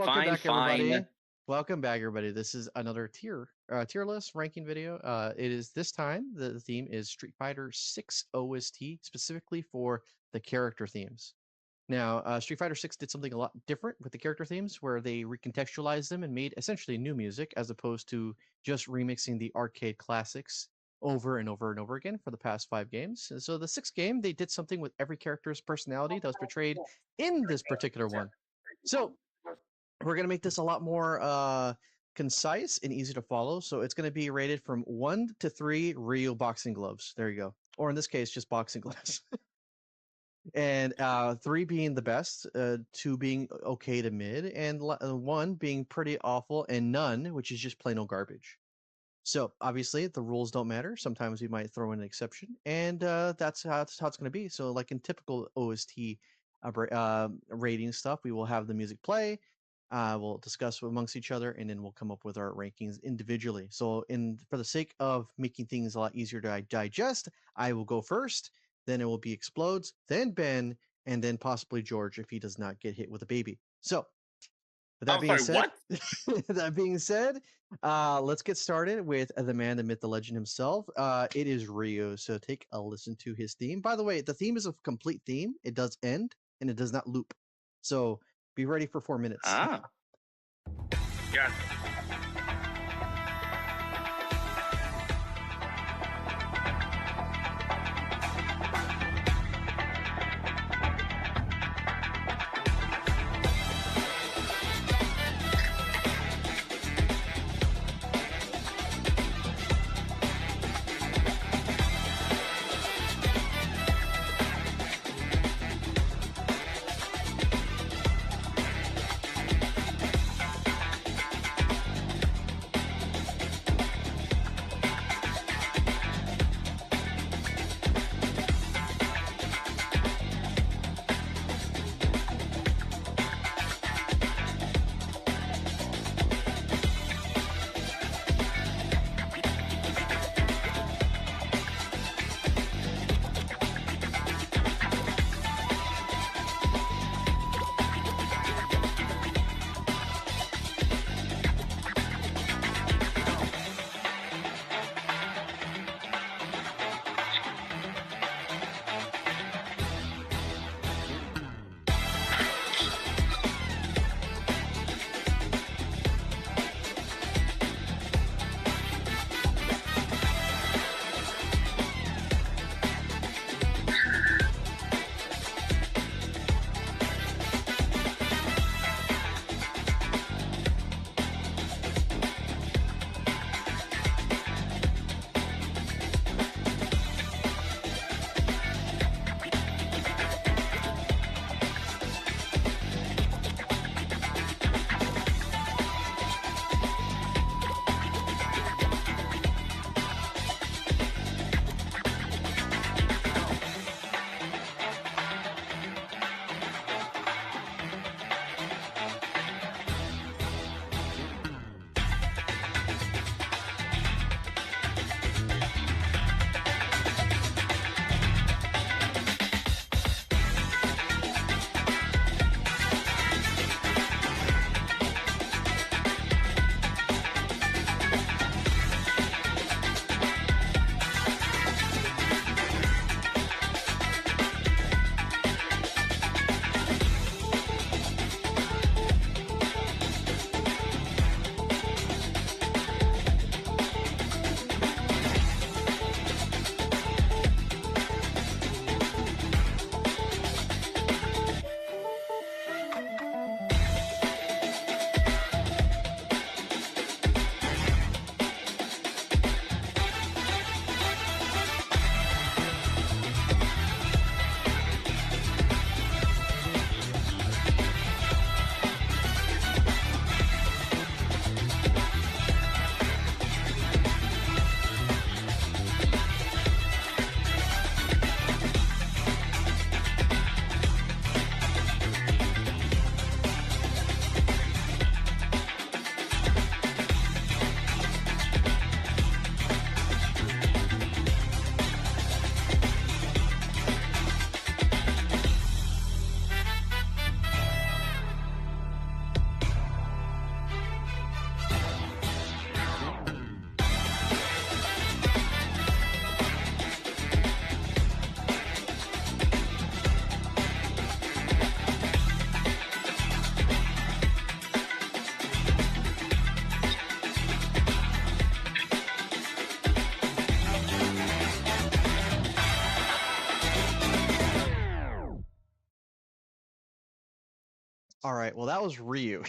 welcome back, everybody. Fine. Welcome back, everybody. This is another tier list ranking video. It is this time the theme is Street Fighter 6 OST, specifically for the character themes. Now, Street Fighter 6 did something a lot different with the character themes, where they recontextualized them and made essentially new music, as opposed to just remixing the arcade classics over and over and over again for the past 5 games. And so the sixth game, they did something with every character's personality that was portrayed in this particular one. So we're going to make this a lot more concise and easy to follow. So it's going to be rated from 1 to 3 Ryu boxing gloves. There you go. Or in this case, just boxing gloves. And 3 being the best, 2 being okay to mid, and 1 being pretty awful, and none, which is just plain old garbage. So obviously the rules don't matter. Sometimes we might throw in an exception, and that's how it's going to be. So like in typical OST rating stuff, we will have the music play. We'll discuss amongst each other, and then we'll come up with our rankings individually. So for the sake of making things a lot easier to digest, I will go first. Then it will be Explodes, then Ben, and then possibly George if he does not get hit with a baby. So, with that being said, that being said, let's get started with the man, the myth, the legend himself. It is Ryu. So take a listen to his theme. By the way, the theme is a complete theme. It does end and it does not loop. So be ready for 4 minutes. Ah. Yeah. All right. Well, that was Ryu.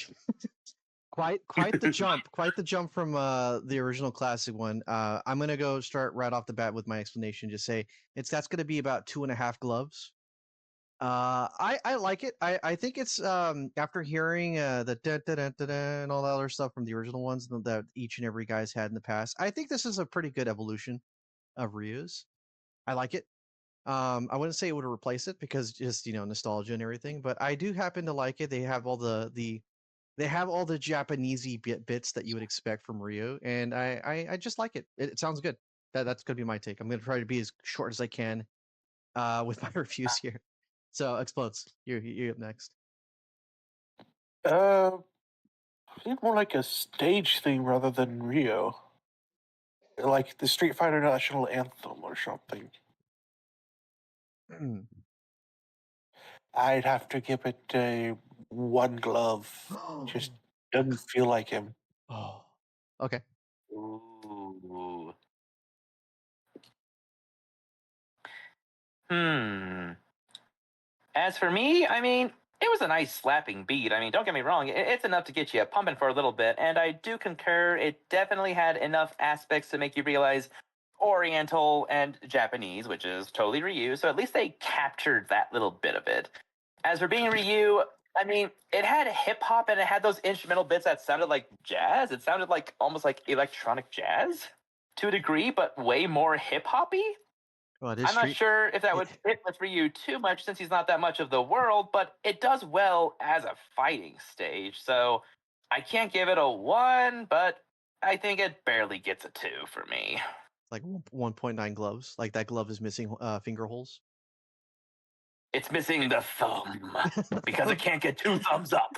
Quite the jump. Quite the jump from the original classic one. I'm gonna go start right off the bat with my explanation. Just say that's gonna be about 2.5 gloves. I like it. I think it's after hearing the da, da, da, da, da, and all that other stuff from the original ones that each and every guy's had in the past. I think this is a pretty good evolution of Ryu's. I like it. I wouldn't say it would replace it because just nostalgia and everything, but I do happen to like it. They have all they have all the Japanesey bits that you would expect from Ryu, and I just like it. It sounds good. That's gonna be my take. I'm gonna try to be as short as I can with my reviews here. So explodes. You're up next. I think more like a stage thing rather than Rio. Like the Street Fighter National Anthem or something. I'd have to give it a 1 glove. Just doesn't feel like him. Oh, okay. Ooh. As for me, I mean, it was a nice slapping beat. I mean, don't get me wrong, it's enough to get you pumping for a little bit, and I do concur, it definitely had enough aspects to make you realize Oriental and Japanese, which is totally Ryu, so at least they captured that little bit of it. As for being Ryu, I mean, it had hip hop and it had those instrumental bits that sounded like jazz. It sounded like almost like electronic jazz to a degree, but way more hip hoppy. Well, I'm not sure if that would fit with Ryu too much since he's not that much of the world, but it does well as a fighting stage. So I can't give it a 1, but I think it barely gets a 2 for me. Like 1.9 gloves. Like that glove is missing finger holes. It's missing the thumb because it can't get 2 thumbs up.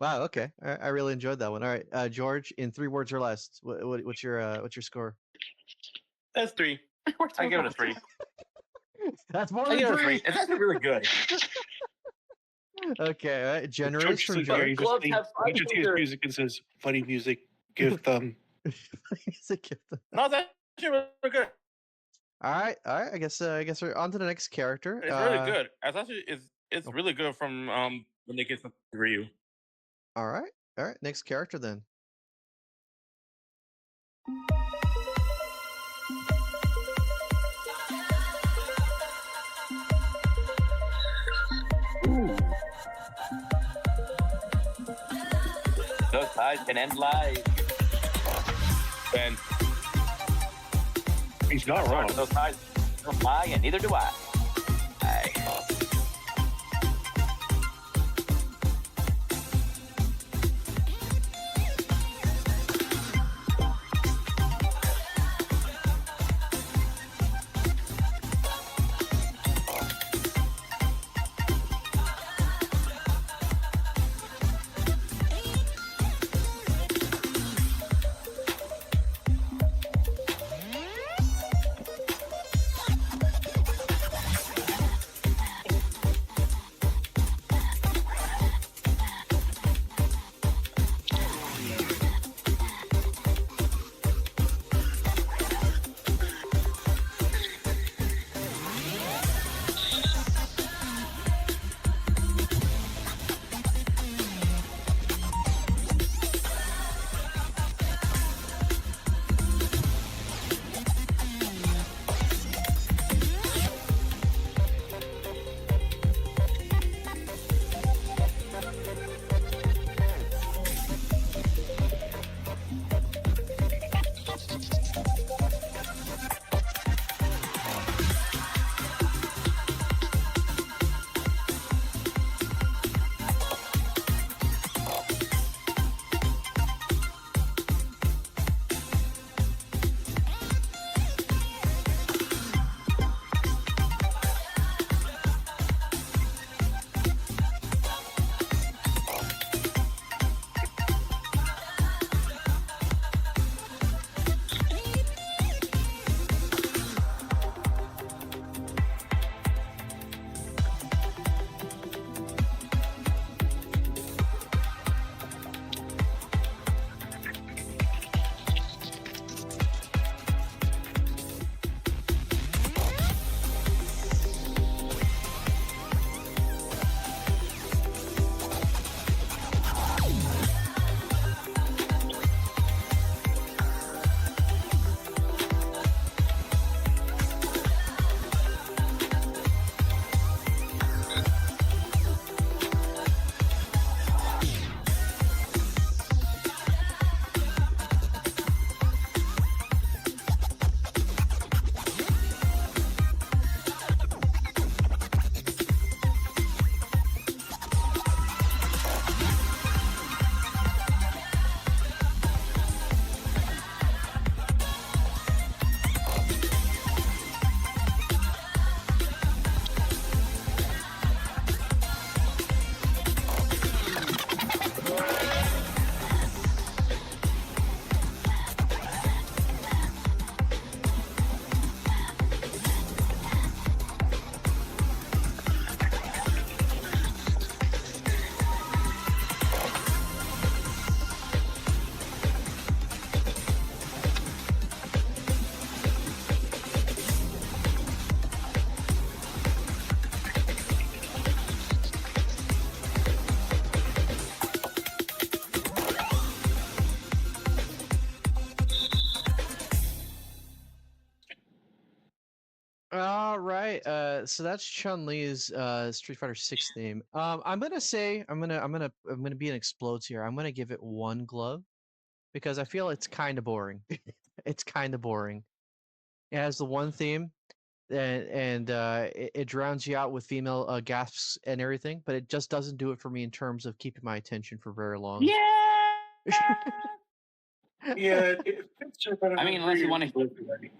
Wow. Okay. I really enjoyed that one. All right, George, in 3 words or less, what's your score? That's 3. I give it a 3. That's more I than give it a 3. 3. It's actually really good. Okay, all right. Generous George from sits there, George. he just watches his music and says, "Funny music, give them." It's a gift. No, that's actually really good. All right. I guess we're on to the next character. It's really good. It's actually it's really good from when they get to Ryu. All right. Next character then. Those ties can end lives. And he's not wrong. Those ties don't lie, and neither do I. All right. So that's Chun Li's Street Fighter 6 theme. I'm gonna say I'm gonna be an explodes here. I'm gonna give it 1 glove because I feel it's kind of boring. It's kind of boring. It has the one theme, and it drowns you out with female gasps and everything, but it just doesn't do it for me in terms of keeping my attention for very long. Yeah. Yeah, it fits her better I than mean, unless you Ryu, want to. like,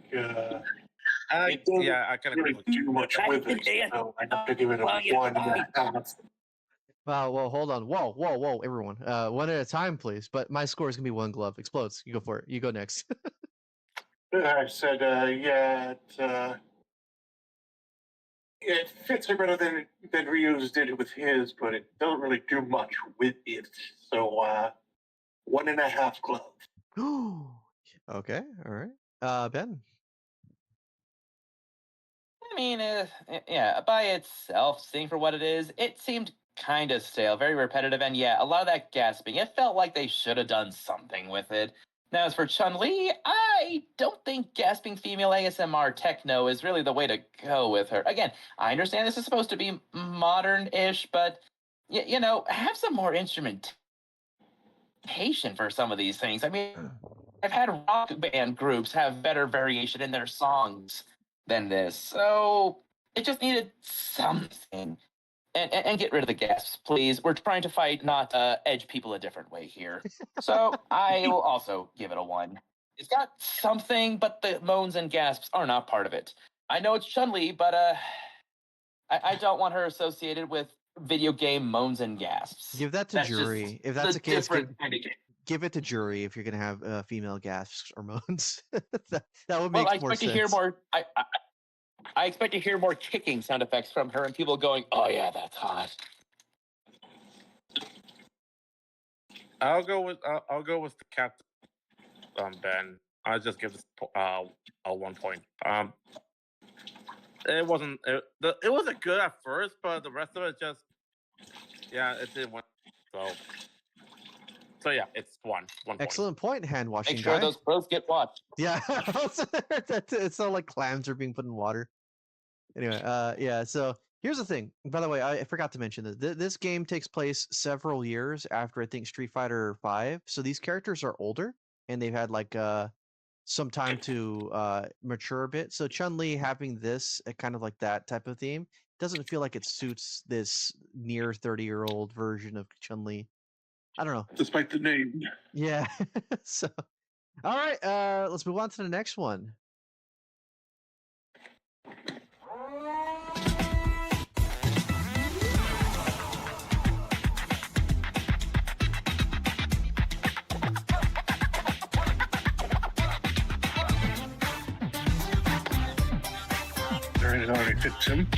it doesn't Yeah, I kind of agree really with you. do much with it, so I have to give it a Well, yeah, 1.5. Well, hold on. Whoa, everyone. One at a time, please. But my score is gonna be 1 glove. Explodes. You go for it. You go next. I said, yeah, it fits her better than Ryu's did it with his, but it doesn't really do much with it. So, 1.5 glove. Okay, all right. Ben. I mean, yeah, by itself, seeing for what it is, it seemed kind of stale, very repetitive, and yeah, a lot of that gasping. It felt like they should have done something with it. Now, as for Chun Li, I don't think gasping female ASMR techno is really the way to go with her. Again, I understand this is supposed to be modern-ish, but you know, have some more instrumentation for some of these things. I mean, I've had rock band groups have better variation in their songs than this, so it just needed something. And get rid of the gasps, please. We're trying to fight, not edge people a different way here. So I will also give it a 1. It's got something, but the moans and gasps are not part of it. I know it's Chun-Li, but I don't want her associated with video game moans and gasps. Give that to That's jury. just If that's the case, different kind of game. give it to jury if you're gonna have female gasps or moans. that would Well, make I more expect sense. to hear more. I expect to hear more kicking sound effects from her and people going, "Oh yeah, that's hot." I'll go with the captain. Ben. I'll just give this a 1 point. It wasn't. It was a good at first, but the rest of it just, yeah, it didn't win. So yeah, it's 1 point. Excellent point, hand washing Make sure guy. those pros get watched. Yeah, it's not like clams are being put in water. Anyway, yeah. So here's the thing. By the way, I forgot to mention that this game takes place several years after I think Street Fighter V. So these characters are older and they've had like some time to mature a bit. So Chun Li having this kind of like that type of theme doesn't feel like it suits this near 30-year-old version of Chun Li. I don't know. Despite the name. Yeah. So, all right. Let's move on to the next one. There, it already fits him.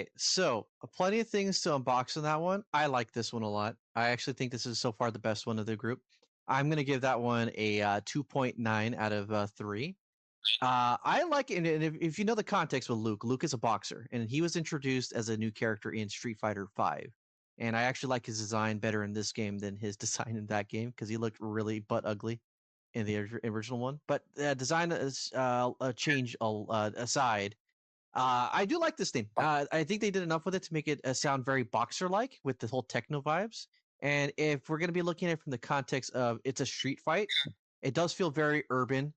right, so plenty of things to unbox on that one. I like this one a lot. I actually think this is so far the best one of the group. I'm gonna give that one a 2.9 out of 3. I like it, and if you know the context with Luke, Luke is a boxer, and he was introduced as a new character in Street Fighter V. And I actually like his design better in this game than his design in that game because he looked really butt ugly in the original one. But design is change aside, I do like this theme. I think they did enough with it to make it sound very boxer-like with the whole techno vibes. And if we're going to be looking at it from the context of it's a street fight, it does feel very urban.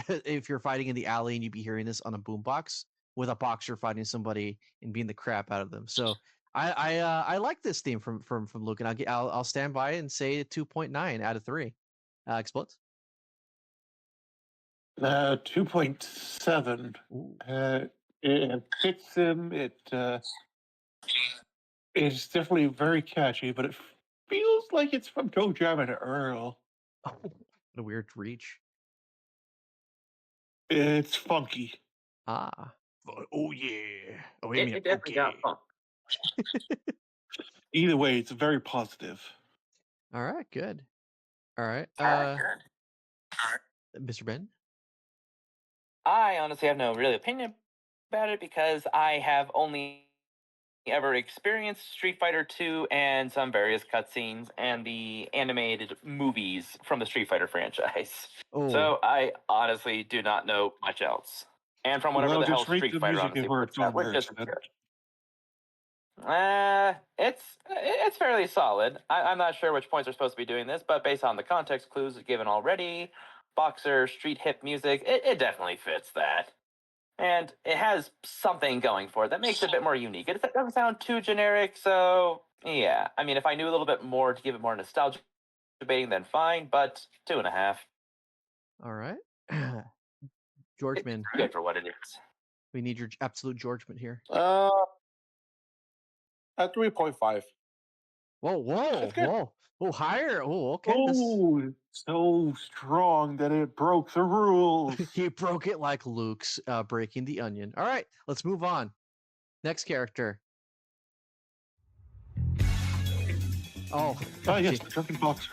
If you're fighting in the alley and you'd be hearing this on a boombox with a boxer fighting somebody and beating the crap out of them. So I like this theme from Luke, and I'll stand by it and say a 2.9 out of 3. Explodes. 2.7. It fits him. It's definitely very catchy, but it feels like it's from Toe Jam and Earl. Oh, what a weird reach. It's funky. Ah. Oh yeah. Oh, It definitely got funk. Either way, it's very positive. All right, good. All right. Mr. Ben? I honestly have no really opinion about it because I have only ever experienced Street Fighter 2 and some various cutscenes and the animated movies from the Street Fighter franchise. Oh. So I honestly do not know much else. And from whatever Well, the hell just rate Street the Fighter music honestly and where puts it's out, on which there, isn't Sven. good. It's fairly solid. I'm not sure which points are supposed to be doing this, but based on the context clues given already, boxer, street hip music, it definitely fits that. And it has something going for it that makes it a bit more unique. It doesn't sound too generic, so yeah. I mean, if I knew a little bit more to give it more nostalgia debating, then fine, but 2.5. All right. Georgeman. Good for what it is. We need your absolute Georgeman here. At 3.5. Whoa. Oh, higher. Oh, okay. Oh, so strong that it broke the rules. He broke it like Luke's breaking the onion. All right, let's move on. Next character. Oh, Yes, the drunken boxer.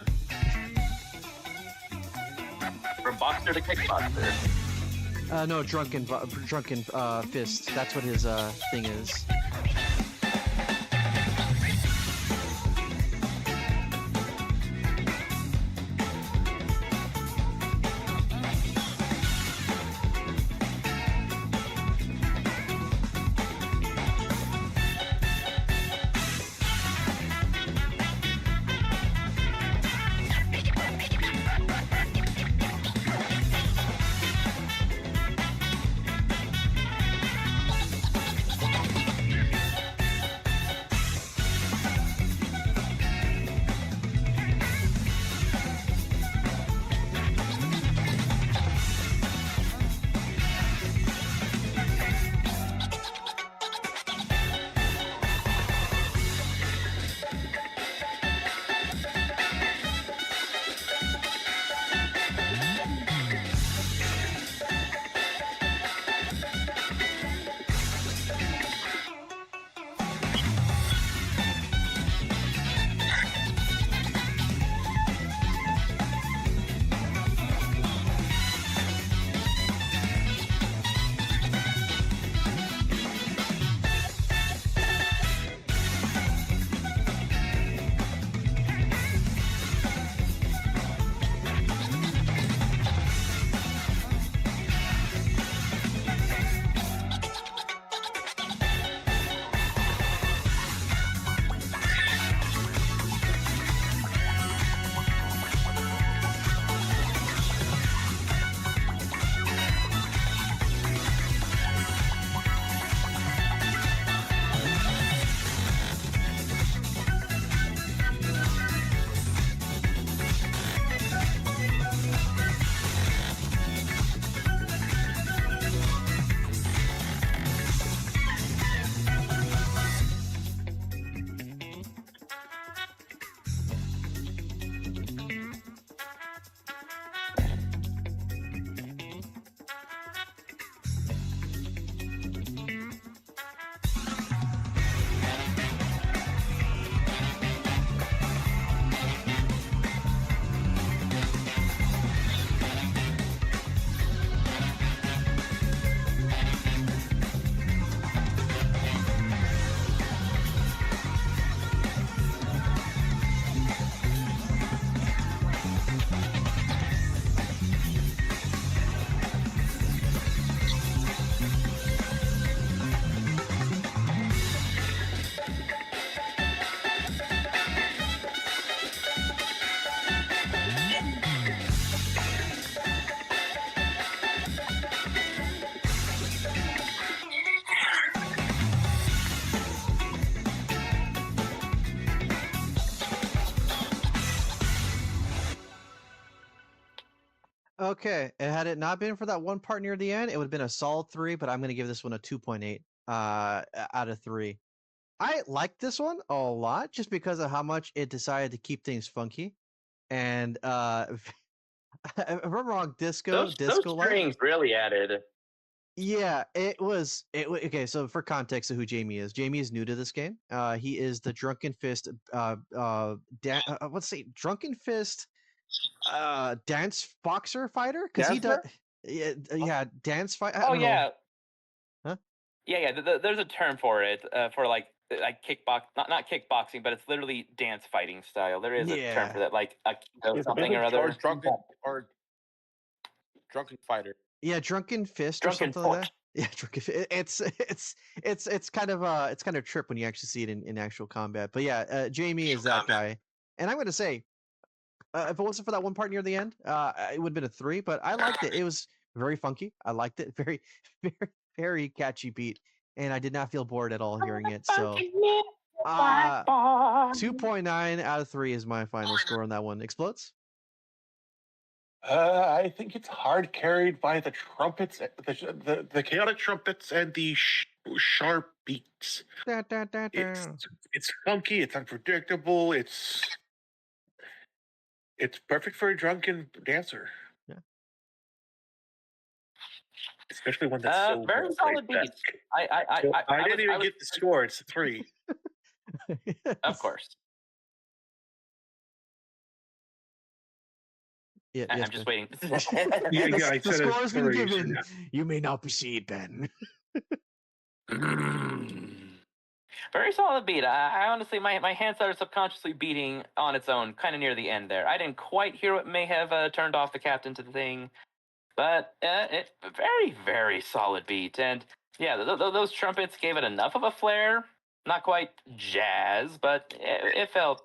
From boxer to kickboxer. No, drunken fist. That's what his thing is. Okay, and had it not been for that one part near the end, it would have been a solid 3. But I'm going to give this one a 2.8 out of 3. I like this one a lot just because of how much it decided to keep things funky. And if I'm wrong, Those disco light. strings really added. Yeah, okay. So for context of who Jamie is new to this game. He is the Drunken Fist. Let's say Drunken Fist. Dance boxer fighter because he does. Dancer? Yeah, dance fight. I Oh don't know. yeah, Huh? yeah. There's a term for it. For like kickbox, not kickboxing, but it's literally dance fighting style. There is a term Yeah. for that, like a It's something or other. Drunken fighter. Yeah, Drunken Fist or Drunken something like foot. that. Yeah, Drunken Fist. It's kind of a trip when you actually see it in actual combat. But yeah, Jamie is that guy, and I'm gonna say, if it wasn't for that one part near the end, it would have been a 3. But I liked it. It was very funky. I liked it. Very, very, very catchy beat, and I did not feel bored at all hearing it. So, 2.9 out of 3 is my final score on that one. Explodes. I think it's hard carried by the trumpets, the chaotic trumpets, and the sharp beats. Da, da, da, da. It's funky. It's unpredictable. It's perfect for a drunken dancer. Yeah. Especially one that's so very solid beats. I didn't even get the score. It's a 3. Of course. Yeah, I'm yes, just Ben. waiting. Yeah, I The said score has been 3, so given. yeah. You may now proceed, Ben. Very solid beat. I honestly, my hand started subconsciously beating on its own, kind of near the end there. I didn't quite hear what may have turned off the captain to the thing, but it's very, very solid beat. And yeah, those trumpets gave it enough of a flair. Not quite jazz, but it felt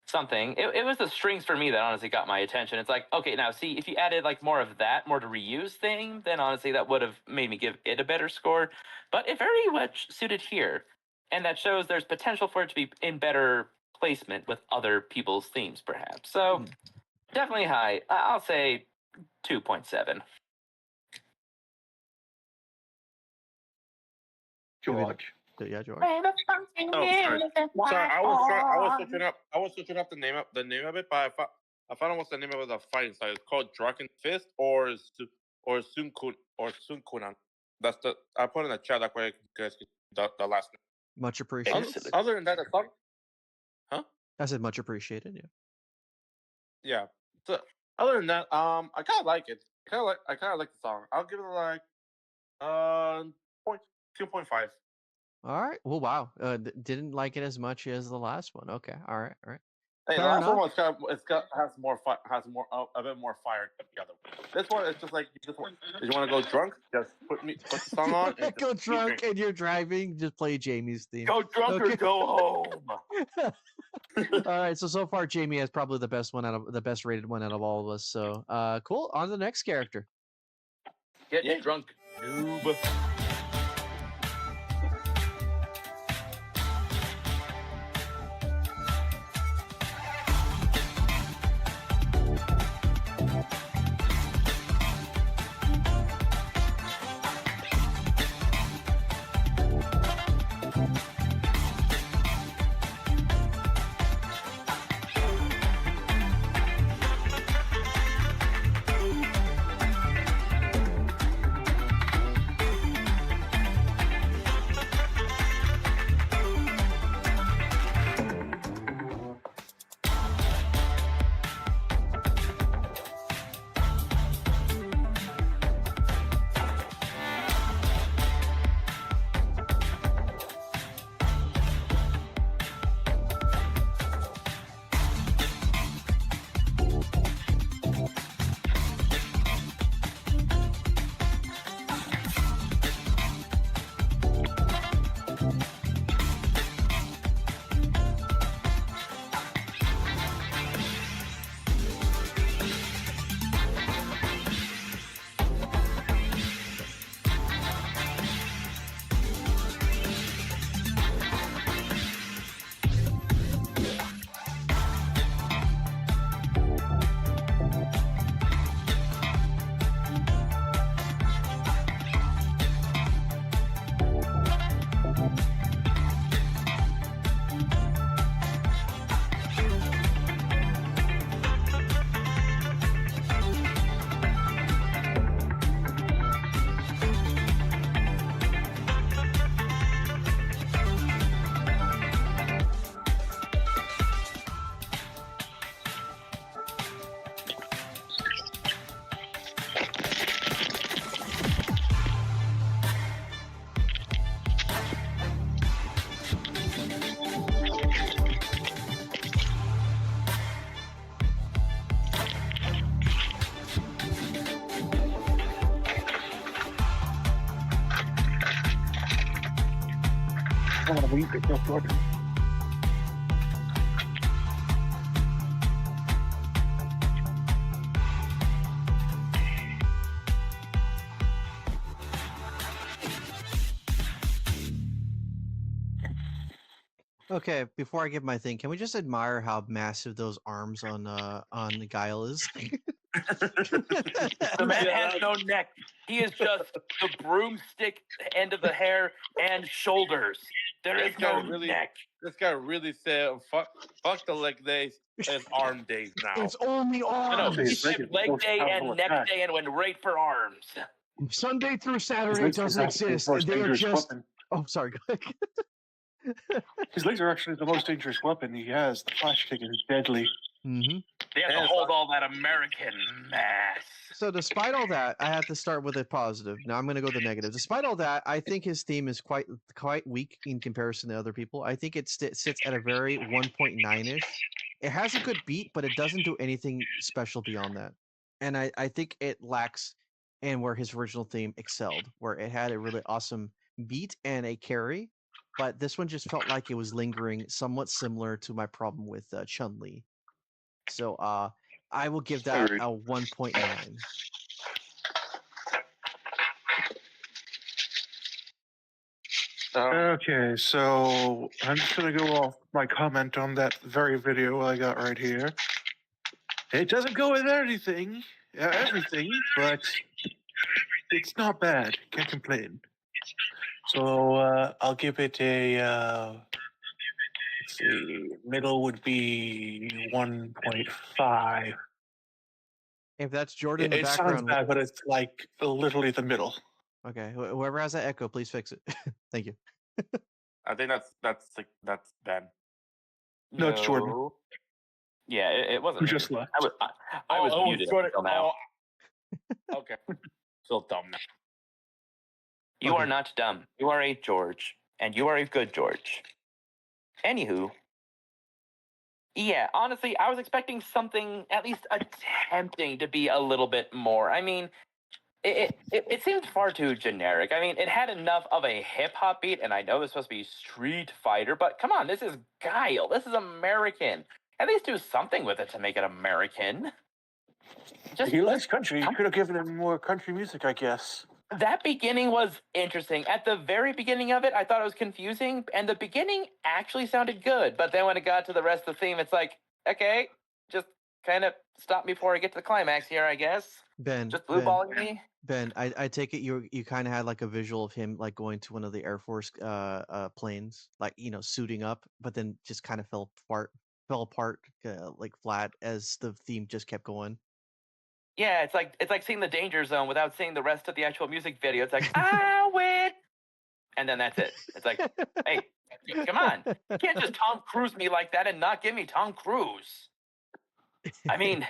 something. It was the strings for me that honestly got my attention. It's like, okay, now see, if you added like more of that, more to reuse thing, then honestly that would have made me give it a better score. But it very much suited here. And that shows there's potential for it to be in better placement with other people's themes, perhaps. So definitely high. I'll say 2.7. George. Yeah, George. Oh, sorry. I was switching up the name of it, but I found out what's the name of the fighting style. It's called Drunken Fist or Sunkunan. That's the I put in the chat that way you guys get the last name. Much appreciated. Other than that, the song, I said much appreciated. Yeah. yeah. So other than that, I kind of like it. I kind of like the song. I'll give it like 2.5. All right. Well, wow. Didn't like it as much as the last one. Okay. All right. All right. Hey, the Fair last one enough. has more a bit more fire than the other one. This one is just like you want to go drunk, just put the song on. And Go just keep drunk drinking. and you're driving. Just play Jamie's theme. Go drunk Okay. or go home. All right. So far, Jamie has probably the best rated one out of all of us. So, cool. On to the next character. Get drunk, noob. I'm gonna leave it, Jordan. Okay, before I give my thing, can we just admire how massive those arms on Guile is? The man has no neck. He is just the broomstick end of the hair and shoulders. There is no neck. This guy really said, "Fuck the leg days. It's arm days now." It's only I know. arms. He skipped leg day and neck day and went right for arms. Sunday through Saturday doesn't exist. They are just. Weapon. Oh, sorry. Go ahead. His legs are actually the most dangerous weapon he has. The flash kick is deadly. Mm-hmm. They have to hold all that American mass. So despite all that, I have to start with a positive. Now I'm going to go the negative. Despite all that, I think his theme is quite weak in comparison to other people. I think it sits at a very 1.9-ish. It has a good beat, but it doesn't do anything special beyond that. And I think it lacks in where his original theme excelled, where it had a really awesome beat and a carry. But this one just felt like it was lingering, somewhat similar to my problem with Chun-Li. So I will give that a 1.9. Okay, so I'm just gonna go off my comment on that very video I got right here. It doesn't go with everything, but it's not bad. Can't complain. So I'll give it a. Let's see, middle would be 1.5. If that's Jordan in the It background, sounds bad, but it's like literally the middle. okay. Whoever has that echo, please fix it. Thank you. I think that's Ben. No, it's Jordan. Yeah, it wasn't. Who just left? I was muted until now. Okay. Still dumb now. You are not dumb. You are a George, and you are a good George. Anywho, yeah, honestly, I was expecting something at least attempting to be a little bit more. I mean, it seemed far too generic. I mean, it had enough of a hip-hop beat, and I know this is supposed to be Street Fighter, but come on, this is Guile. This is American. At least do something with it to make it American. He likes country. You could have given him more country music, I guess. That beginning was interesting. At the very beginning of it, I thought it was confusing, and the beginning actually sounded good. But then when it got to the rest of the theme, it's like, okay, just kind of stop me before I get to the climax here, I guess. Ben, just blue balling me. Ben, I take it you kind of had like a visual of him like going to one of the Air Force planes, like suiting up, but then just kind of fell apart like flat as the theme just kept going. Yeah, it's like seeing the Danger Zone without seeing the rest of the actual music video. It's like, I win, and then that's it. It's like, hey, come on, you can't just Tom Cruise me like that and not give me Tom Cruise. I mean,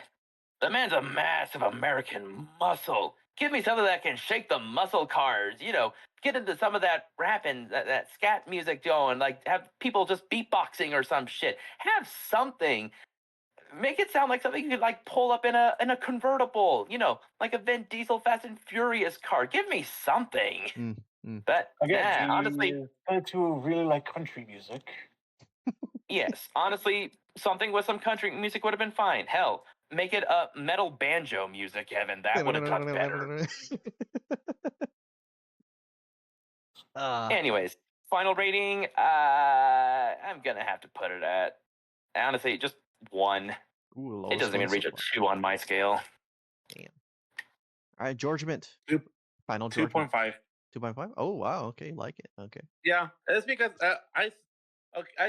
the man's a massive American muscle. Give me something that can shake the muscle cars. Get into some of that rap and that scat music going. Like have people just beatboxing or some shit. Have something. Make it sound like something you could like pull up in a convertible, like a Vin Diesel Fast and Furious car. Give me something. But again, honestly, to really like country music. Yes, honestly, something with some country music would have been fine. Hell, make it a metal banjo music, Kevin. That would have done better. Anyways, final rating. I'm gonna have to put it at honestly just 1. Ooh, it doesn't even reach a 2 on my scale. Damn. All right, George Mint. Final 2.5. 2.5. Oh wow. Okay, like it. Okay. Yeah, it's because I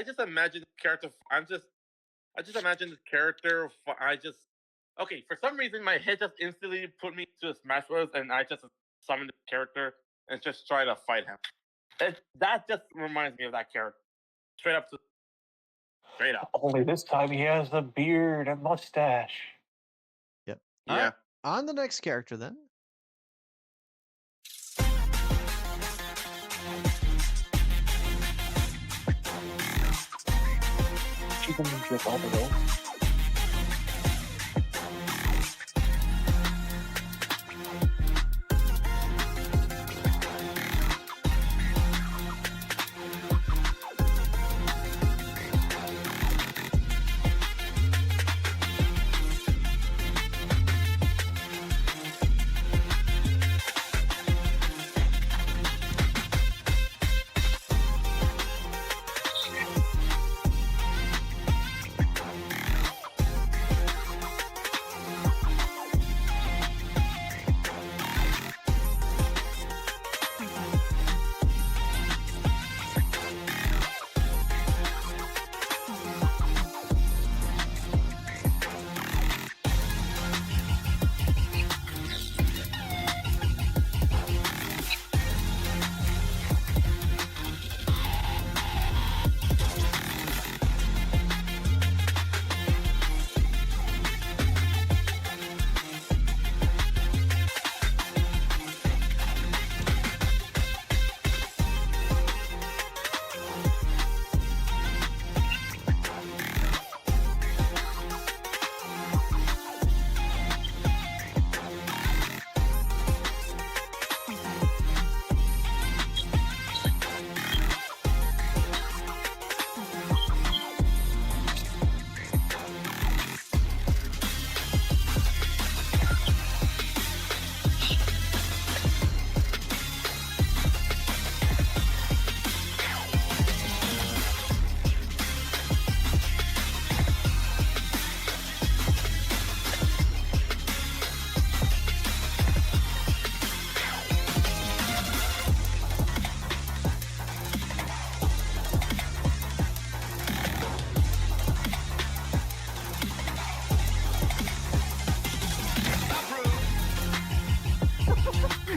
just imagine the character. I just imagine the character. Okay. For some reason, my head just instantly put me to Smash Bros. And I just summon the character and just try to fight him. That just reminds me of that character. Straight up. Only this time he has the beard and mustache. Yep. Yeah. Right, on the next character then. She can drip all the way.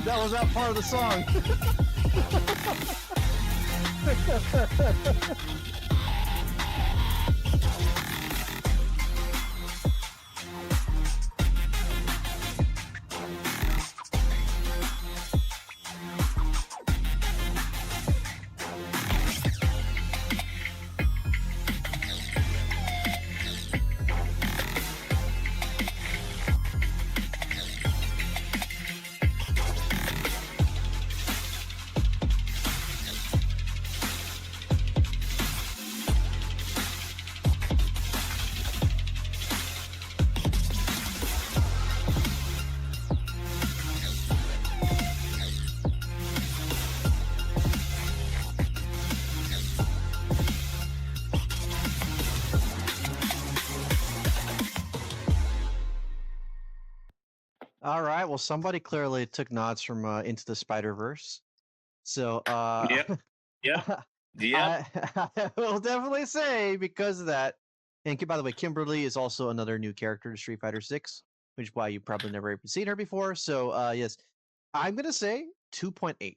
That was not part of the song. All right. Well, somebody clearly took nods from Into the Spider-Verse. So, Yep. Yep. Yep. I will definitely say because of that. And by the way, Kimberly is also another new character to Street Fighter 6, which is why you probably never even seen her before. So, yes, I'm gonna say 2.8.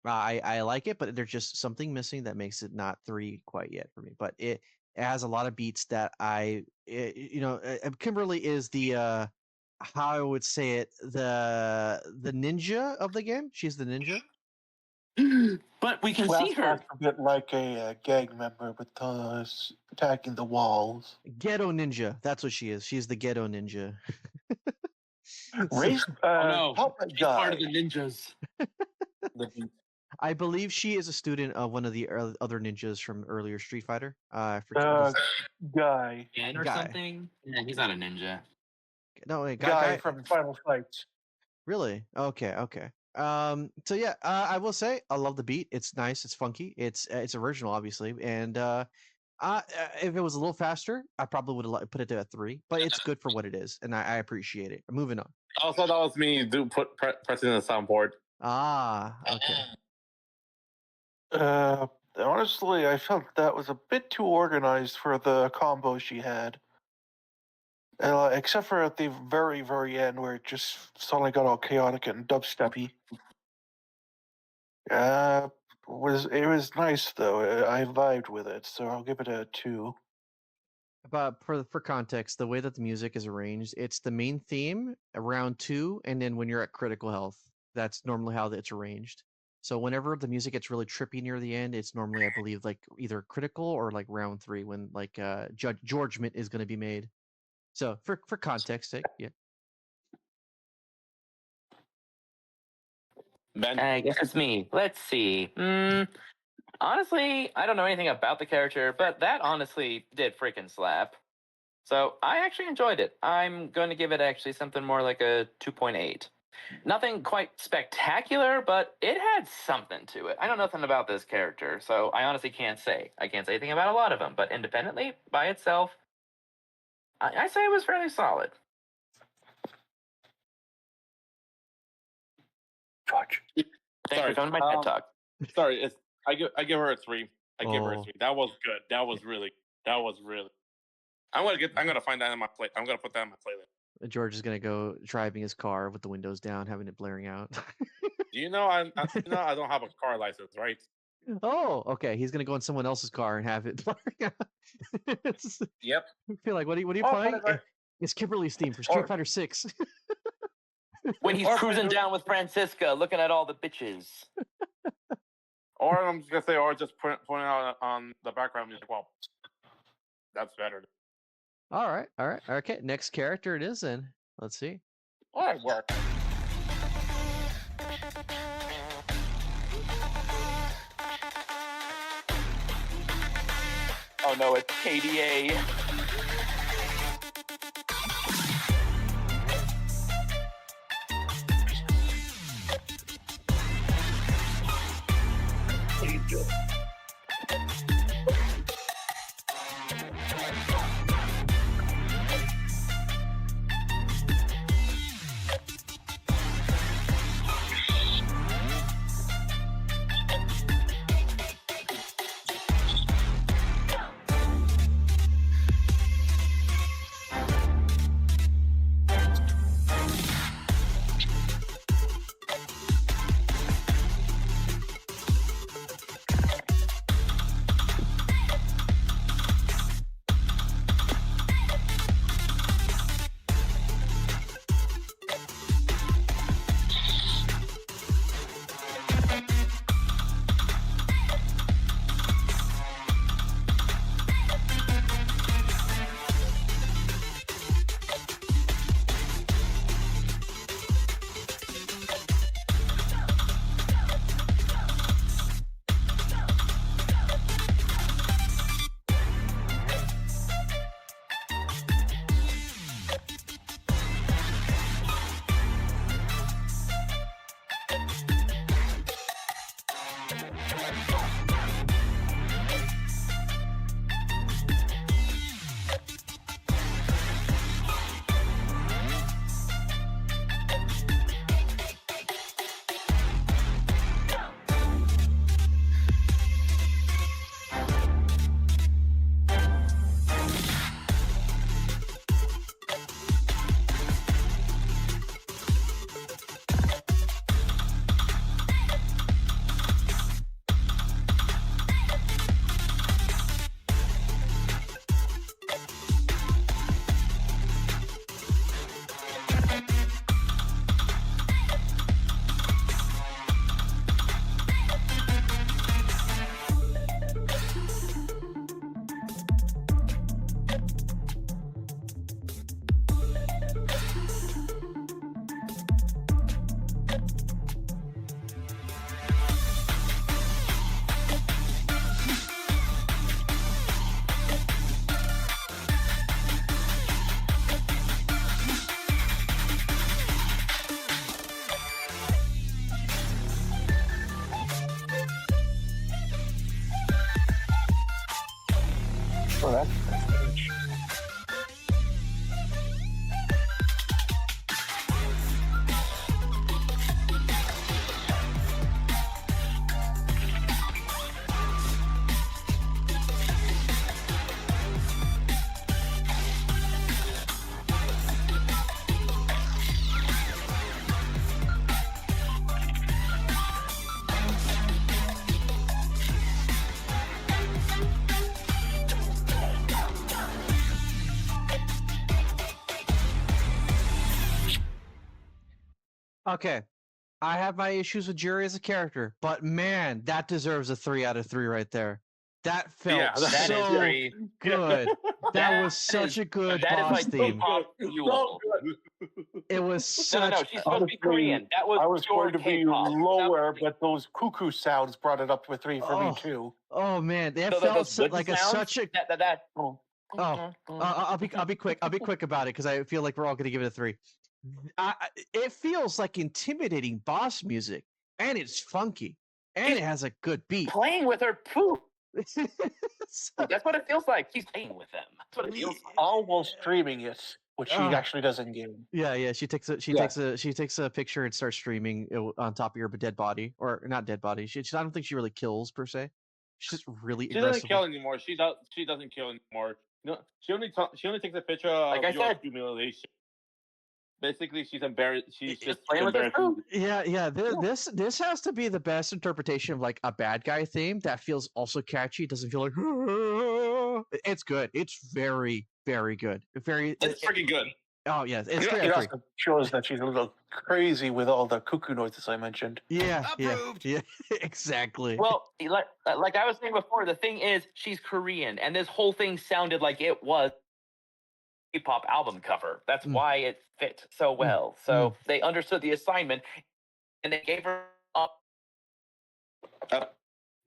I like it, but there's just something missing that makes it not 3 quite yet for me. But it has a lot of beats that Kimberly is the how I would say it, the ninja of the game. She's the ninja. But we can Well, see her. sounds a bit like a gang member with attacking the walls. Ghetto ninja. That's what she is. She's the ghetto ninja. Race, No, puppet she's part of guy. the ninjas. I believe she is a student of one of the other ninjas from earlier Street Fighter. I forget Guy. Ken or Guy. something? Yeah, he's not a ninja. No, wait, Guy from Final Fights. Really? Okay, okay. So yeah, I will say I love the beat. It's nice. It's funky. It's original, obviously. And if it was a little faster, I probably would have put it at 3. But it's good for what it is, and I appreciate it. Moving on. Also, that was me pressing the soundboard. Ah, okay. Honestly, I felt that was a bit too organized for the combo she had. Except for at the very, very end where it just suddenly got all chaotic and dubsteppy. It was nice though. I vibed with it, so I'll give it a 2. But for context, the way that the music is arranged, it's the main theme, round 2, and then when you're at critical health, that's normally how it's arranged. So whenever the music gets really trippy near the end, it's normally, I believe, like either critical or like round 3 when like judgment is going to be made. So for context sake, yeah. Ben, I guess it's me. Let's see. Honestly, I don't know anything about the character, but that honestly did freaking slap. So I actually enjoyed it. I'm going to give it actually something more like a 2.8. Nothing quite spectacular, but it had something to it. I know nothing about this character, so I honestly can't say. I can't say anything about a lot of them, but independently, by itself, I say it was fairly solid. George. Thanks for coming to my TED Talk. Sorry, I give her a 3. I give her a Oh. 3. That was good. That was really. I'm gonna find that in my play. I'm gonna put that in my playlist. George is gonna go driving his car with the windows down, having it blaring out. Do you know I I don't have a car license, right? Oh, okay. He's gonna go in someone else's car and have it blaring out. Yep. I feel like what are you Oh, playing? whatever. It's Kimberly's theme for Street Fighter 6. When he's Or cruising better- down with Francisca, looking at all the bitches. Or I'm just gonna say, or just putting out on the background music. Well, that's better. All right. Okay, next character it is then. Let's see. All right, work. Oh no, it's KDA. Oh, that's strange. Okay, I have my issues with Jerry as a character, but man, that deserves a 3 out of 3 right there. That felt Yeah, That is so very. good. That That was such is- a good that is boss like theme. K-pop fuel. It was No, such. she's supposed to be Korean. That was I was pure going to be K-pop. lower, but those cuckoo sounds brought it up to a 3 for me Oh. too. Oh man, that So felt those wooden like sounds, such a. that. Oh, I'll be quick. I'll be quick about it because I feel like we're all going to give it a 3. It feels like intimidating boss music, and it's funky, and it has a good beat. Playing with her poop. So- That's what it feels like. She's playing with them. That's what it feels like. Almost streaming it, which she actually does in game. yeah. She takes a picture and starts streaming it on top of your dead body, or not dead body. I don't think she really kills per se. She's just really She doesn't aggressive. kill anymore. She doesn't kill anymore. No, she only takes a picture of Like I your said. humiliation. Basically, she's embarrassed. She's Just just playing with her embarrassed. poop. Yeah. This has to be the best interpretation of like a bad guy theme that feels also catchy. It doesn't feel like it's good. It's very, very good. It's freaking good. Oh yeah, it's It 3 out of 3. also shows that she's a little crazy with all the cuckoo noises I mentioned. Yeah, Approved. yeah, exactly. Well, like I was saying before, the thing is, she's Korean, and this whole thing sounded like it was a K-pop album cover. That's why it fit so well. So they understood the assignment, and they gave her up.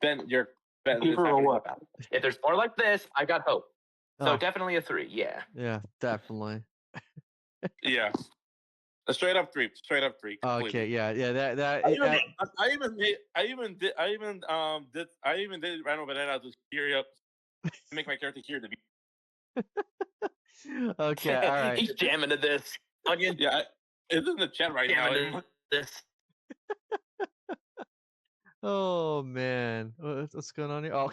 Ben, you're Ben. Give her a what? If there's more like this, I got hope. So Oh. definitely a 3. Yeah. Yeah, definitely. Yeah, a straight up 3. Straight up 3. completely. Okay, yeah. That I even did Random Banana to cheer up, to make my character cheer to be. okay, all right. He's jamming to this. Onion, Yeah, it's in the chat right now. jamming to this. Oh man, what's going on here? Oh,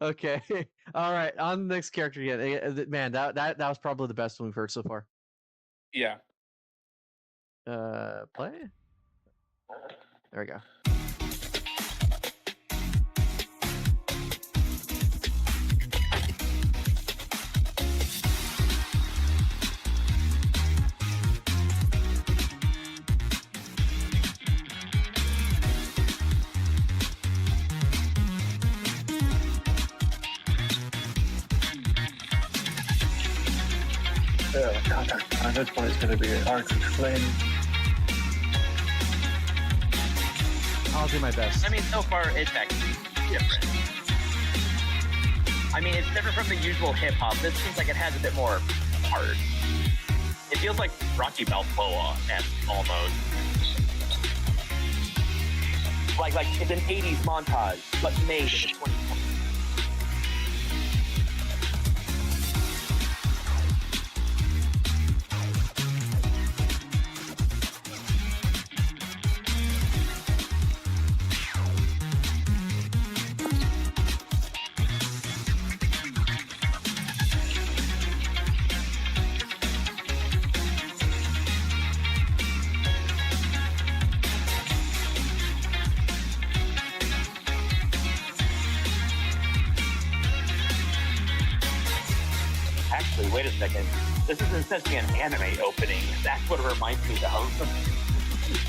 okay. All right, on the next character again. Man, that was probably the best one we've heard so far. Yeah. Play. There we go. God, this one is going to be hard to explain. I'll do my best. I mean, so far it's actually different. I mean, it's different from the usual hip hop. This seems like it has a bit more heart. It feels like Rocky Balboa, and almost like it's an '80s montage, but made in 2020. Actually, wait a second. This is essentially an anime opening. That's what it reminds me of.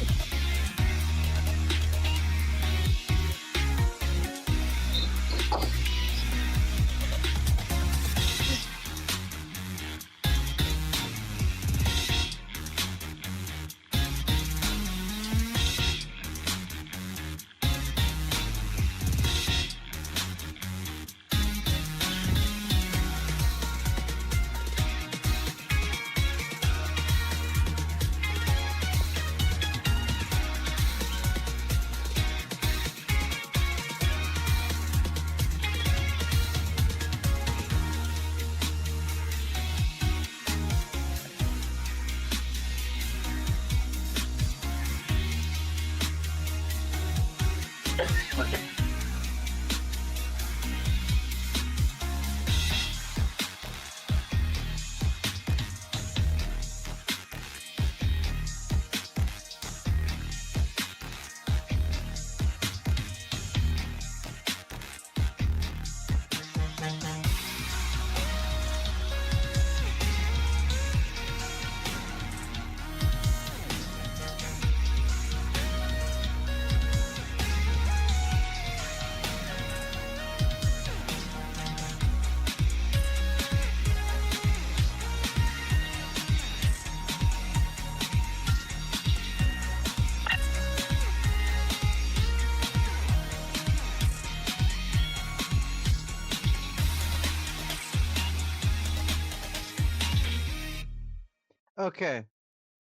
Okay,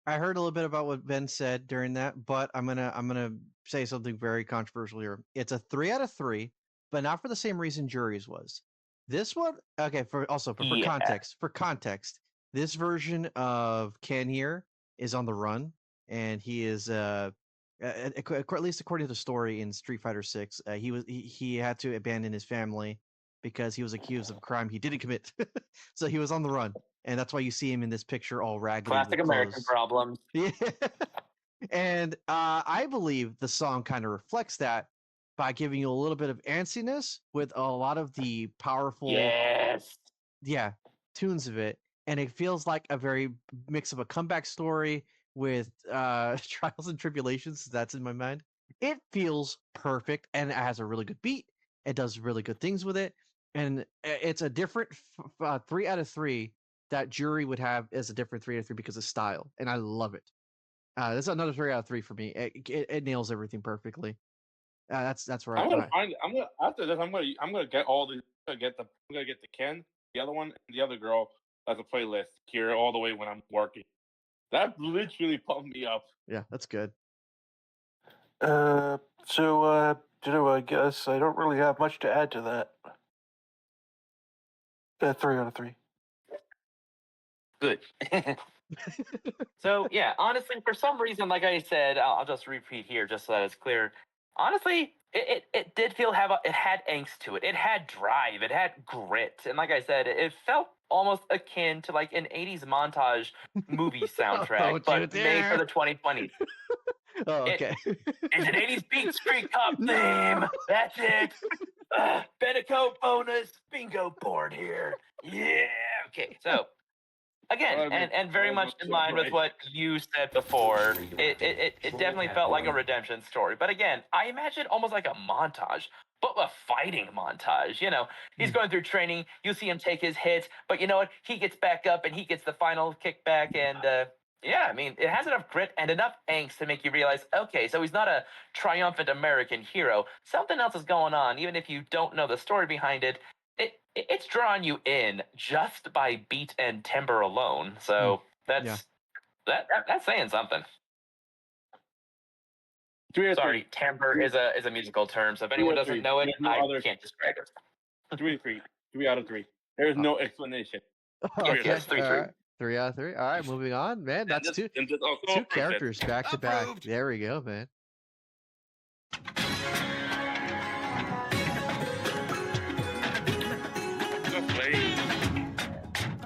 I heard a little bit about what Ben said during that, but I'm gonna say something very controversial here. It's a 3 out of 3, but not for the same reason Jury's was. This one, okay, for Yeah. context, this version of Ken here is on the run, and he is at least according to the story in Street Fighter 6, he had to abandon his family because he was accused of a crime he didn't commit. So he was on the run, and that's why you see him in this picture all raggedy Classic with American clothes. problems. Yeah. And I believe the song kind of reflects that by giving you a little bit of antsiness with a lot of the powerful Yes. tunes of it, and it feels like a very mix of a comeback story with trials and tribulations. That's in my mind. It feels perfect, and it has a really good beat. It does really good things with it, and it's a different 3 out of 3 that Jury would have as a different 3 out of 3 because of style, and I love it. That's another 3 out of 3 for me. It nails everything perfectly. That's where I'm gonna I find. I'm gonna after this. I'm gonna get all the. I'm gonna get the Ken, the other one, and the other girl as a playlist here all the way when I'm working. That literally pumped me up. yeah, that's good. I guess I don't really have much to add to that. 3 out of 3. Good. So yeah, honestly, for some reason, like I said, I'll just repeat here just so that it's clear. Honestly, it did it had angst to it. It had drive. It had grit. And like I said, it felt almost akin to like an 80s montage movie soundtrack, Don't you but made dare. for the 2020s. Oh, okay. It's an 80s beat street cop theme. No. That's it. Beneco bonus bingo board here. Yeah. Okay, so again, and very much in line with what you said before, it definitely felt like a redemption story. But again, I imagine almost like a montage, but a fighting montage. You know, he's going through training. You see him take his hits, but you know what? He gets back up and he gets the final kickback. And yeah, I mean, it has enough grit and enough angst to make you realize, okay, so he's not a triumphant American hero. Something else is going on, even if you don't know the story behind it. It's drawing you in just by beat and timbre alone. So that's that's saying something. 3 out of 3. Sorry, timbre is a musical term. So if anyone doesn't know it, I can't describe it. 3 out of 3. 3 out of 3. There's no explanation. Yes, 3 All 3. right. 3 out of 3. All right, moving on, man. That's two characters back to back. There we go, man.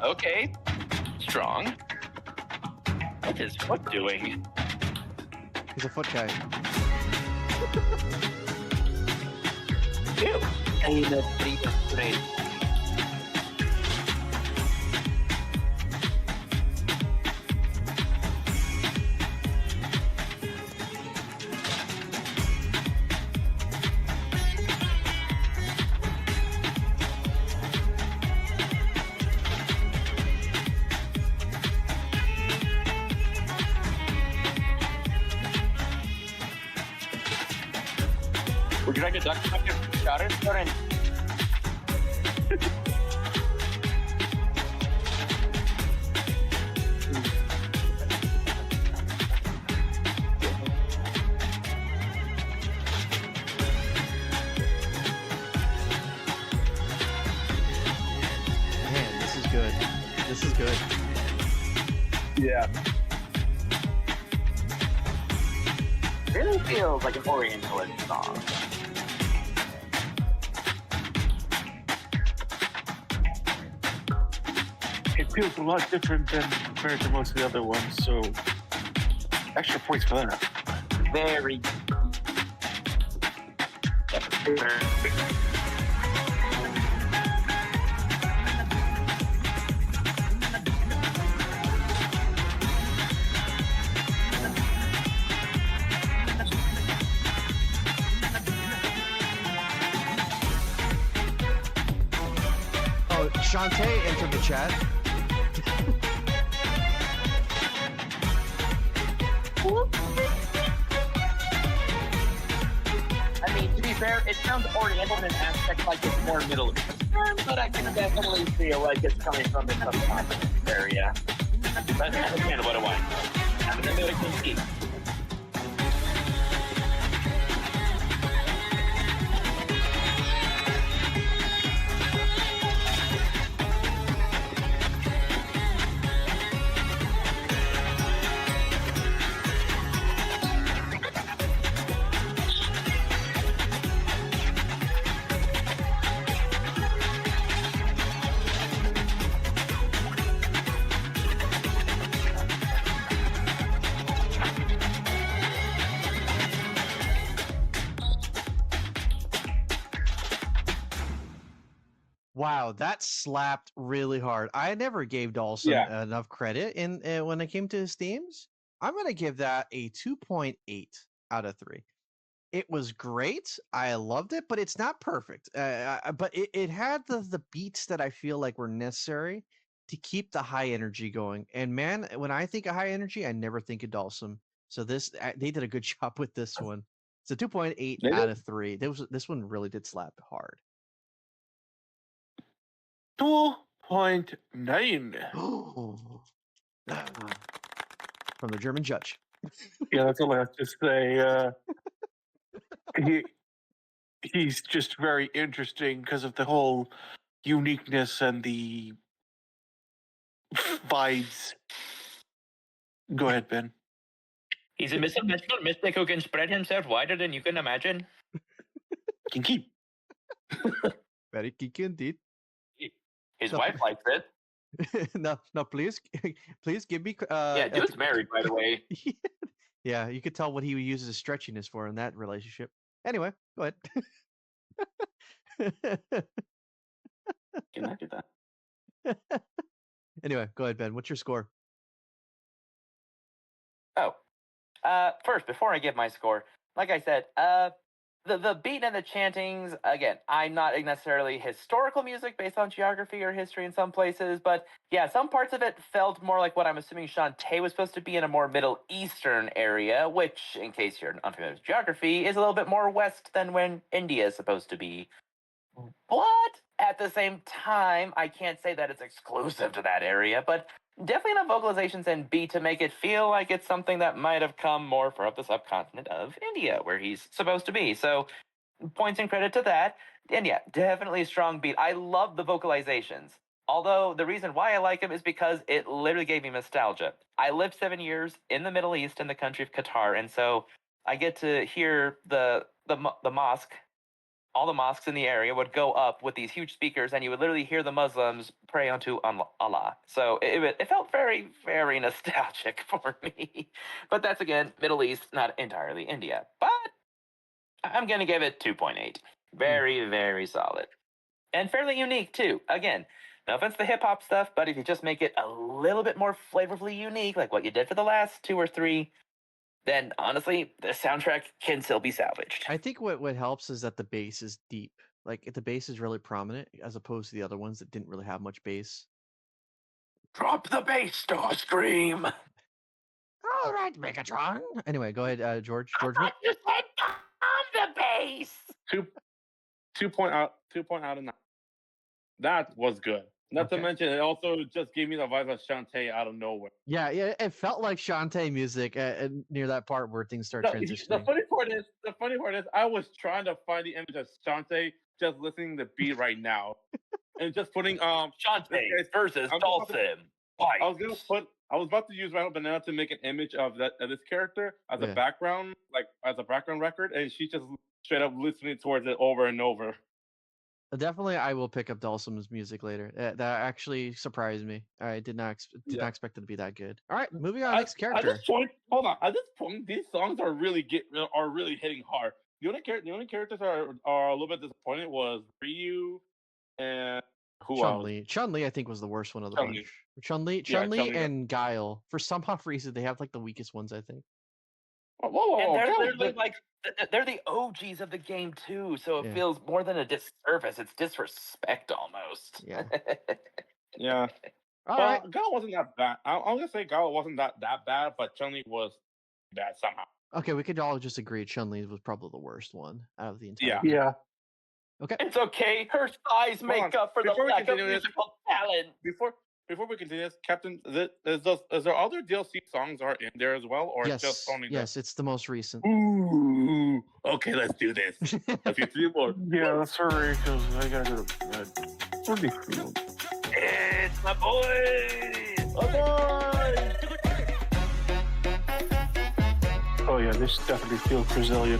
Okay, strong. What is Foot doing? He's a foot guy. Ew. Would you like a duck shout it? Man, this is good. This is good. Yeah. Really feels like an Orientalist song. feels a lot different than compared to most of the other ones, so extra points for that. Very. Oh, Shantae entered the chat. I mean, to be fair, it sounds oriental in an aspect like it's more Middle Eastern, but I can definitely feel like it's coming from the subcontinent area. That's kind of what it was. Having the American ski. Wow, that slapped really hard. I never gave Dawson Yeah. enough credit in when it came to his themes. I'm gonna give that a 2.8 out of 3. It was great. I loved it, but it's not perfect. But it had the beats that I feel like were necessary to keep the high energy going. And man, when I think of high energy, I never think of Dawson. So they did a good job with this one. It's a 2.8 They out did. of 3. This one really did slap hard. 2.9. From the German judge. Yeah, that's all I have to say. He's just very interesting because of the whole uniqueness and the vibes. Go ahead, Ben. He's a misunderstood mystic who can spread himself wider than you can imagine. Kinky. Very geeky indeed. His No. wife likes it. no, please give me. Yeah, dude's married, by the way. Yeah, you could tell what he uses his stretchiness for in that relationship. Anyway, go ahead. Can I do that? Anyway, go ahead, Ben. What's your score? Oh, first, before I give my score, like I said, the beat and the chantings, again, I'm not necessarily historical music based on geography or history in some places, but yeah, some parts of it felt more like what I'm assuming Shantae was supposed to be in a more Middle Eastern area, which, in case you're unfamiliar with geography, is a little bit more west than when India is supposed to be. But at the same time, I can't say that it's exclusive to that area, but definitely enough vocalizations and beat to make it feel like it's something that might have come more from the subcontinent of India, where he's supposed to be. So, points and credit to that. And yeah, definitely a strong beat. I love the vocalizations. Although the reason why I like them is because it literally gave me nostalgia. I lived 7 years in the Middle East in the country of Qatar, and so I get to hear the mosque. All the mosques in the area would go up with these huge speakers, and you would literally hear the Muslims pray unto Allah. So it felt very, very nostalgic for me. But that's, again, Middle East, not entirely India. But I'm going to give it 2.8. Very, very solid. And fairly unique, too. Again, no offense to hip hop stuff, but if you just make it a little bit more flavorfully unique, like what you did for the last 2 or 3, then honestly, the soundtrack can still be salvaged. I think what helps is that the bass is deep. Like the bass is really prominent as opposed to the other ones that didn't really have much bass. Drop the bass, Starscream. All right, Megatron. Anyway, go ahead, George. George, I just said on the bass. 2 point out of 9. That was good. Not to Okay. mention, it also just gave me the vibe of Shantae out of nowhere. Yeah, it felt like Shantae music near that part where things start The transitioning. funny part is, I was trying to find the image of Shantae just listening to the beat right now, and just putting Shantae versus I'm Dawson. I was about to use Randall Banana to make an image of this character as a background, like as a background record, and she just straight up listening towards it over and over. Definitely, I will pick up Dulcim's music later. That actually surprised me. I did not Yeah. expect it to be that good. All right, moving on. At Next this character. point, hold on. At this point, these songs are really hitting hard. The only characters are a little bit disappointed was Ryu and who Chun else? Li. Chun Li, I think, was the worst one of the Chun-Li. bunch. Chun Li, Yeah, Chun Li, Chun-Li. and Guile. For some odd reason, they have like the weakest ones. I think. And they're Guile- literally like they're the OGs of the game too, so it Yeah. feels more than a disservice. It's disrespect almost. Yeah. yeah. All right. Guile wasn't that bad. I'm gonna say Guile wasn't that bad, but Chun-Li was bad somehow. Okay, we could all just agree Chun Li was probably the worst one out of the entire. Yeah. game. Yeah. Okay. It's okay. Her thighs make on. up for the Before we lack of continue this- musical talent. Before we continue this, Captain, is there other DLC songs are in there as well, or Yes. just only Yes, it's the most recent. Ooh, okay, let's do this. A few more. Yeah, let's hurry because I gotta go to bed. What do you feel? It's my boy. Oh yeah, this definitely feels Brazilian.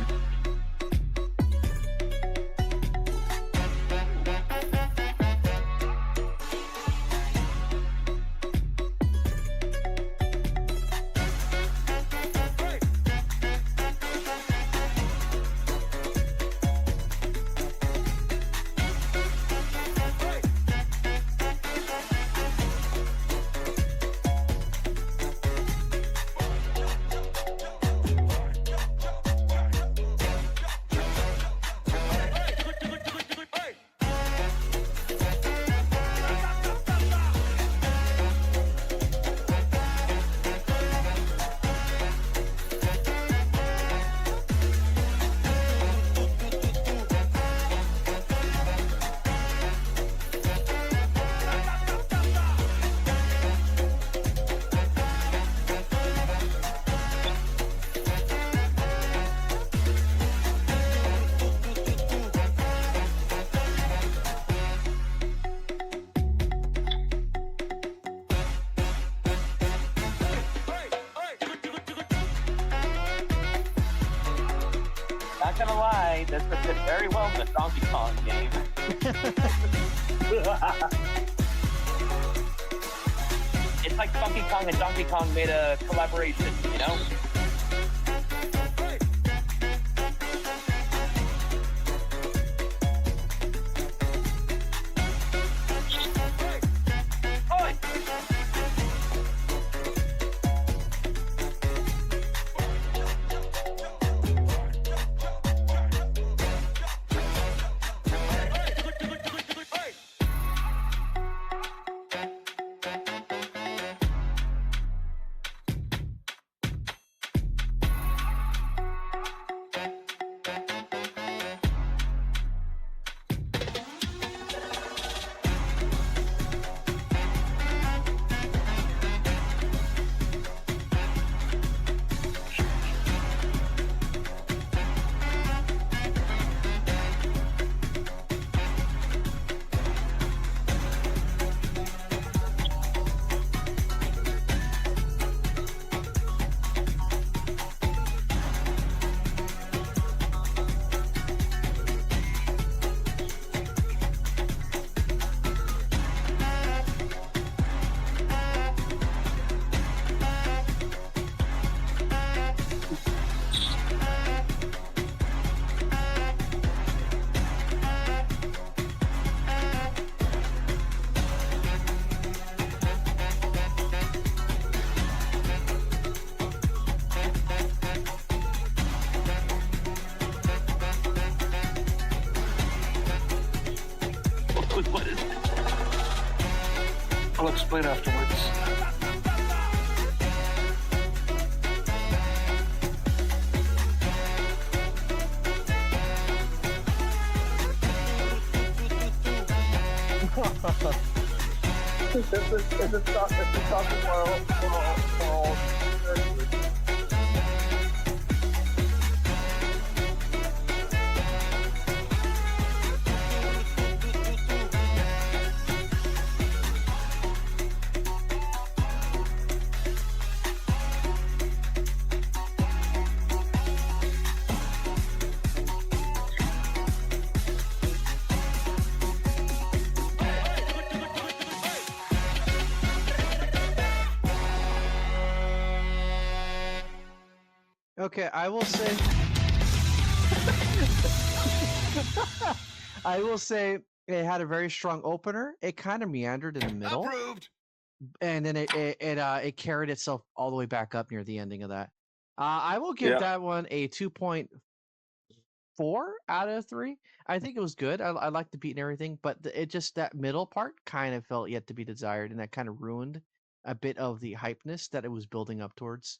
Not gonna lie, this would fit very well in the Donkey Kong game. It's like Donkey Kong and Donkey Kong made a collaboration, you know? Oi! What is it? I'll explain afterwards. Okay, I will say. I will say it had a very strong opener. It kind of meandered in the middle, Approved. and then it carried itself all the way back up near the ending of that. I will give Yeah. that one a 2.4 out of 3. I think it was good. I like the beat and everything, but it just that middle part kind of felt yet to be desired, and that kind of ruined a bit of the hypeness that it was building up towards.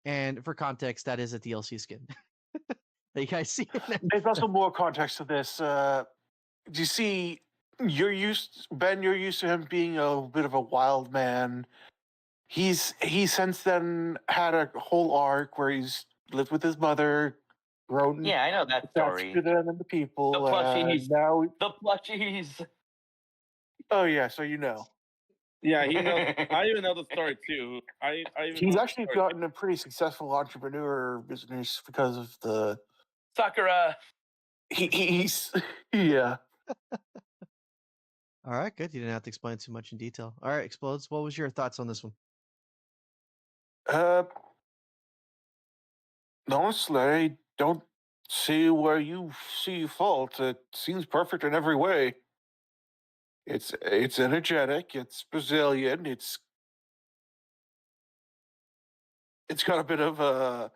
And for context, that is a DLC skin that you guys see. There's also more context to this. Do you see? You're used to him being a bit of a wild man. He's since then had a whole arc where he's lived with his mother, grown Yeah, I know that attached story. to them and the people. The plushies. And now, The plushies. oh yeah, so you know. Yeah, he knows. I even know the story too. I even He's know the actually story. gotten a pretty successful entrepreneur business because of the Sakura. he's yeah. All right, good. You didn't have to explain too much in detail. All right, Explodes. What was your thoughts on this one? Honestly, I don't see where you see fault. It seems perfect in every way. It's energetic. It's Brazilian. It's got a bit of a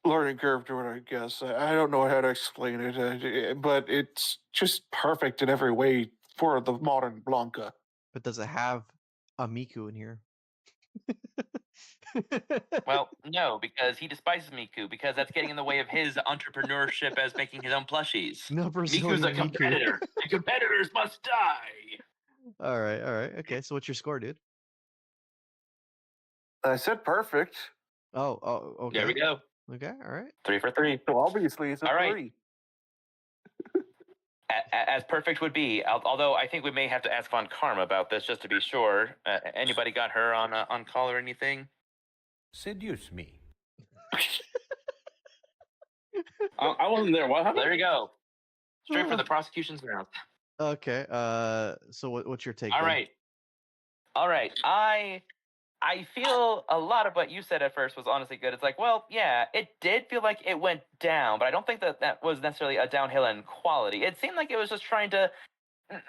learning curve to it, I guess. I don't know how to explain it, but it's just perfect in every way for the modern Blanca. But does it have a Miku in here? Well, no, because he despises Miku, because that's getting in the way of his entrepreneurship as making his own plushies. No Brazilian Miku's a Miku. competitor. And competitors must die. All right. Okay, so what's your score, dude? I said perfect, Oh, okay. There we go. Okay, all right. 3 for 3. so obviously it's a All right. 3. As perfect would be, although I think we may have to ask Von Karma about this just to be sure. Anybody got her on call or anything? Seduce me. I wasn't there. What happened? There you go. Straight for the prosecution's mouth. Okay. So what's your take? All then? right. I feel a lot of what you said at first was honestly good. It's like, well, yeah, it did feel like it went down, but I don't think that was necessarily a downhill in quality. It seemed like it was just trying to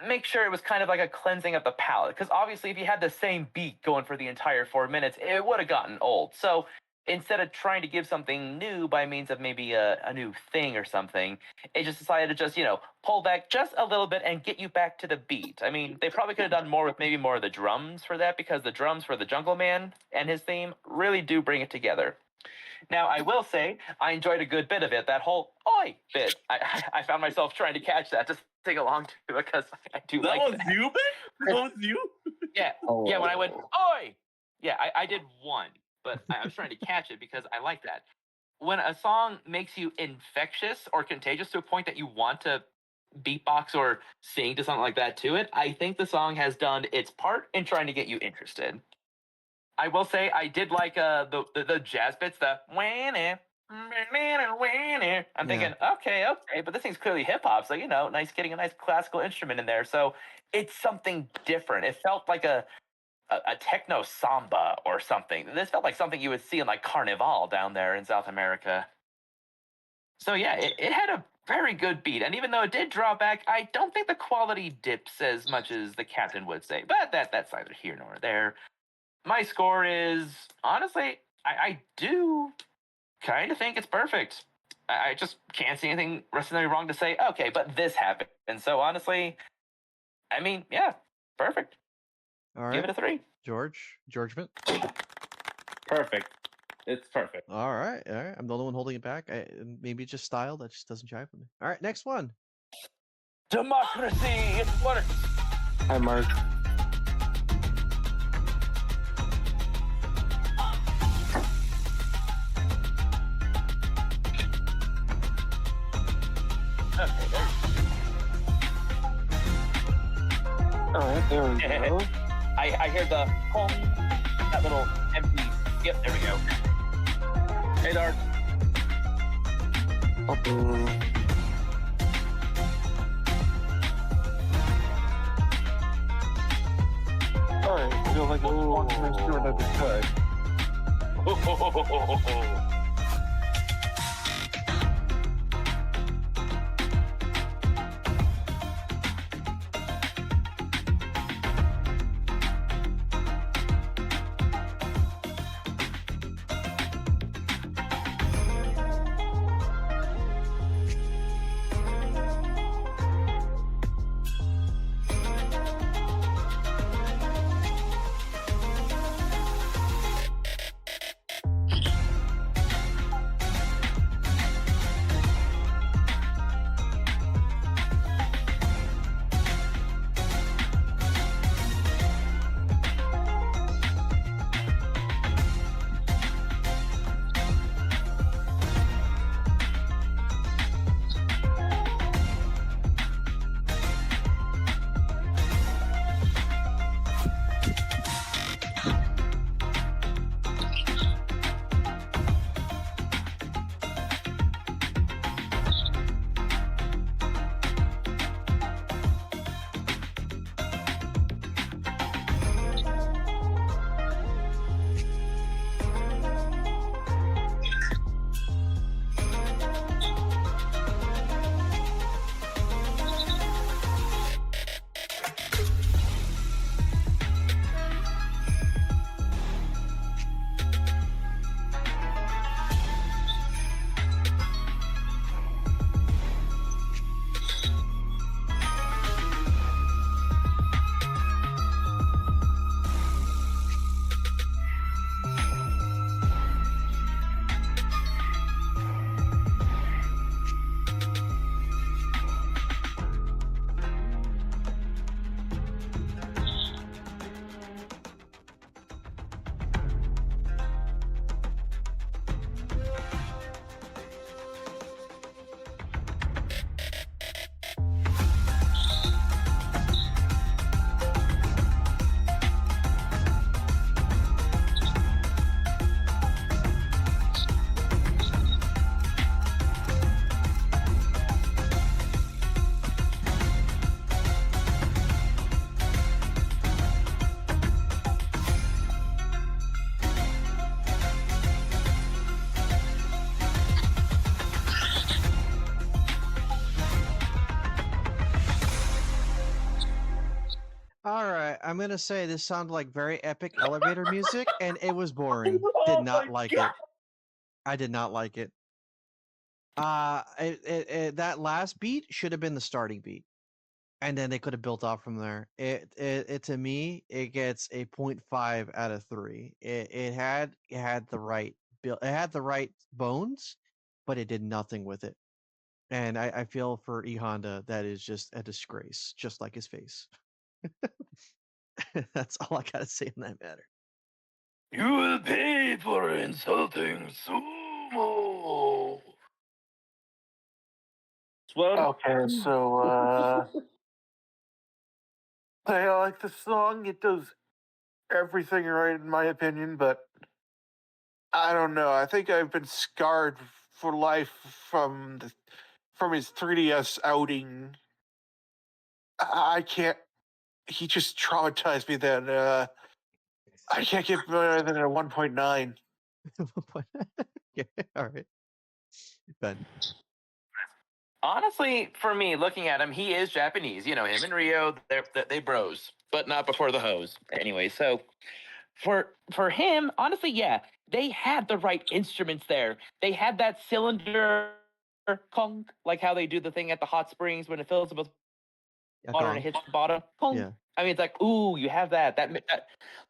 make sure it was kind of like a cleansing of the palate. Because obviously, if you had the same beat going for the entire 4 minutes, it would have gotten old. So instead of trying to give something new by means of maybe a new thing or something, it just decided to just, pull back just a little bit and get you back to the beat. I mean, they probably could have done more with maybe more of the drums for that, because the drums for the Jungle Man and his theme really do bring it together. Now, I will say, I enjoyed a good bit of it. That whole "oi" bit, I found myself trying to catch that to sing along to, because I do That like was that. you, man? That was you? Yeah, yeah. When I went "oi," yeah, I did one, but I was trying to catch it because I like that. When a song makes you infectious or contagious to a point that you want to beatbox or sing to something like that to it, I think the song has done its part in trying to get you interested. I will say I did like the jazz bits, the wah-nah, wah-nah. I'm thinking, okay, but this thing's clearly hip hop, so nice getting a nice classical instrument in there. So it's something different. It felt like a techno samba or something. This felt like something you would see in like Carnival down there in South America. So yeah, it had a very good beat, and even though it did draw back, I don't think the quality dips as much as the captain would say. But that's neither here nor there. My score is, honestly, I do kind of think it's perfect. I just can't see anything necessarily wrong to say, okay, but this happened. And so honestly, I mean, yeah, perfect. All right. Give it a 3. Georgement. Perfect. It's perfect. All right. I'm the only one holding it back. Maybe it's just style that just doesn't jive with me. All right, next one. Democracy. It's what. Hi, Mark. Okay, there. All right, there we go. I hear the home, that little empty. Yep, there we go. Hey, Dark. All right, feel like a long time doing another cut. I'm gonna say this sounded like very epic elevator music, and it was boring. Oh Did my not like God. it. I did not like it. That last beat should have been the starting beat, and then they could have built off from there. It to me, it gets a 0.5 out of 3. It had the right build, it had the right bones, but it did nothing with it. And I feel for E Honda, that is just a disgrace, just like his face. That's all I gotta say on that matter. You will pay for insulting Sumo. Well, Okay, so I like the song. It does everything right in my opinion, but I don't know. I think I've been scarred for life from his 3DS outing. I can't. He just traumatized me. Then I can't get better than a 1.9. Yeah, all right. Ben. Honestly, for me, looking at him, he is Japanese. You know, him and Rio, they bros, but not before the hose. Anyway, so for him, honestly, yeah, they had the right instruments there. They had that cylinder conk, like how they do the thing at the hot springs when it fills up with Yeah, water and it gong. hits the bottom. Conk. Yeah. I mean, it's like, ooh, you have that. That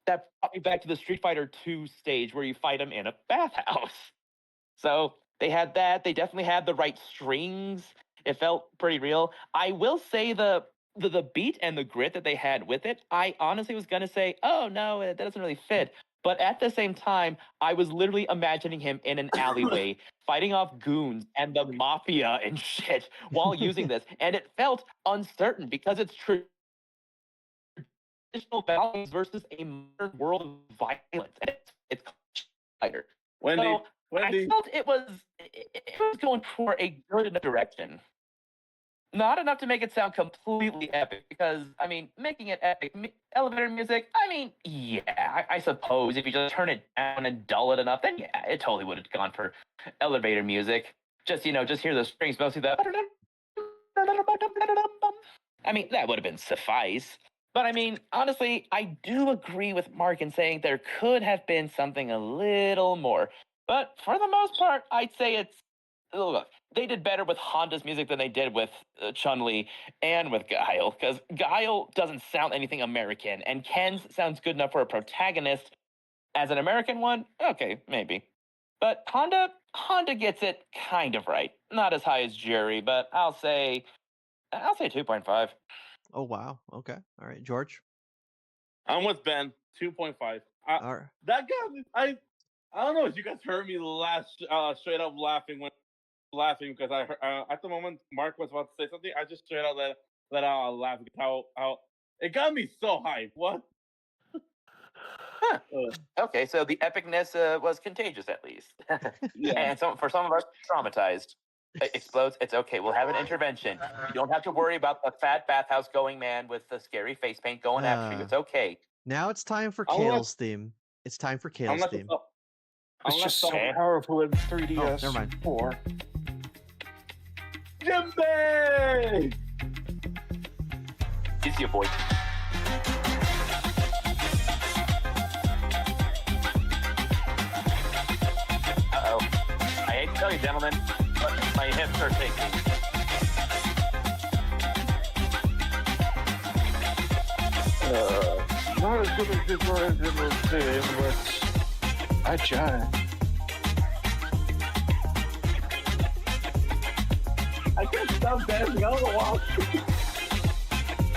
brought me back to the Street Fighter 2 stage where you fight him in a bathhouse. So they had that. They definitely had the right strings. It felt pretty real. I will say the beat and the grit that they had with it. I honestly was gonna say, oh no, that doesn't really fit. But at the same time, I was literally imagining him in an alleyway fighting off goons and the mafia and shit while using this, and it felt uncertain because it's traditional values versus a modern world of violence. And it's fighter. Wendy, So Wendy. I felt it was going for a good enough direction. Not enough to make it sound completely epic, because I mean, making it epic, elevator music. I mean, yeah, I suppose if you just turn it down and dull it enough, then yeah, it totally would have gone for elevator music. Just just hear the strings, mostly the. I mean, that would have been suffice. But I mean, honestly, I do agree with Mark in saying there could have been something a little more. But for the most part, I'd say it's. Look, they did better with Honda's music than they did with Chun Li and with Guile, because Guile doesn't sound anything American, and Ken's sounds good enough for a protagonist. As an American one, okay, maybe. But Honda gets it kind of right. Not as high as Jury, but I'll say 2.5. Oh wow. Okay. All right, George. I'm with Ben. 2.5. All right. That got me. I don't know if you guys heard me laugh, straight up laughing because I heard, at the moment Mark was about to say something. I just straight up let out a laugh because how it got me so hyped. What? Huh. Okay, so the epicness was contagious at least. Yeah. And for some of us, traumatized. It explodes. It's okay. We'll have an intervention. You don't have to worry about the fat bathhouse going man with the scary face paint going after you. It's okay. Now it's time for I'll let- Kale's theme. It's time for Kale's Unless theme. It's just so Okay. powerful in 3DS. never mind. 4. Jimbe! It's your boy. Uh-oh. I hate to tell you, gentlemen, but my hips are shaking. Not as good as it was in the game, but I tried. I can't stop dancing. I don't know why.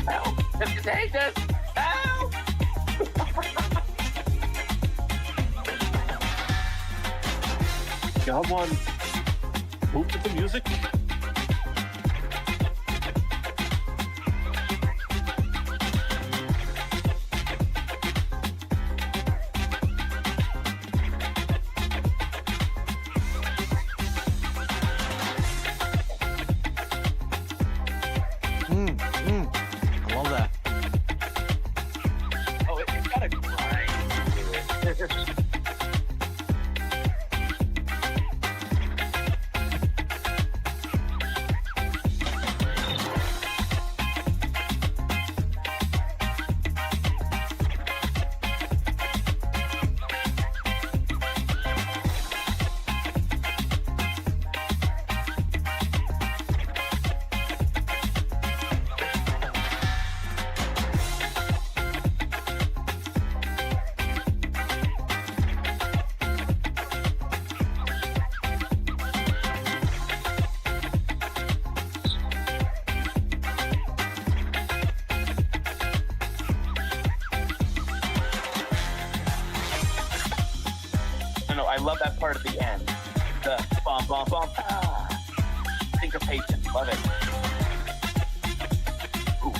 Help! It's contagious! Help! Got one. Move with the music. I love that. Oh, it's got a grind to it. love that part at the end. The bum bum bum syncopation. Love it. Ooh.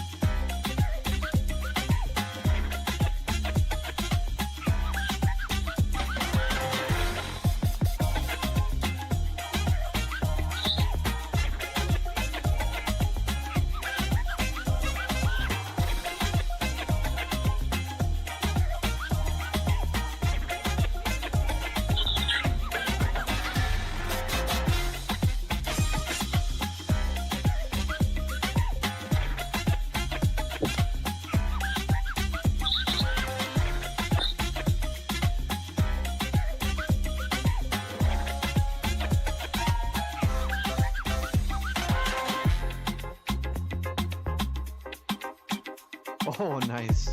Oh, nice.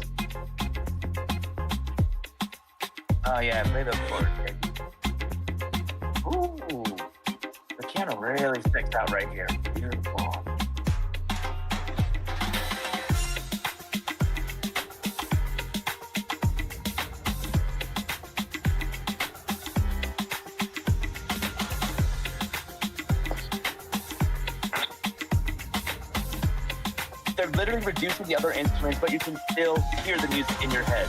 Oh yeah, play the chord. Ooh, the piano really sticks out right here. Beautiful. They're literally reducing the other instruments, but you can still hear the music in your head.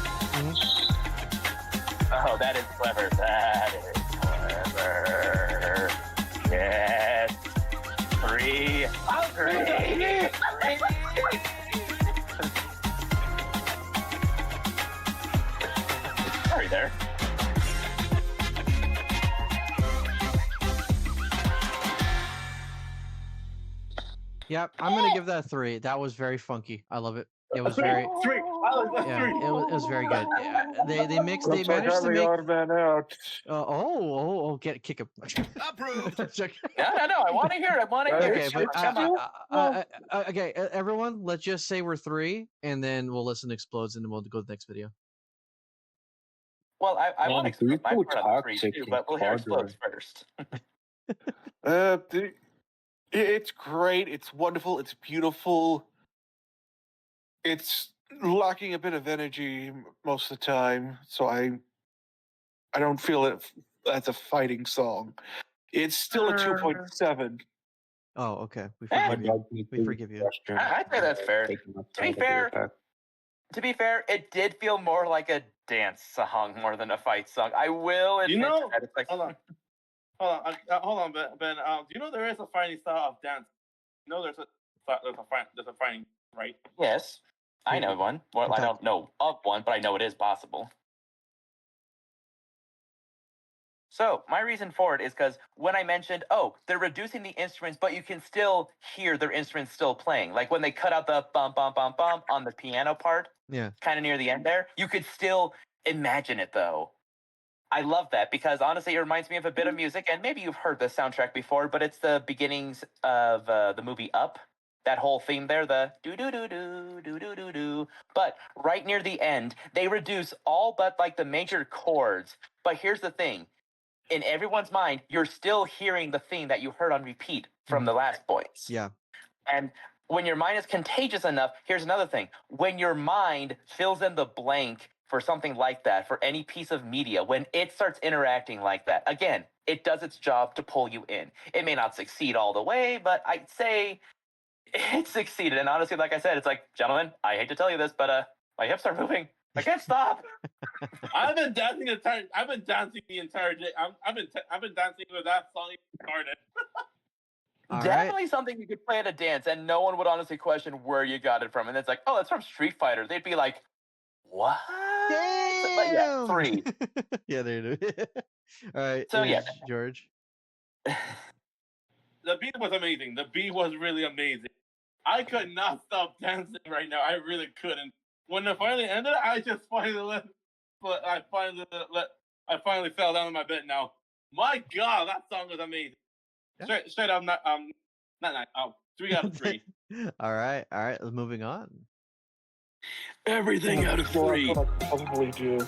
Oh, that is clever. That is clever. Yes. 3. Sorry there. Yep, I'm gonna give that a 3. That was very funky. I love it. It was very, Three. I like that yeah, three. it was very good. Yeah, they mixed, they Looks like managed I'm to the make. odd man out. Kick him. Approved. No. I want to hear it. I want to hear Okay, it. but Come on. okay, everyone, let's just say we're 3, and then we'll listen to Explodes, and then we'll go to the next video. Well, I want to explain my people part on the 3 toxic too, and but we'll hear Explodes pondering. first. It's great. It's wonderful. It's beautiful. It's lacking a bit of energy most of the time, so I don't feel it as a fighting song. It's still a 2.7. Oh, okay. We Eh. forgive you. We forgive you. I'd say that's fair. To be fair, it did feel more like a dance song more than a fight song. I will admit You know, that. It's like, hold on, Ben. Do you know there is a fighting style of dance? You know, there's a fighting, right? yes, I know one. Well, I don't know of one, but I know it is possible. So my reason for it is because when I mentioned, oh, they're reducing the instruments, but you can still hear their instruments still playing. Like when they cut out the bum bum bum bum on the piano part, Yeah. kind of near the end there, you could still imagine it though. I love that because honestly, it reminds me of a bit of music, and maybe you've heard the soundtrack before, but it's the beginnings of the movie Up. That whole theme there, the do do do do do do do do. But right near the end, they reduce all but like the major chords. But here's the thing. In everyone's mind, you're still hearing the theme that you heard on repeat from the last voice. Yeah. And when your mind is contagious enough, here's another thing. When your mind fills in the blank for something like that, for any piece of media, when it starts interacting like that, again, it does its job to pull you in. It may not succeed all the way, but I'd say it succeeded. And honestly, like I said, it's like, gentlemen, I hate to tell you this, but my hips are moving. I can't stop. I've been dancing the entire day. I've been dancing with that song started. Definitely something you could play at a dance, and no one would honestly question where you got it from. And it's like, oh, it's from Street Fighter. They'd be like, what? Damn! But yeah, 3. Yeah, they do. All right. So yeah, George. The beat was amazing. The beat was really amazing. I could not stop dancing right now. I really couldn't. When it finally ended, I just finally I finally fell down on my bed. Now, my God, that song was amazing. Yeah. Straight up, not 3 out of 3. All right. Moving on. everything out of 3. That's what I probably do.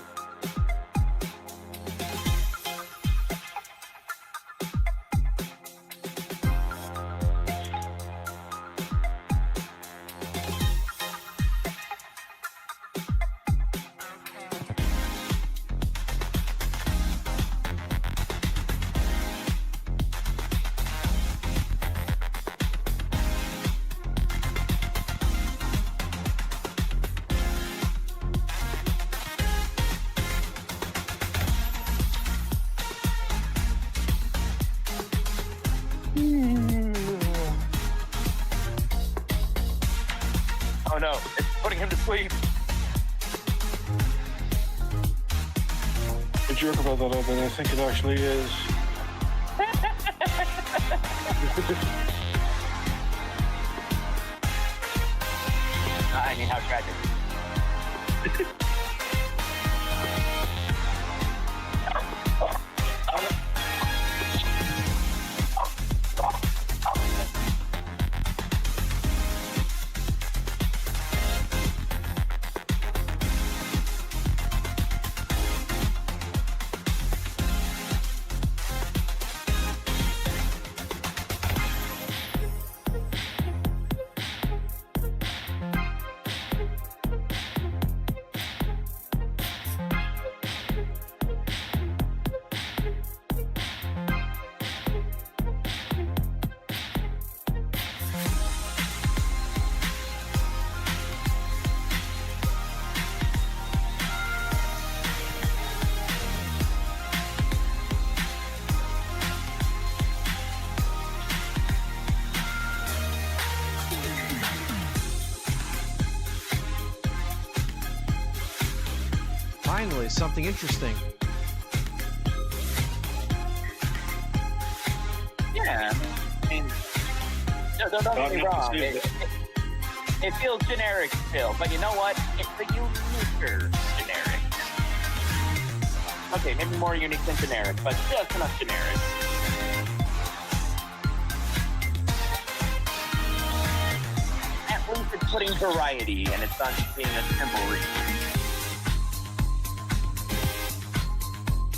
no, it's putting him to sleep. I joke about that, but I think it actually is. I mean, how tragic. Finally, something interesting. Yeah. I mean, don't get me wrong. It feels generic still, but you know what? It's the uniquer generic. Okay, maybe more unique than generic, but just enough generic. At least it's putting variety, and it's not just being a simple read.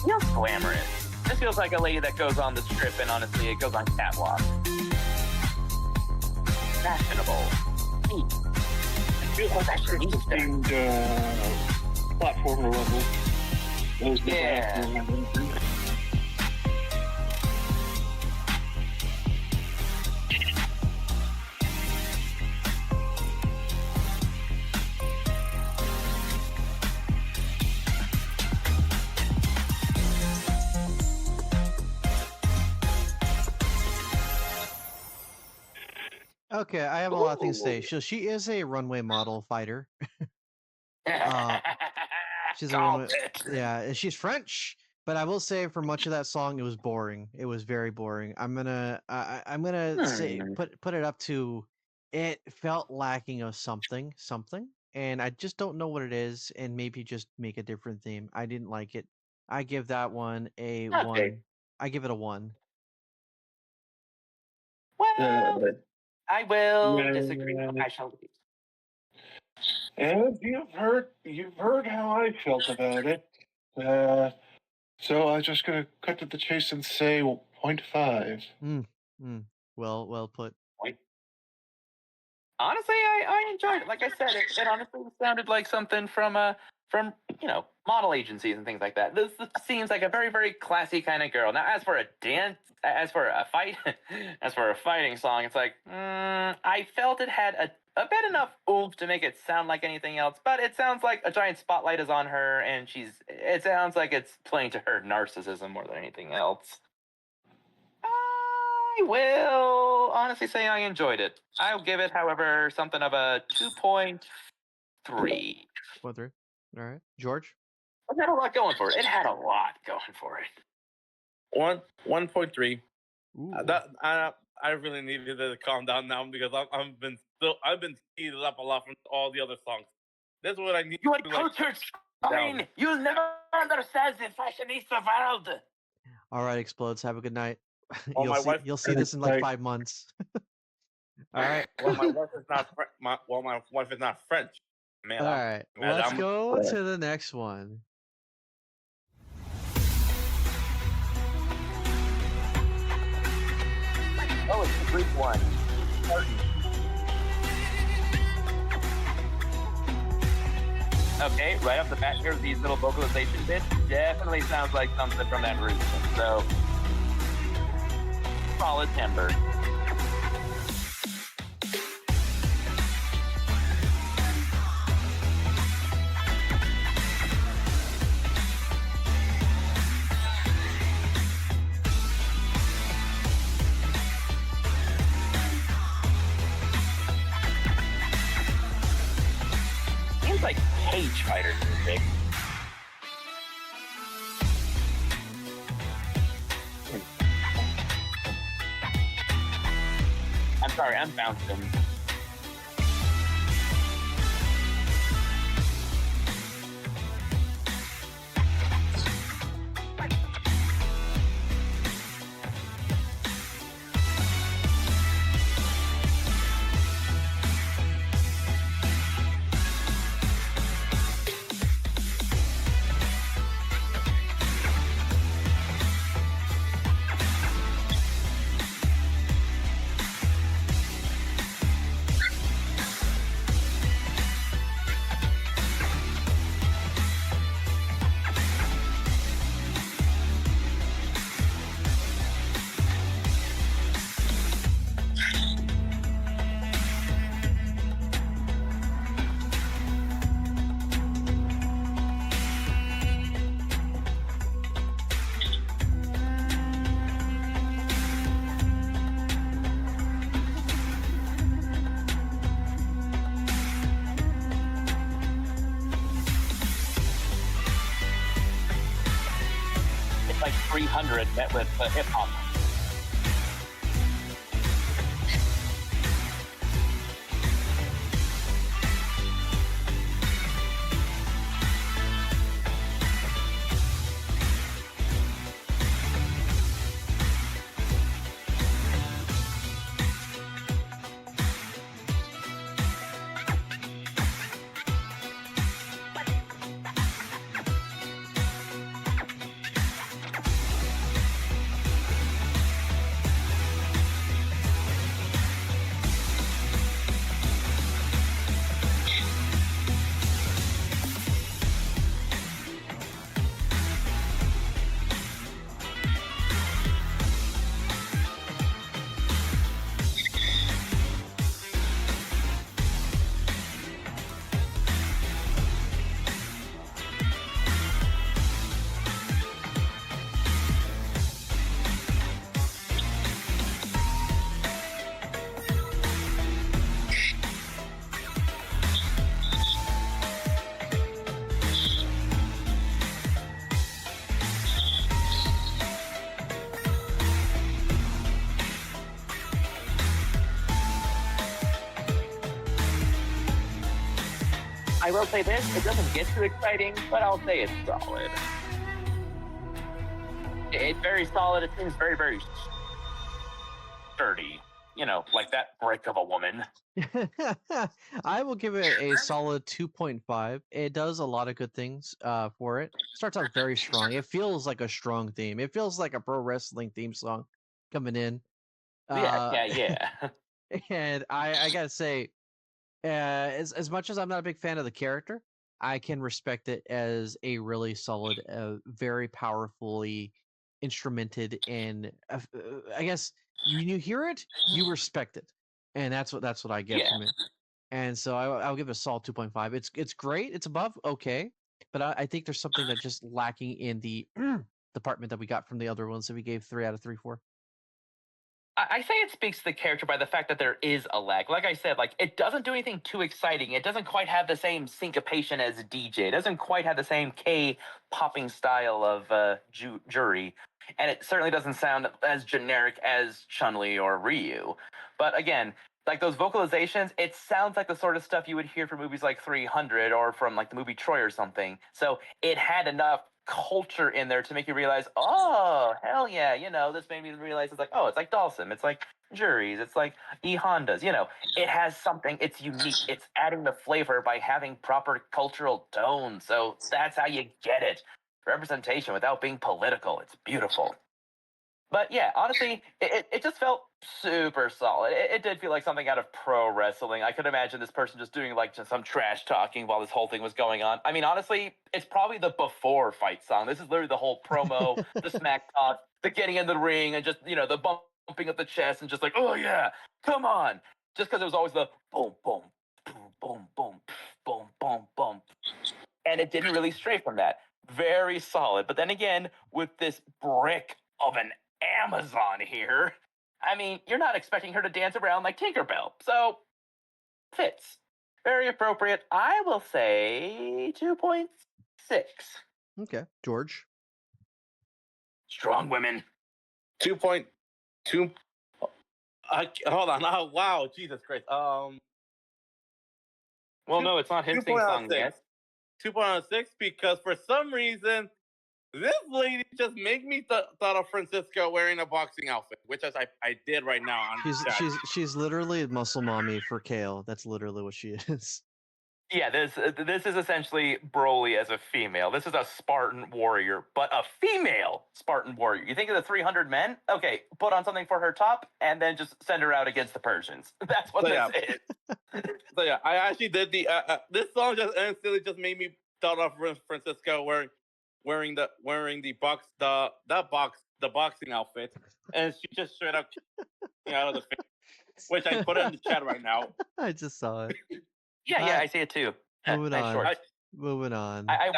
Feels glamorous. This feels like a lady that goes on the strip, and honestly, it goes on catwalk. Fashionable. Neat. It feels like a themed platformer level. Those Yeah. Okay, I have a lot of things to say. She is a runway model fighter. She's a runway. Yeah, and she's French. But I will say, for much of that song, it was boring. It was very boring. I'm gonna say put it up to. It felt lacking of something, and I just don't know what it is. And maybe just make a different theme. I didn't like it. I give that one a Okay. 1. I give it a 1. Well, I will Yeah. disagree. I shall leave. And you've heard how I felt about it. So I'm just gonna cut to the chase and say 0.5. Well put. Honestly, I enjoyed it. Like I said, it honestly sounded like something from model agencies and things like that. This seems like a very, very classy kind of girl. Now, as for a fight, as for a fighting song, it's like I felt it had a bit enough oomph to make it sound like anything else, but it sounds like a giant spotlight is on her, and it sounds like it's playing to her narcissism more than anything else. I will honestly say I enjoyed it. I'll give it, however, something of a 2.3. 1.3. All right, George. It had a lot going for it. It had a lot going for it. 1.3. Ooh. I really needed to calm down now because I've been speeded up a lot from all the other songs. That's what I need. You are to cultured swine. You'll never understand the fashionista world. All right, Explodes. Have a good night. Oh, my wife- You'll see this in like 5 months. All right. Well, my wife is not. My wife is not French. Man, All right. Let's go to the next one. Oh, it's the Greek one. Okay, right off the bat here, these little vocalization bits definitely sounds like something from that region. So, solid timber. sounds like cage fighter music. I'm sorry, I'm bouncing. It's like 300 met with hip hop. I will say this, it doesn't get too exciting, but I'll say it's solid. It's very solid. It seems very, very sturdy. You know, like that brick of a woman. I will give it a solid 2.5. It does a lot of good things for it. Starts out very strong. It feels like a strong theme. It feels like a pro wrestling theme song coming in. Yeah. And I gotta say, as much as I'm not a big fan of the character, I can respect it as a really solid, very powerfully instrumented, and I guess when you hear it, you respect it, and that's what I get Yeah. from it. And so I'll give it a solid 2.5. It's great. It's above okay, but I think there's something that just lacking in the department that we got from the other ones that we gave 3 out of 3 for. I say it speaks to the character by the fact that there is a lag. Like I said, like it doesn't do anything too exciting. It doesn't quite have the same syncopation as DJ. It doesn't quite have the same K popping style of Jury, and it certainly doesn't sound as generic as Chun-Li or Ryu. But again, like those vocalizations, it sounds like the sort of stuff you would hear from movies like 300 or from like the movie Troy or something. So it had enough culture in there to make you realize, oh, hell yeah, you know, this made me realize it's like, oh, it's like Dawson, it's like Juries, it's like E Hondas, you know, it has something, it's unique, it's adding the flavor by having proper cultural tone. So that's how you get it. Representation without being political. It's beautiful. But yeah, honestly, it just felt super solid. It did feel like something out of pro wrestling. I could imagine this person just doing like just some trash talking while this whole thing was going on. I mean, honestly, it's probably the before fight song. This is literally the whole promo, the smack talk, the getting in the ring, and just, you know, the bumping of the chest and just like, oh yeah, come on. Just because it was always the boom, boom, boom, boom, boom, boom, boom, boom. And it didn't really stray from that. Very solid. But then again, with this brick of an Amazon here, I mean, you're not expecting her to dance around like Tinkerbell. So, fits. Very appropriate. I will say 2.6. Okay, George. Strong women. 2.2. Hold on. Oh, wow. Jesus Christ. Well, no, it's not him singing song. 2.6. Yes. 2.6 because for some reason this lady just made me thought of Francisco wearing a boxing outfit, which as I did right now on chat. She's literally muscle mommy for Kale. That's literally what she is. Yeah, this is essentially Broly as a female. This is a Spartan warrior, but a female Spartan warrior. You think of the 300 men? Okay, put on something for her top, and then just send her out against the Persians. That's what So, this is. So yeah, I actually did the this song just instantly just made me thought of Francisco wearing the boxing outfit, and she just straight up out of the face, which I put in the chat right now. I just saw it. Yeah, I see it too. Moving Nice on. shorts. Moving on. I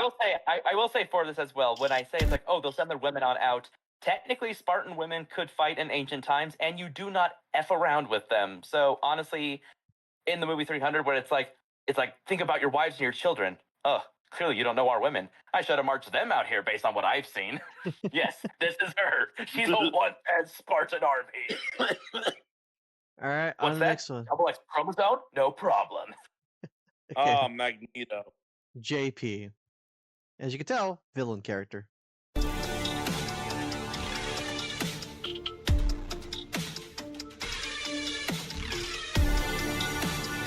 will say for this as well. When I say it's like, oh, they'll send their women on out. Technically, Spartan women could fight in ancient times, and you do not f around with them. So honestly, in the movie 300, where it's like think about your wives and your children. Ugh, clearly you don't know our women. I should have marched them out here based on what I've seen. Yes, this is her. She's a one-man Spartan army. All right, on What's to the that? next one. Double X chromosome? No problem. Okay, Oh, Magneto. JP. As you can tell, villain character.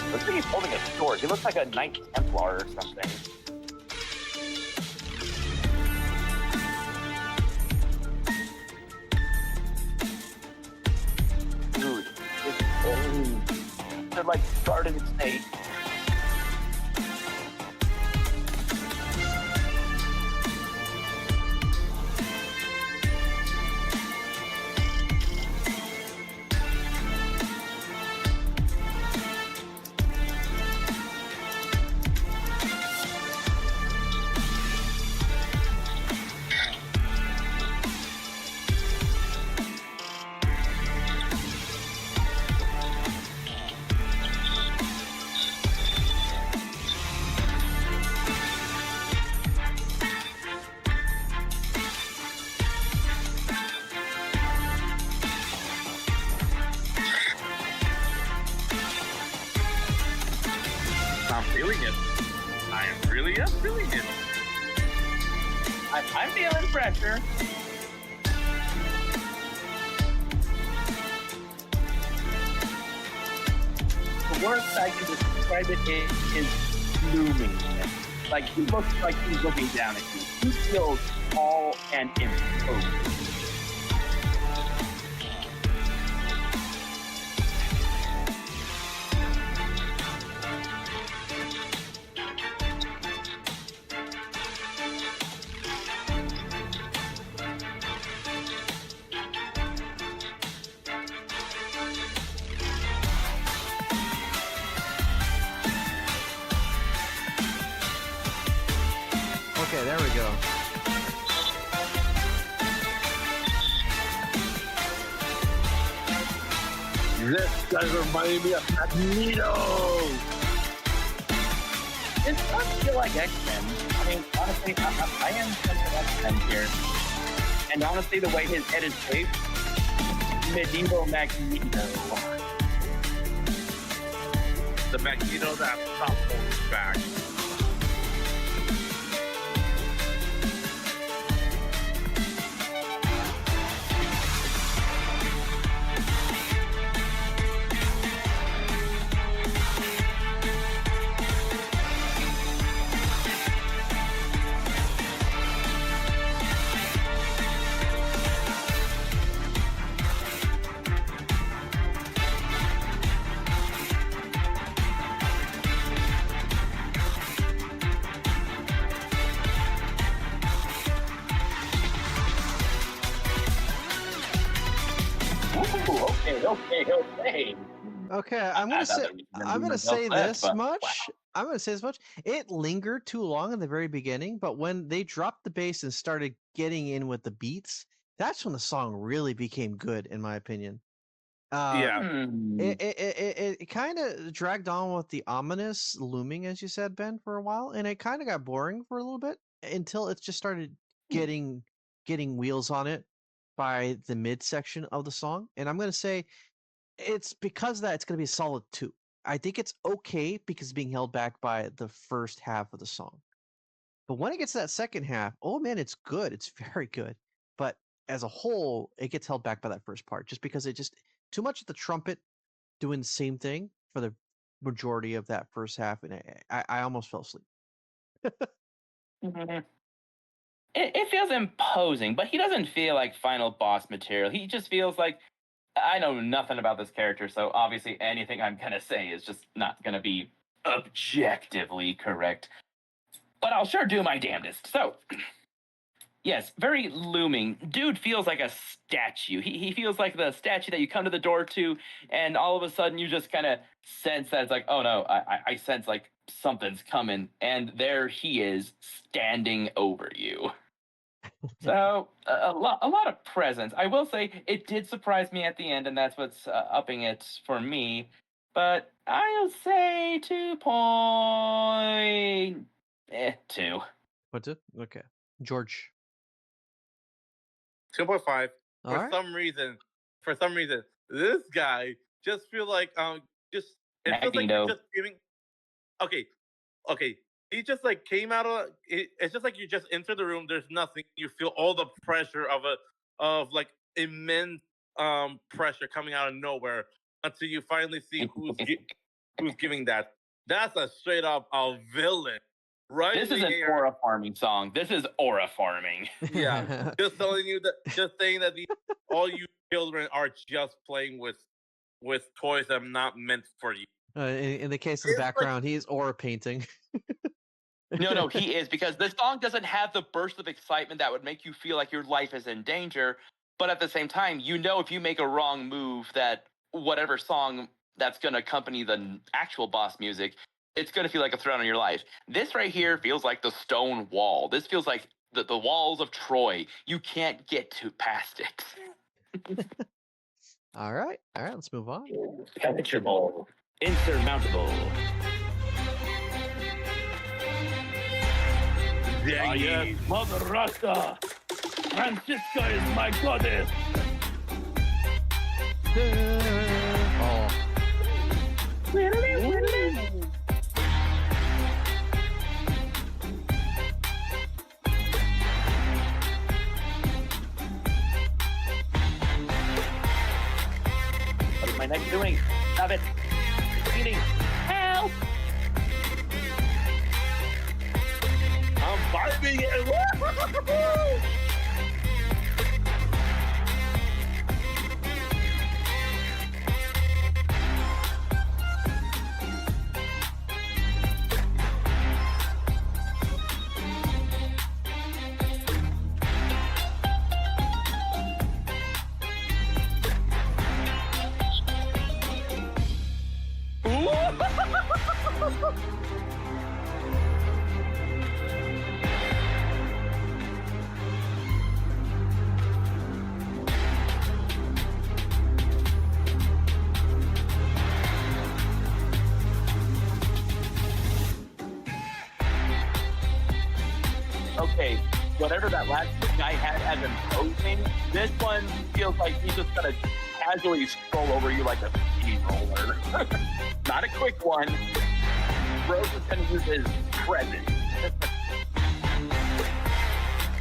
Looks like he's holding a sword. He looks like a Knight Templar or something. Dude, they're like garden snakes. I'm feeling it. I really am feeling it. I'm feeling pressure. The worst I can describe it is looming. Like he looks like he's looking down at you. He feels tall and imposing. Okay, there we go. This guy reminded me of Magneto. It does feel like X-Men. I mean, honestly, I am something X-Men here. And honestly, the way his head is shaped, medieval Magneto. The Magneto that stopped holding back. Okay. Okay, I'm gonna say this much. I'm gonna say this much. It lingered too long in the very beginning, but when they dropped the bass and started getting in with the beats, that's when the song really became good, in my opinion. Yeah. It kind of dragged on with the ominous looming, as you said, Ben, for a while, and it kind of got boring for a little bit until it just started getting wheels on it by the midsection of the song. And I'm gonna say it's because of that it's gonna be a solid 2. I think it's okay because it's being held back by the first half of the song. But when it gets to that second half, oh man, it's good. It's very good. But as a whole, it gets held back by that first part just because it just too much of the trumpet doing the same thing for the majority of that first half, and I almost fell asleep. Mhm. It feels imposing, but he doesn't feel like final boss material. He just feels like I know nothing about this character, so obviously anything I'm gonna say is just not gonna be objectively correct. But I'll sure do my damnedest. So, yes, very looming. Dude feels like a statue. He feels like the statue that you come to the door to, and all of a sudden you just kind of sense that it's like, oh no, I sense like something's coming, and there he is standing over you. So a lot of presence. I will say it did surprise me at the end, and that's what's upping it for me. But I'll say 2.2. What's it? Okay, George. 2.5. All For right. some reason, this guy just feel like just it feels like you're Magneto. just giving. Okay, okay. He just like came out of it's just like you just enter the room. There's nothing. You feel all the pressure of like immense pressure coming out of nowhere until you finally see who's giving that. That's a straight up a villain, right? This in is the an air. aura farming song. This is aura farming. Yeah, just telling you that, just saying that all you children are just playing with toys that are not meant for you. In the case of the It's like- background, he's aura painting. No, he is, because the song doesn't have the burst of excitement that would make you feel like your life is in danger. But at the same time, you know, if you make a wrong move, that whatever song that's going to accompany the actual boss music, it's going to feel like a threat on your life. This right here feels like the stone wall. This feels like the walls of Troy. You can't get to past it. All right, let's move on. Penetrable. Insurmountable. Ah, yes, Mother Rasta. Francisca is my goddess. Oh, What is my neck doing? Stop it. It's eating. Help! I'm vibing it. Okay, whatever that last guy had as imposing, this one feels like he's just gonna casually stroll over you like a steamroller. Not a quick one. Rose is gonna use his presence.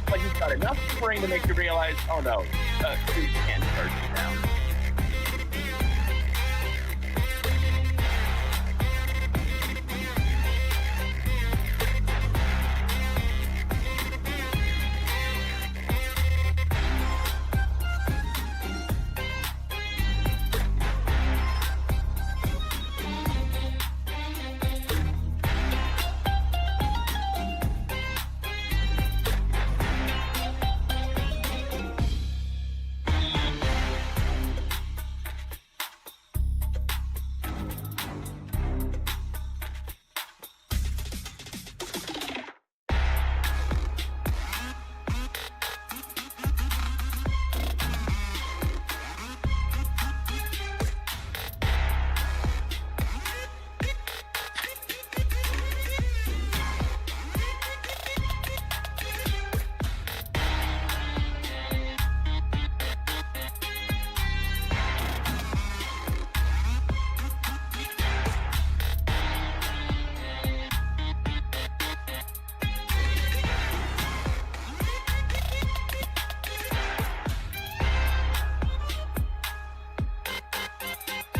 Like he's got enough spring to make you realize, oh no, you can't hurt you now.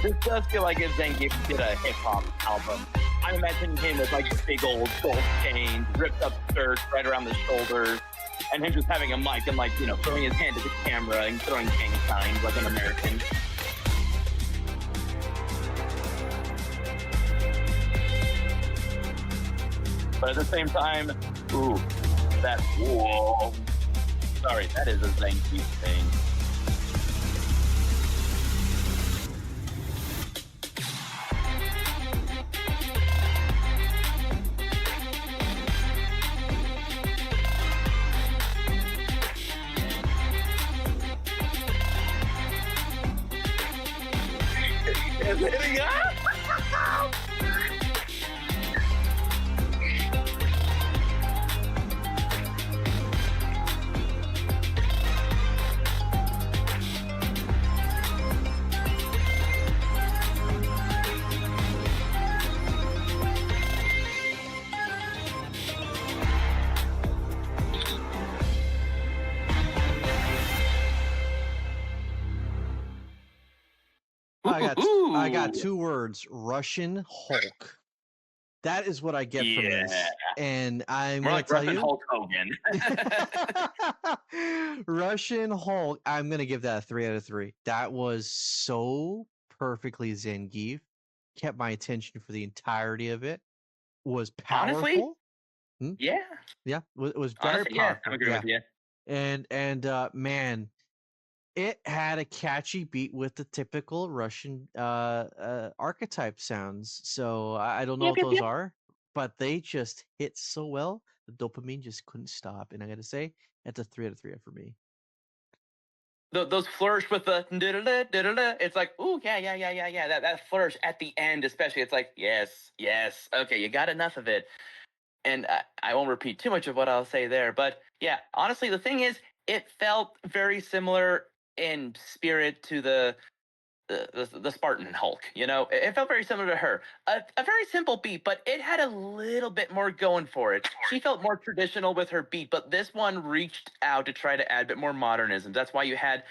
This does feel like if Zangief did a hip hop album. I'm imagining him with like big old gold chains, ripped up shirts right around the shoulders, and him just having a mic and like, you know, throwing his hand at the camera and throwing gang signs like an American. But at the same time, ooh, that, whoa. Sorry, that is a Zangief thing. Is hitting up? I got 2 words: Russian Hulk. That is what I get from this, and I'm More gonna like tell Russian you, Hulk Hogan. Russian Hulk. I'm gonna give that a 3 out of 3. That was so perfectly Zangief. Kept my attention for the entirety of it. Was Honestly, powerful. yeah. Yeah, it was very Honestly, yeah, powerful. I agree with you. And man, it had a catchy beat with the typical Russian archetype sounds. So I don't know what those are, but they just hit so well. The dopamine just couldn't stop, and I got to say, that's a 3 out of 3 for me. Those flourish with the da-da-da, it's like, ooh, yeah. That flourish at the end, especially, it's like, yes, okay, you got enough of it. And I won't repeat too much of what I'll say there, but yeah, honestly, the thing is, it felt very similar in spirit to the Spartan Hulk. You know, it felt very similar to her. A very simple beat, but it had a little bit more going for it. She felt more traditional with her beat, but this one reached out to try to add a bit more modernism. That's why you had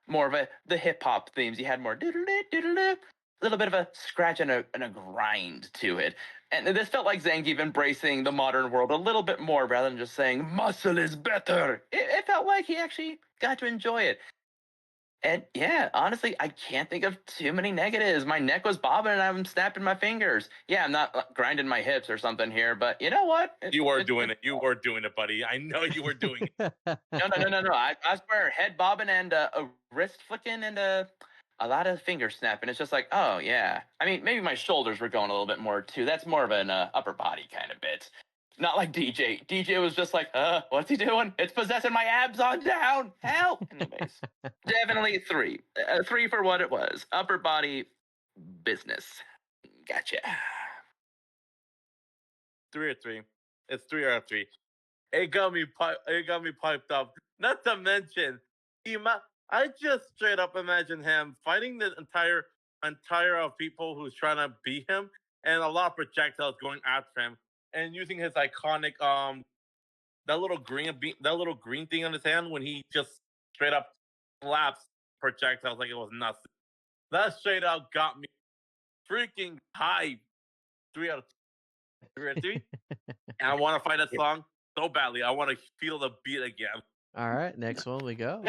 more of the hip hop themes. You had more a little bit of a scratch and a grind to it. And this felt like Zangief embracing the modern world a little bit more rather than just saying muscle is better. It felt like he actually got to enjoy it. And yeah, honestly, I can't think of too many negatives. My neck was bobbing and I'm snapping my fingers. Yeah, I'm not grinding my hips or something here, but you know what? You were doing it. You were doing it, buddy. I know you were doing it. No. I swear, head bobbing and a wrist flicking and a lot of finger snapping. It's just like, oh yeah. I mean, maybe my shoulders were going a little bit more too. That's more of an upper body kind of bit. Not like DJ. DJ was just like, what's he doing? It's possessing my abs on down. Help. Anyways, definitely 3. 3 for what it was. Upper body business. Gotcha. 3 or 3. It's 3 out of 3. It got me piped up. Not to mention, I just straight up imagine him fighting the entire of people who's trying to beat him, and a lot of projectiles going after him, and using his iconic that little green thing on his hand when he just straight up slaps projectiles like it was nothing. That straight up got me freaking hyped. 3 out of 3 out of 3. And I want to find a song so badly. I want to feel the beat again. All right, next one we go.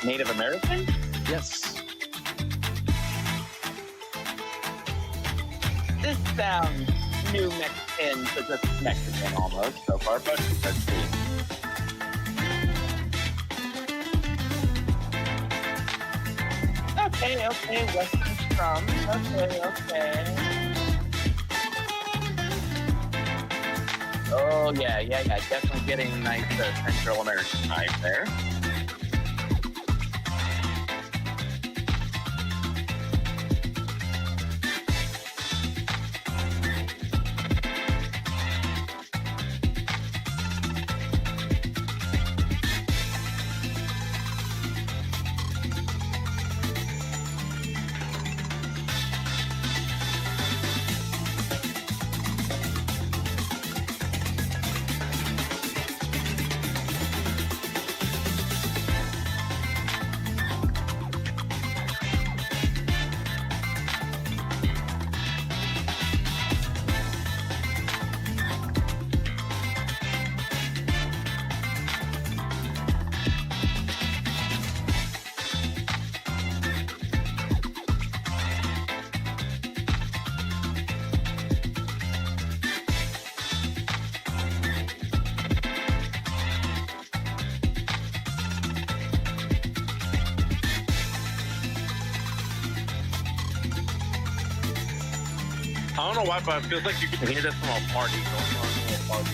Native American? Yes. This sounds New Mexican, so just Mexican almost so far, but let's see. Okay, Western strums. Okay. Oh, yeah. Definitely getting a nice Central American vibe there. I don't know why, but it feels like you can hear this from a party going on. A party.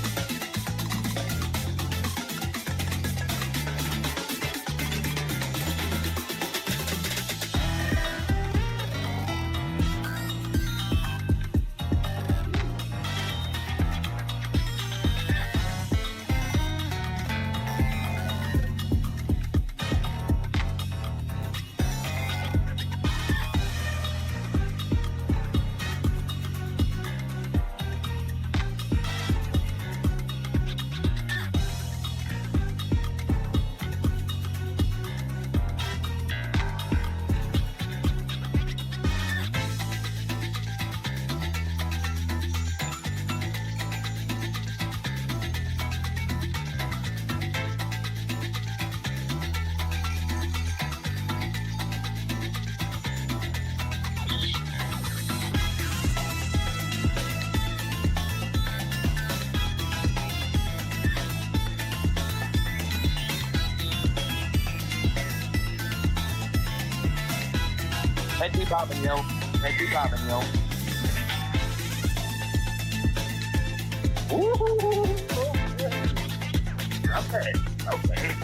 Head deep bobbing, yo. Head deep bobbing, yo. Ooh. Okay. Okay.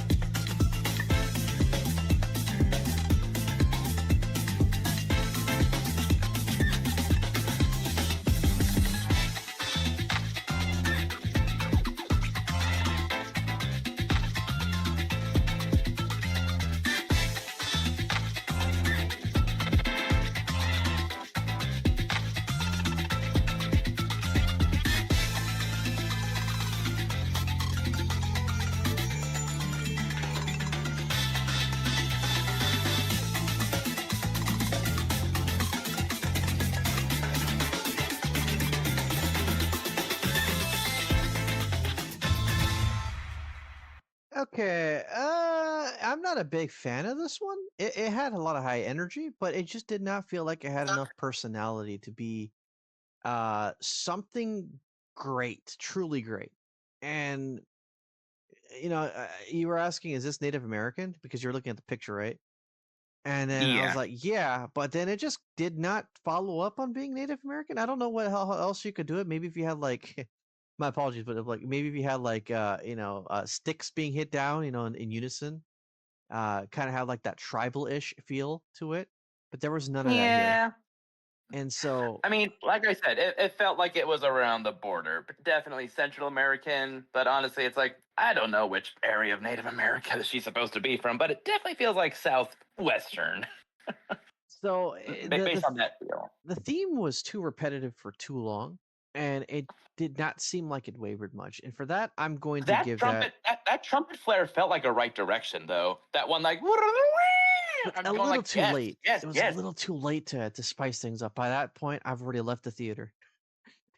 Okay, I'm not a big fan of this one. It had a lot of high energy, but it just did not feel like it had enough personality to be something great, truly great. And you were asking, is this Native American? Because you're looking at the picture, right? And then I was Yeah. like, yeah, but then it just did not follow up on being Native American. I don't know how else you could do it. Maybe if you had like, my apologies, but like maybe if you had like sticks being hit down, in unison, kind of had like that tribal-ish feel to it. But there was none of that here, Yeah. and so I mean, like I said, it felt like it was around the border, but definitely Central American. But honestly, it's like, I don't know which area of Native America that she's supposed to be from, but it definitely feels like Southwestern so based on that feel. the theme was too repetitive for too long, and it did not seem like it wavered much. And for that, I'm going to give that That trumpet flare felt like a right direction, though. That one, like, I'm a going little like, too yes, late. yes, It was yes. a little too late to spice things up. By that point, I've already left the theater.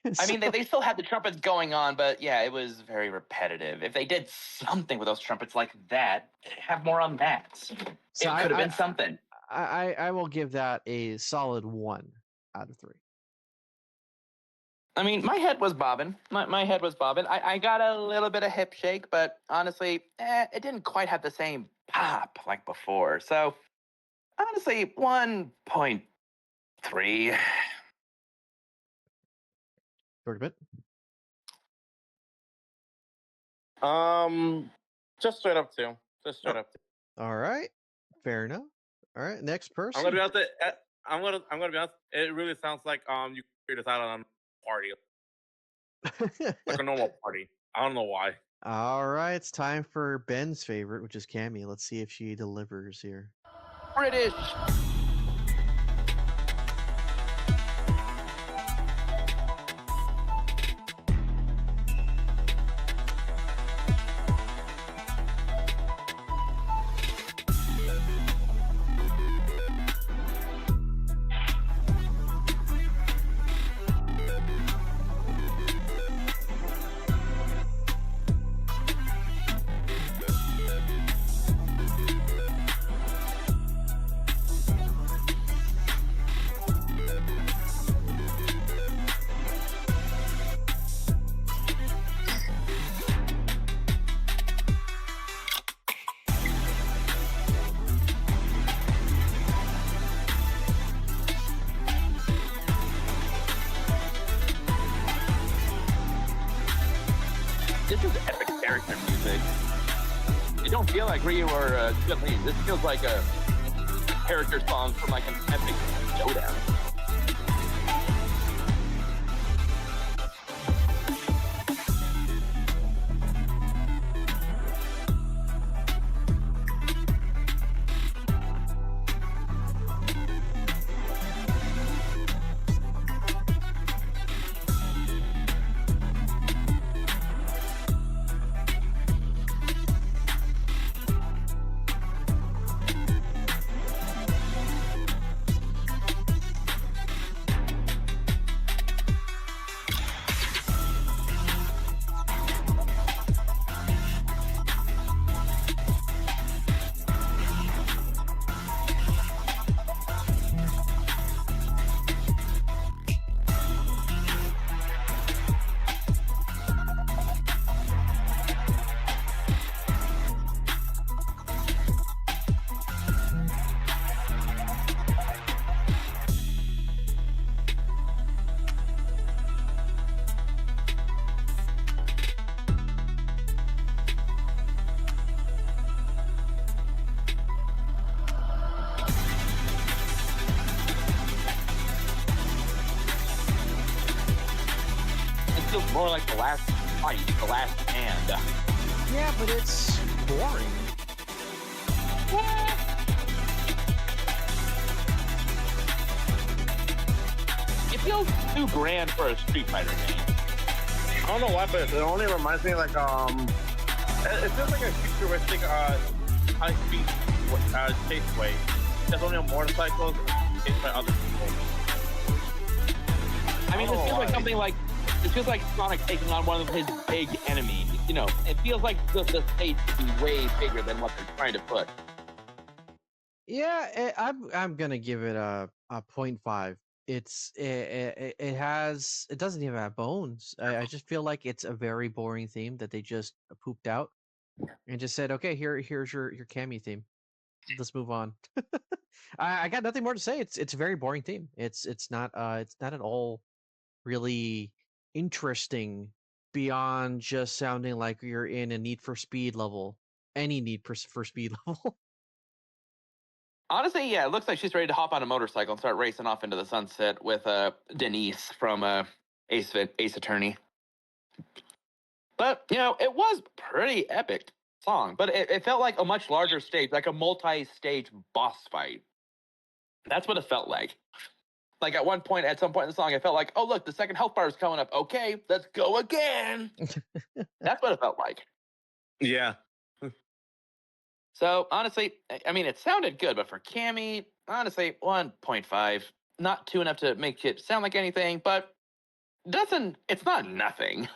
I mean, So- they still had the trumpets going on, but yeah, it was very repetitive. If they did something with those trumpets like that, have more on that. So It could have been something. I will give that a solid 1 out of 3. I mean, my head was bobbing. My head was bobbing. I got a little bit of hip shake, but honestly, it didn't quite have the same pop like before. So, honestly, 1.3. Short a bit. Just straight up 2. Just straight up 2. All right, fair enough. All right, next person. I'm gonna be honest. I'm gonna be honest. It really sounds like you figured this out on a party, like a normal party. I don't know why. All right, it's time for Ben's favorite, which is Cammy. Let's see if she delivers here. British. don't feel like Ryu or Chun-Li. This feels like a character song from like an epic showdown. Feels more like the last fight, the last hand. Yeah, but it's boring. It feels too grand for a Street Fighter game. I don't know why, but it only reminds me like it feels like a futuristic high speed chase way. There's only on motorcycles chased by other people. I mean, this feels like something like it feels like Sonic taking on one of his big enemies. You know, it feels like the stage should be way bigger than what they're trying to put. Yeah, I'm gonna give it a 0.5. It doesn't even have bones. I just feel like it's a very boring theme that they just pooped out and just said, okay, here's your Cammy theme. Let's move on. I got nothing more to say. It's a very boring theme. It's not at all really interesting beyond just sounding like you're in a Need for Speed level, any Need for Speed level. Honestly, yeah, it looks like she's ready to hop on a motorcycle and start racing off into the sunset with Denise from Ace Attorney. But, you know, it was pretty epic song, but it felt like a much larger stage, like a multi-stage boss fight. That's what it felt like. Like at some point in the song, I felt like, oh, look, the second health bar is coming up. Okay, let's go again. That's what it felt like. Yeah. So honestly, I mean, it sounded good, but for Cammy, honestly, 1.5. Not too enough to make it sound like anything, but it's not nothing.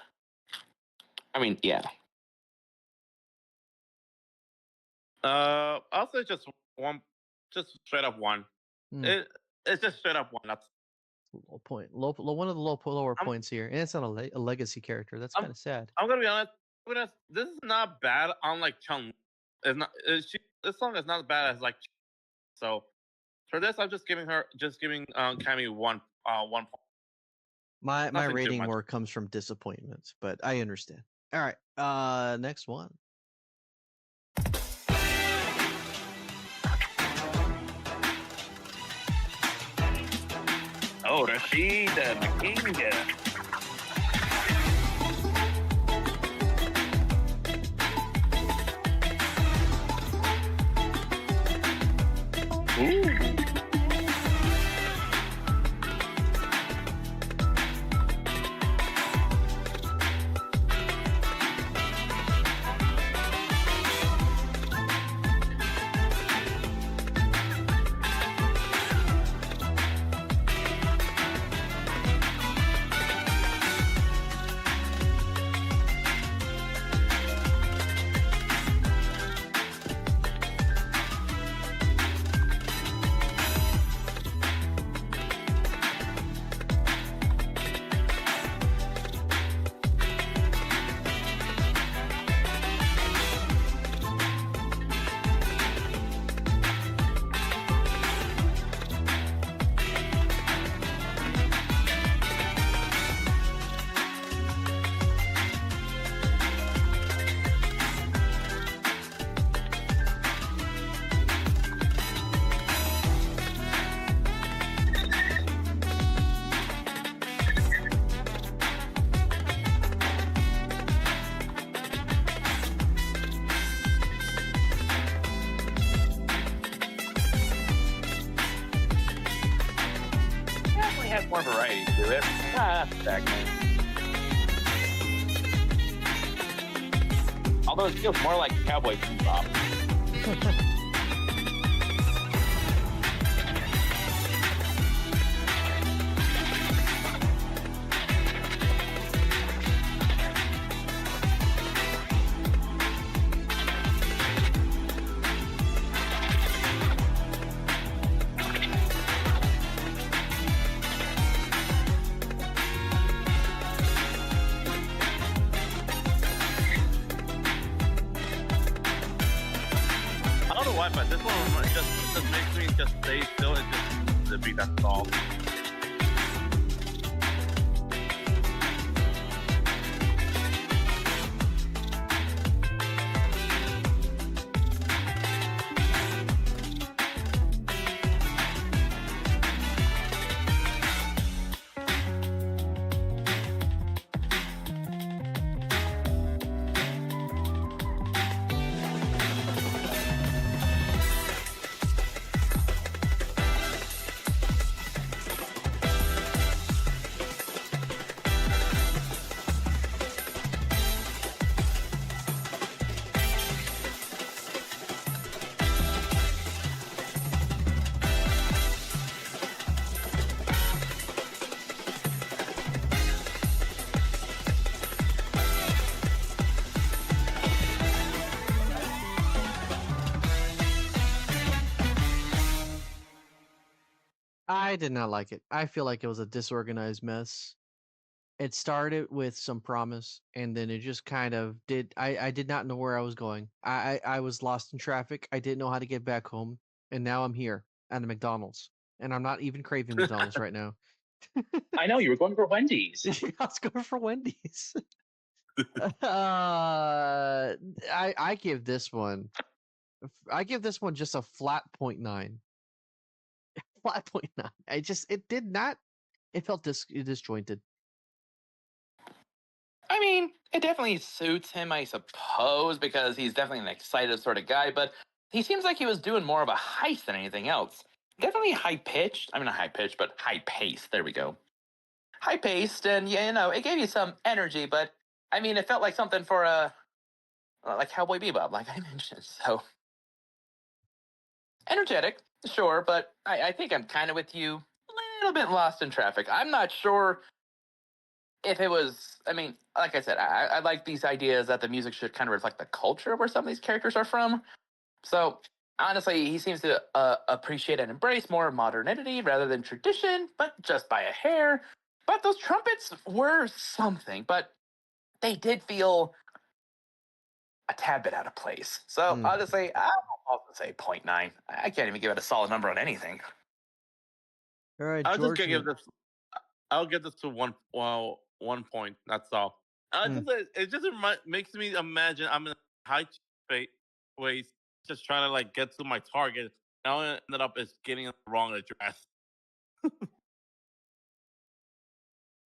I mean, yeah. I'll say just one, just straight up one. It's just straight up one. That's Low point, one of the lower points here, and it's not a legacy character. That's kind of sad. I'm gonna be honest. This is not bad. Unlike Chung, this song is not as bad as like. So for this, I'm just giving Cammy one point. My Nothing too rating much. more comes from disappointments, but I understand. All right, next one. Oh, Rashid, the king. Ooh. more variety to it. Stagnant. Although it feels more like cowboy bebop. I don't know why, but this one just makes me just stay still and just the beat. That's all. I did not like it. I feel like it was a disorganized mess. It started with some promise, and then it just kind of did. I did not know where I was going. I was lost in traffic. I didn't know how to get back home, and now I'm here at a McDonald's, and I'm not even craving McDonald's right now. I know you were going for Wendy's. I was going for Wendy's. I give this one. I give this one just a flat 0.9. Flat 0.9. It did not. It felt disjointed. I mean, it definitely suits him, I suppose, because he's definitely an excited sort of guy, but he seems like he was doing more of a heist than anything else. Definitely high pitched. I mean, not high pitched, but high paced. There we go. High paced, and yeah, it gave you some energy, but I mean, it felt like something for like Cowboy Bebop, like I mentioned. So energetic, sure, but I think I'm kind of with you. A little bit lost in traffic. I'm not sure if it was. I mean, like I said, I like these ideas that the music should kind of reflect the culture where some of these characters are from. So honestly, he seems to appreciate and embrace more modernity rather than tradition, but just by a hair. But those trumpets were something, but they did feel a tad bit out of place. So honestly, I'll say 0.9. I can't even give it a solid number on anything. All right, I'll George. just give this. I'll give this to 1 point. That's all. It just makes me imagine I'm in a high ways, just trying to like get to my target. And I ended up is getting the wrong address.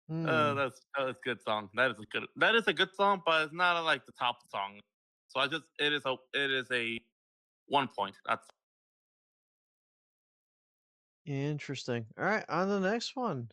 That's a good song. That is a good song, but it's not like the top song. So it is a 1 point. That's Interesting. All right, on the next one.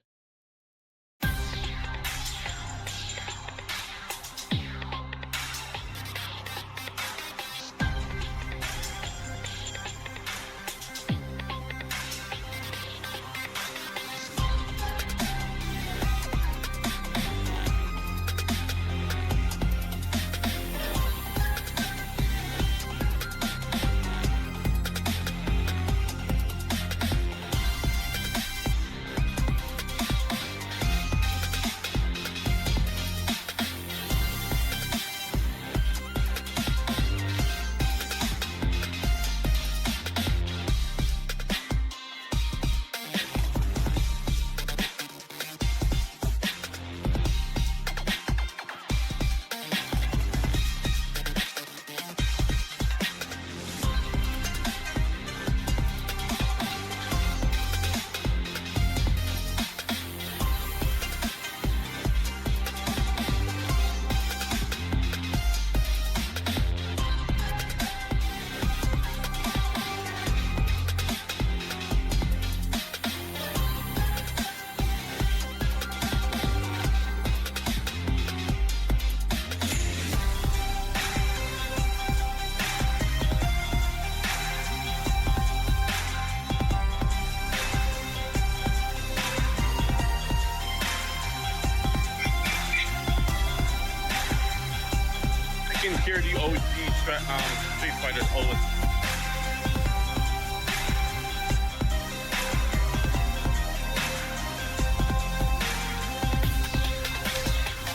hear the OG Street Fighter OST.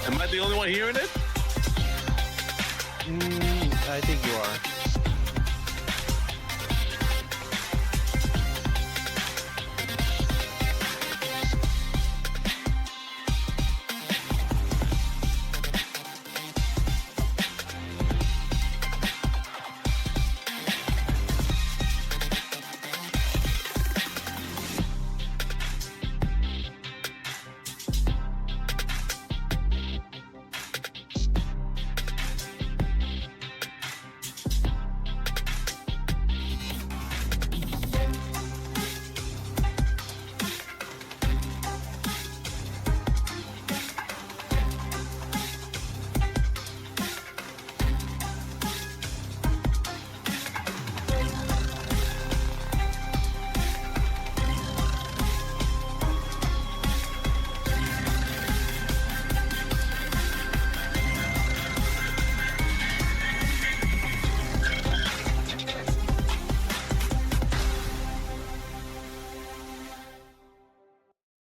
Am I the only one hearing it? I think you are.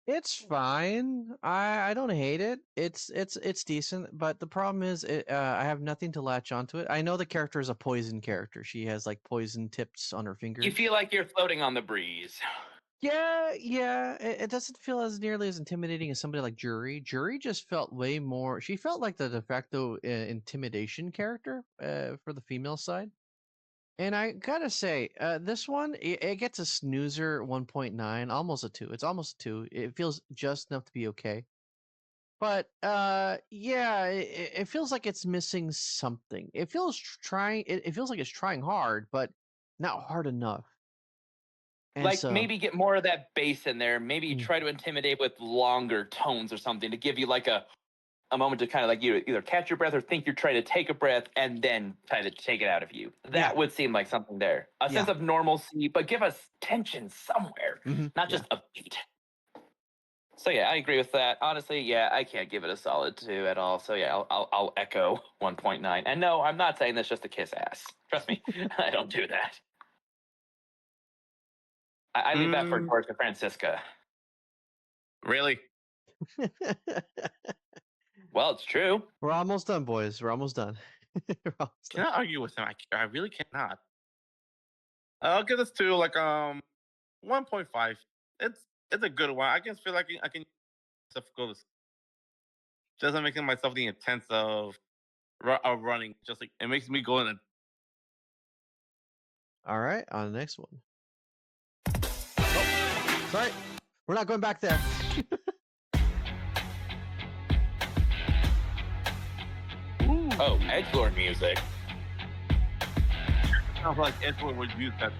It's fine. I don't hate it. It's decent, but the problem is I have nothing to latch onto it. I know the character is a poison character. She has like poison tips on her fingers. You feel like you're floating on the breeze. Yeah. It doesn't feel as nearly as intimidating as somebody like Jury. Jury just felt way more. She felt like the de facto intimidation character for the female side. And I gotta say, this one it gets a snoozer 1.9, almost a 2. It's almost a 2. It feels just enough to be okay. But yeah, it feels like it's missing something. It feels trying. It feels like it's trying hard, but not hard enough. And Like so, maybe get more of that bass in there. Maybe Mm. try to intimidate with longer tones or something to give you like a moment to kind of like you either catch your breath or think you're trying to take a breath and then try to take it out of you. That Yeah. would seem like something there. A sense of normalcy, but give us tension somewhere, not just a beat. So yeah, I agree with that. Honestly, yeah, I can't give it a solid 2 at all. So yeah, I'll echo 1.9. And no, I'm not saying this just to kiss ass. Trust me, I don't do that. I leave that for George and Francisca. Really? Well, it's true. We're almost done, boys. We're almost done. We're almost done. Cannot argue with him. I really cannot. I'll give this to like 1.5. It's a good one. I can feel like I can go to doesn't make myself the intense of running. Just like it makes me go in. All right, on the next one. Oh, sorry, we're not going back there. Oh, edgelord music. Sounds like Edward would use that.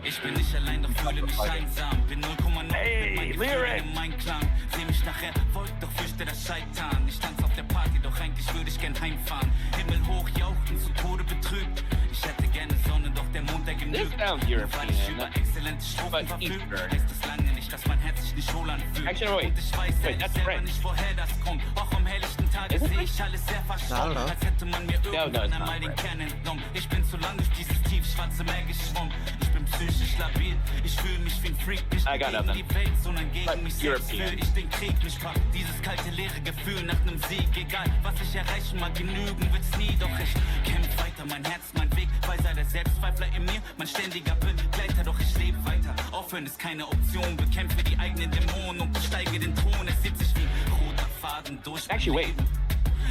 Ich bin nicht allein, doch fühle mich einsam. Bin 0,9 Hey, Lyric! Mein Klang. Seh mich nachher, folgt doch fürchte das Scheitern. Ich tanz auf der Party, doch eigentlich würde ich gern heimfahren. Himmel hoch, jauchzen, zu Tode betrübt. Ich hätte gerne Sonne, doch der Mond, der genügt. This sounds Weil ich European, über exzellente Strophen but verfügt. Eastern. Heißt es lange nicht, dass mein Herz sich nicht wohl anfühlt. Actually, wait. Und ich weiß Wait, that's selber French. nicht, woher das kommt. Auch am helllichten Tage Is it sehe ich alles sehr I don't verschwommen. know. Als hätte man mir no, irgendwann it's einmal not den French. Kern entnommen. Ich bin zu lang durch dieses tiefschwarze Meer geschwommen. Ich bin psychisch labil. Ich fühle mich wie ein Freak. Nicht I got gegen nothing. die Welt, sondern gegen But mich selbst. European. Fühl ich den Krieg mich packt. Dieses kalte, leere Gefühl nach nem Sieg. Egal, was ich erreichen mag, genügen wird's nie. Doch ich kämpf weiter, mein Herz, mein Weg. Weiser der Selbstzweifler in mir, mein ständiger Begleiter. Doch ich lebe weiter. Aufhören ist keine Option. Bekämpfe die eigenen Dämonen und besteige den Thron. Es zieht sich wie roter Faden durch. mein Actually, wait. Leben.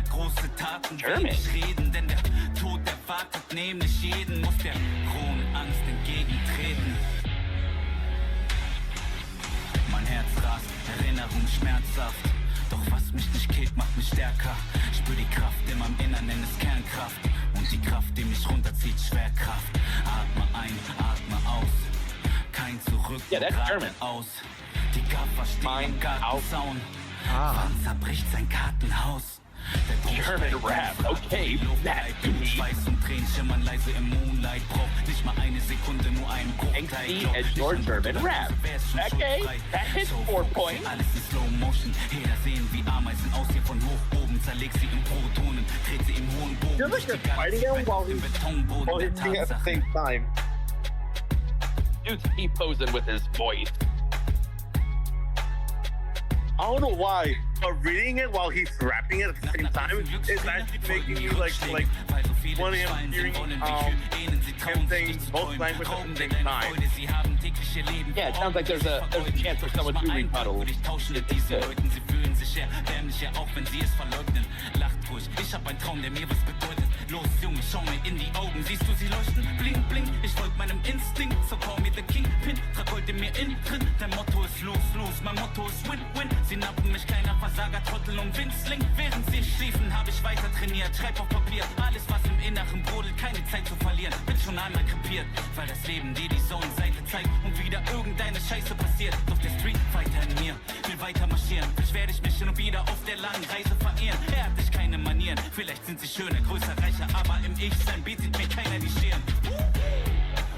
Große Taten, German. wenig reden, denn der Tod erwartet nämlich jeden, muss der Kronenangst entgegentreten. Mein Herz rast, Erinnerung schmerzhaft. Doch was mich nicht killt, macht mich stärker. Spür die Kraft in meinem Innern, nenn es Kernkraft. Und die Kraft, die mich runterzieht, Schwerkraft. Atme ein, atme aus. Kein Zurück, Yeah, that's German. aus. Die Gaffer stehen Mein im Gartenzaun. Ah. Wann zerbricht sein Kartenhaus? Der Druck German steigt rap, einfach. okay, Die Luft that's bleibt to me. Schweiß und Tränen schimmern leise im Moonlight. Braucht nicht Angsty and short German rap. Okay, that hits 4 points. Feels like you're fighting him while he's singing at the same time. Dude's he posing with his voice. I don't know why, but reading it while he's rapping it at the same time is actually making me like one of him hearing him saying both languages at the same time. Yeah, it sounds like there's a chance for someone to rebuttal. It's good. Ich hab einen Traum, der mir was bedeutet. Los, Junge, schau mir in die Augen. Siehst du sie leuchten? Bling, bling. Ich folg meinem Instinkt. So call me the Kingpin. Trag heute mir in drin. Dein Motto ist los, los. Mein Motto ist win, win. Sie nappen mich, kleiner Versager, Trottel und Winzling. Während sie schliefen, hab ich weiter trainiert. Schreib auf Papier. Alles, was im Inneren brodelt. Keine Zeit zu verlieren. Bin schon einmal krepiert. Weil das Leben dir die Sonnenseite zeigt. Und wieder irgendeine Scheiße passiert. Doch der Street Fighter in mir will weiter marschieren. Vielleicht werde ich mich schon wieder auf der langen Reise verehren. Er hat dich keine Manieren. Vielleicht sind sie schöner, größer, reicher, aber im Ich-Sein bietet mir keiner die Stirn.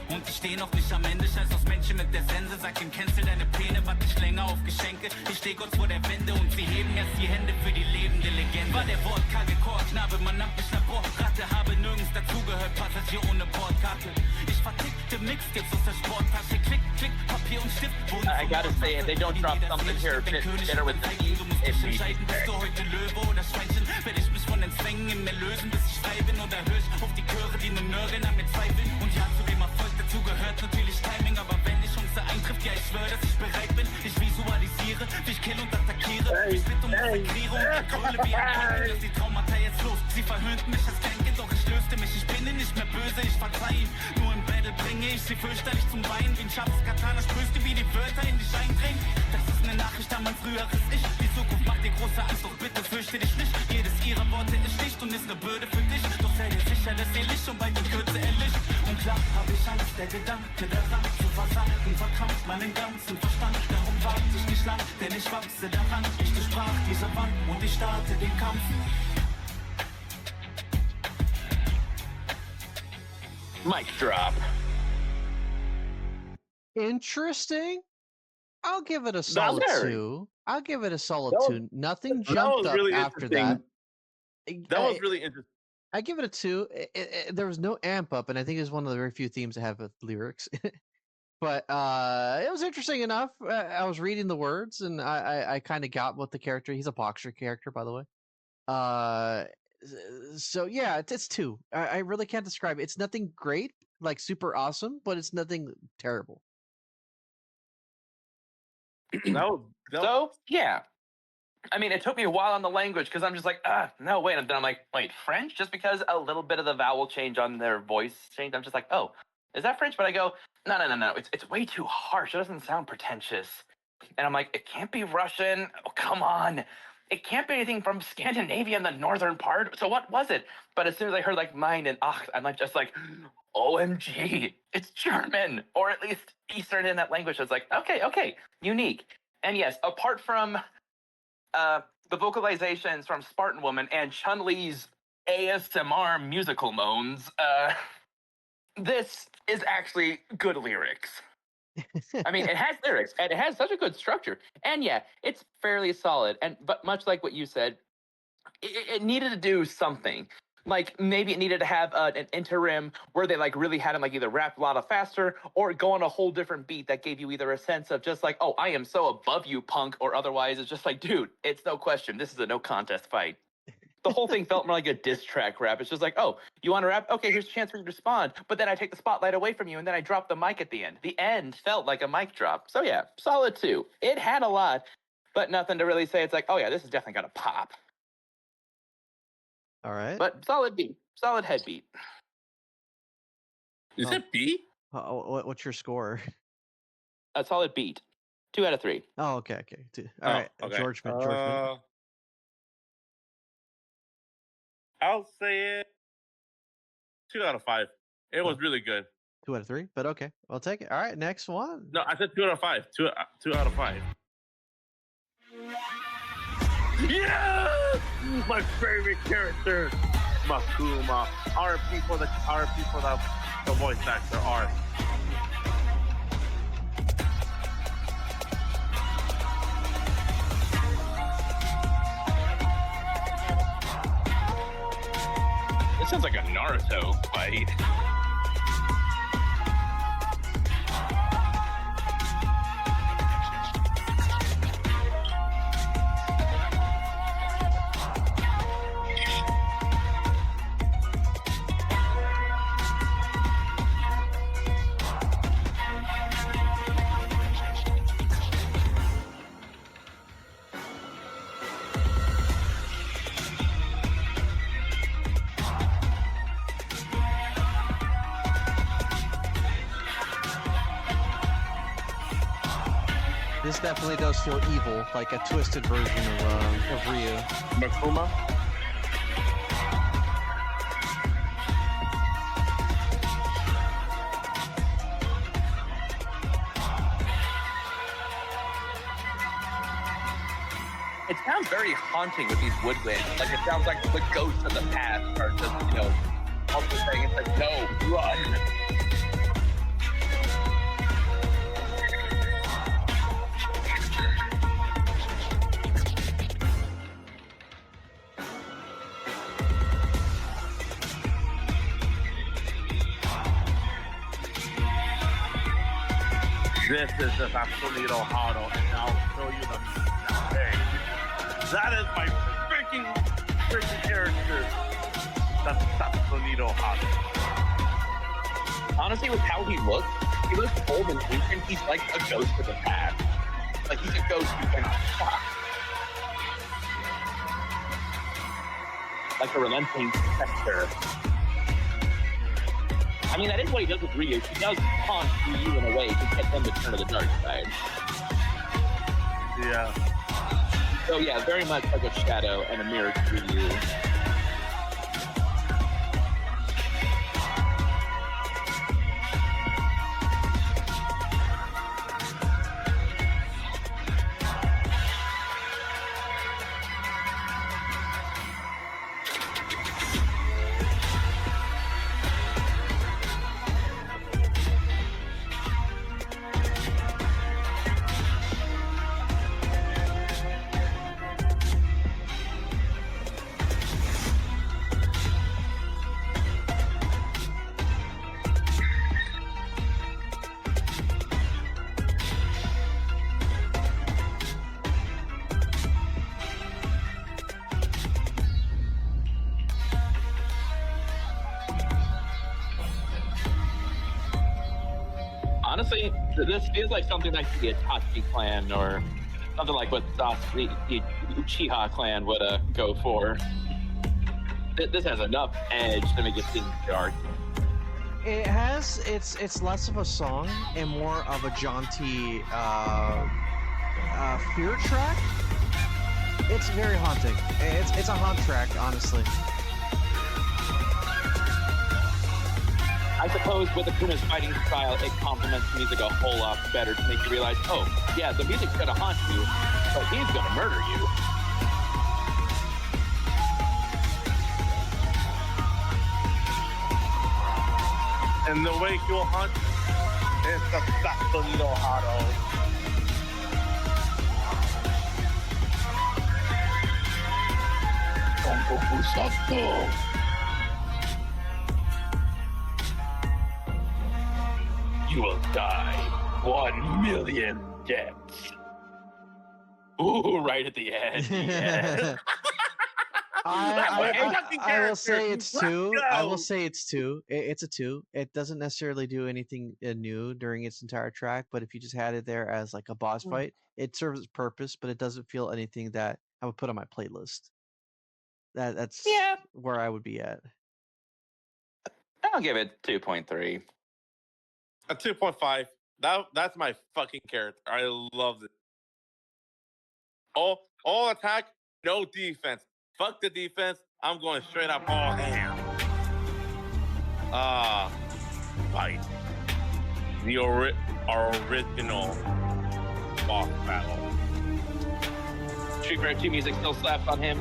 Und ich steh noch nicht am Ende, scheiß aus Menschen mit der Sense. Sag ihm, cancel deine Pläne, warte ich länger auf Geschenke. Ich steh kurz vor der Wende und sie heben erst die Hände für die lebende Legende. War der wortkarge Chorknabe, man nannt mich Laborratte. Habe nirgends dazugehört, Passagier ohne Bordkarte. Ich vertickte Mixtapes aus der Sporttasche. Klick, klick, Papier und Stift. I gotta say, if they don't drop something here, better with the Du musst dich entscheiden, bist du heute Löwe oder Schweinchen? Werde ich mich von den Zwängen immer lösen, bis ich frei bin? Oder hör ich auf die Chöre, die nur nörgeln an mir zweifeln? Und ja, zu dem Erfolg dazu gehört natürlich Timing. Aber wenn die Chance eintrifft, ja, ich schwöre, dass ich bereit bin. Ich visualisiere, wie ich kill und attackiere. Ich schlitt und massakriere und gröle wie ein Teufel. Lass die Traumata jetzt los. Sie verhöhnten mich als Kleinkind, doch ich löste mich. Ich bin nicht mehr böse, ich verzeih ihm. Nur im Battle bringe ich sie fürchterlich zum Weinen. Wie ein scharfes Katana sprühst du, wie die Wörter in dich eindringen. Das ist eine Nachricht an mein früheres Ich. Die Zukunft macht dir große Angst, doch bitte fürchte dich nicht. Jedes ihrer Worte ist Licht und ist eine Bürde für dich. Doch sei dir sicher, dass ihr Licht schon bald in Kürze erlischt. Und klar hab ich Angst, der Gedanke daran zu versagen, verkrampft meinen ganzen Verstand. Darum warte ich nicht lang, denn ich wachse daran. Ich durchbrach diese Wand und ich starte den Kampf. Mic drop. Interesting. I'll give it a That's solid very- 2. I'll give it a solid That was- 2. Nothing that jumped was up really after that. interesting. That was really interesting. I give it a 2. There was no amp up, and I think it's one of the very few themes that have lyrics. But it was interesting enough. I was reading the words, and I kind of got what the character. He's a boxer character, by the way. So yeah, it's 2. I really can't describe it. It's nothing great, like super awesome, but it's nothing terrible. So, yeah. I mean, it took me a while on the language because I'm just like, no, wait. And then I'm like, wait, French? Just because a little bit of the vowel change on their voice changed, I'm just like, oh, is that French? But I go, no. It's way too harsh. It doesn't sound pretentious. And I'm like, it can't be Russian. Oh, come on. It can't be anything from Scandinavia in the northern part. So what was it? But as soon as I heard like mine and ach, I'm like, just like, OMG, it's German, or at least Eastern in that language. I was like, okay, unique. And yes, apart from the vocalizations from Spartan Woman and Chun-Li's ASMR musical moans, this is actually good lyrics. I mean, it has lyrics and it has such a good structure. And yeah, it's fairly solid. But much like what you said, it needed to do something. Like maybe it needed to have an interim where they like really had him like either rap a lot faster or go on a whole different beat that gave you either a sense of just like, oh, I am so above you, punk, or otherwise it's just like, dude, it's no question. This is a no contest fight. The whole thing felt more like a diss track rap. It's just like, oh, you want to rap? Okay, here's a chance for you to respond. But then I take the spotlight away from you and then I drop the mic at the end. The end felt like a mic drop. So yeah, solid 2. It had a lot, but nothing to really say. It's like, oh yeah, this is definitely gonna pop. All right. But solid beat, solid head beat. Is it B? What's your score? A solid beat. 2 out of 3. Oh, okay. 2. All right, okay. George. I'll say it 2 out of 5. It was really good. 2 out of 3, but okay, I'll take it. All right, next one. No, I said 2 out of 5. 2 out of 5. Yeah! My favorite character, Makuma. RP for the the voice actor art. This sounds like a Naruto fight. This definitely does feel evil, like a twisted version of Ryu. Makuma? It sounds very haunting with these woodwinds. Like it sounds like the ghosts of the past are just, also saying it's like, no, run. This is the Absolito Hado, and I'll show you the now. Hey, that is my freaking character. That's Absolito Hado. Honestly, with how he looks old and ancient. He's like a ghost of the past. Like he's a ghost who cannot stop. Like a relenting specter. I mean, that is what he does with Ryu. He does haunt Ryu in a way to get them to turn to the dark side. Yeah. So yeah, very much like a shadow and a mirror to Ryu. Honestly, this feels like something like the Itachi clan or something like what the Uchiha clan would go for. This has enough edge to make it seem dark. It has. It's less of a song and more of a jaunty fear track. It's very haunting. It's a haunt track, honestly. I suppose with Akuma's fighting style, it complements the music a whole lot better to make you realize, oh, yeah, the music's gonna haunt you, but he's gonna murder you. And the way he'll hunt is the Absolito Hado. You will die 1,000,000 deaths. Ooh, right at the end. Yes. I will say it's two. Let's I go. will say it's two. It's a two. It doesn't necessarily do anything new during its entire track, but if you just had it there as like a boss fight, it serves its purpose, but it doesn't feel anything that I would put on my playlist. That's Yeah. where I would be at. I'll give it 2.3. A 2.5. That's my fucking character. I love it. All attack, no defense. Fuck the defense. I'm going straight up all hands. Fight. The original boss battle. Street Fighter 2 music still slaps on him.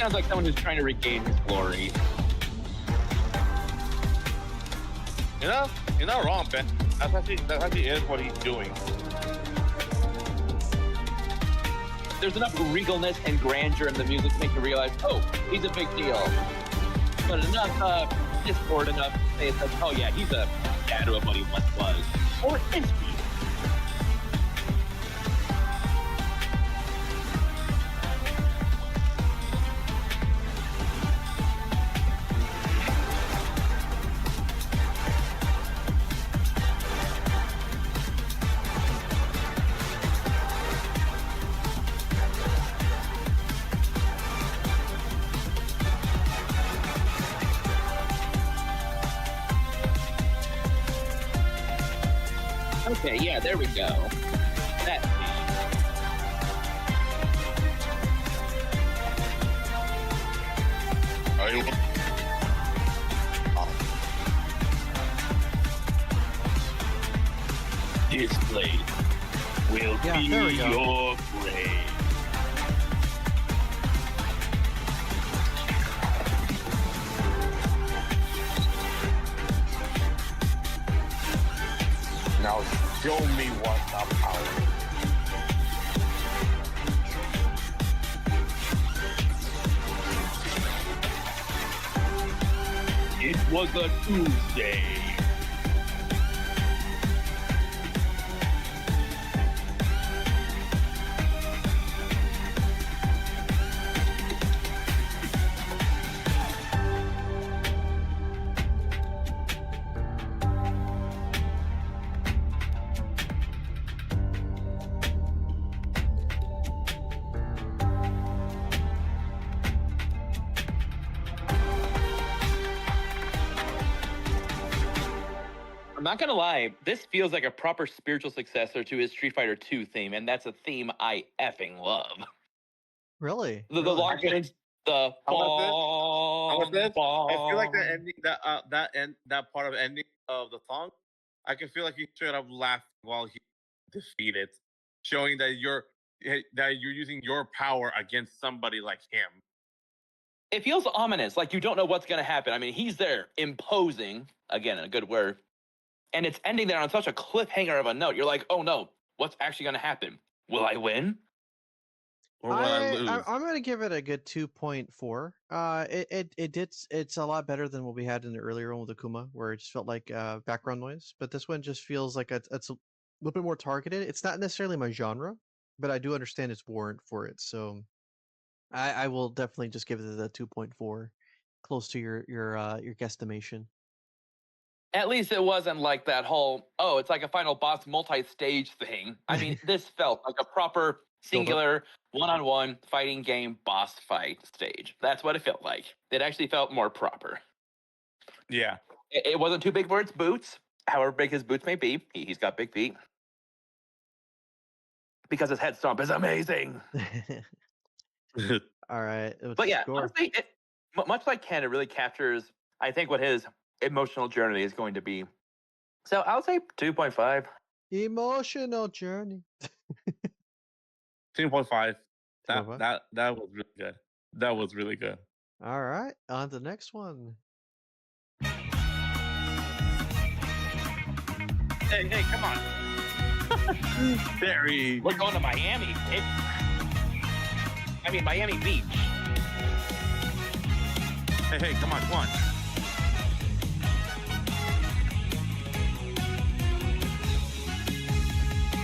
sounds like someone who's trying to regain his glory. You're not wrong, Ben. That actually is what he's doing. There's enough regalness and grandeur in the music to make you realize, oh, he's a big deal. But enough discord enough to say it's like, oh yeah, he's a dad to what he once was. Or is he? Okay, yeah, there we go. That's this blade will be there we go. your grave. Now show me what the power. It was a Tuesday. I'm not gonna lie, this feels like a proper spiritual successor to his Street Fighter 2 theme, and that's a theme I effing love. Really? The Really? long things, the How about this? I feel like the bong. ending, that part of the ending of the song, I can feel like he should have laughed while he defeated, showing that you're using your power against somebody like him. It feels ominous, like you don't know what's gonna happen. I mean, he's there imposing, again, a good word, and it's ending there on such a cliffhanger of a note. You're like, oh no, what's actually gonna happen? Will I win? Or will I lose? I'm gonna give it a good 2.4. It's a lot better than what we had in the earlier one with Akuma, where it just felt like background noise. But this one just feels like it's a little bit more targeted. It's not necessarily my genre, but I do understand its warrant for it. So I will definitely just give it a 2.4, close to your guesstimation. At least it wasn't like that whole, oh, it's like a final boss multi-stage thing. I mean, this felt like a proper singular one-on-one fighting game boss fight stage. That's what it felt like. It actually felt more proper. Yeah. It wasn't too big for its boots, however big his boots may be. He's got big feet. Because his head stomp is amazing. All right. But yeah, honestly, much like Ken, it really captures, I think, what his emotional journey is going to be. So I'll say 2.5. Emotional journey. 2.5. 2.5? That was really good. That was really good. All right, on to the next one. Hey, come on. Barry. We're going to Miami. Miami Beach. Hey, come on.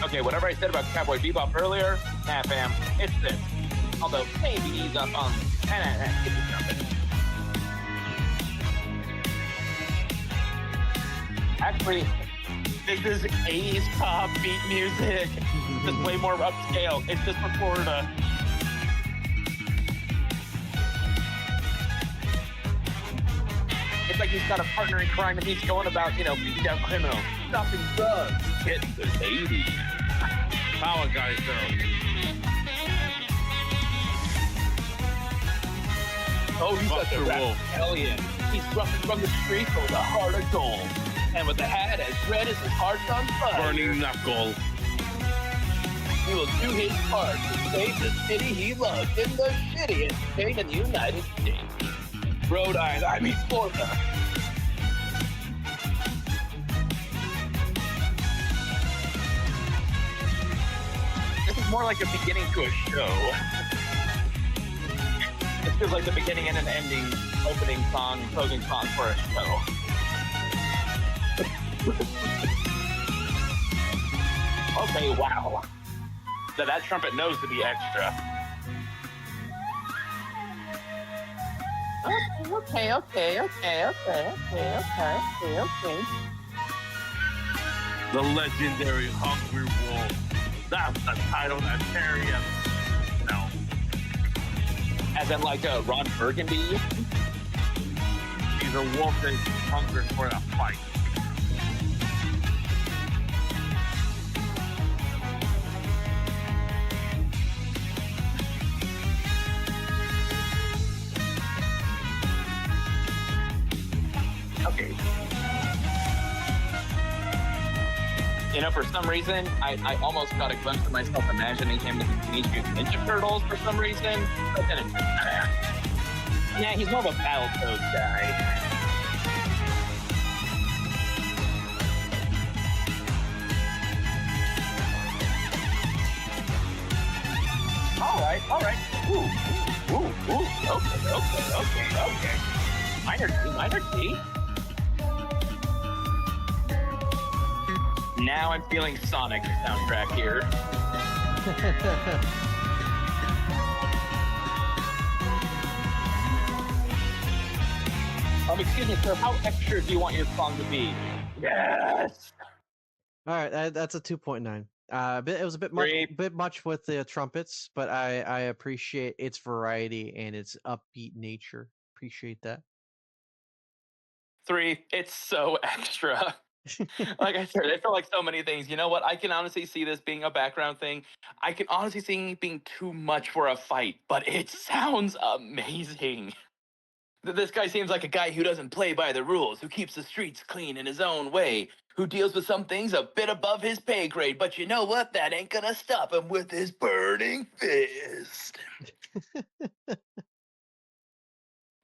Okay, whatever I said about Cowboy Bebop earlier, nah, fam, it's this. Although maybe he's up on. Get this jumping. Actually, this is 80s pop beat music. Just way more upscale. It's just for Florida. It's like he's got a partner in crime and he's going about, beating down criminals, stopping drugs, getting the ladies. Power guys, girl. Oh, he's such a Buster Wolf. rapscallion. He's rushing from the streets with a heart of gold. And with a hat as red as his heart's on fire. Burning knuckle. he will do his part to save the city he loves in the shittiest state in the United States. Rhode Island, I mean Florida. This is more like a beginning to a show. This feels like the beginning and an ending, opening song, closing song for a show. Okay, wow. So that trumpet knows to be extra. Okay. The legendary Hungry Wolf. That's the title that Terry has. No. As in like a Ron Burgundy? He's a wolf that's hungry for a fight. Okay. You know, for some reason, I almost got a glimpse of myself imagining him in the Teenage Mutant Ninja Turtles for some reason. But then it's yeah, he's more of a Battletoads guy. All right. Ooh. Okay. Minor T. Now I'm feeling Sonic soundtrack here. Excuse me, sir, how extra do you want your song to be? Yes! All right, that's a 2.9. It was a bit much with the trumpets, but I appreciate its variety and its upbeat nature. Appreciate that. 3, it's so extra. Like I said, it felt like so many things. You know what? I can honestly see this being a background thing. I can honestly see it being too much for a fight, but it sounds amazing. This guy seems like a guy who doesn't play by the rules, who keeps the streets clean in his own way, who deals with some things a bit above his pay grade, but you know what? That ain't gonna stop him with his burning fist.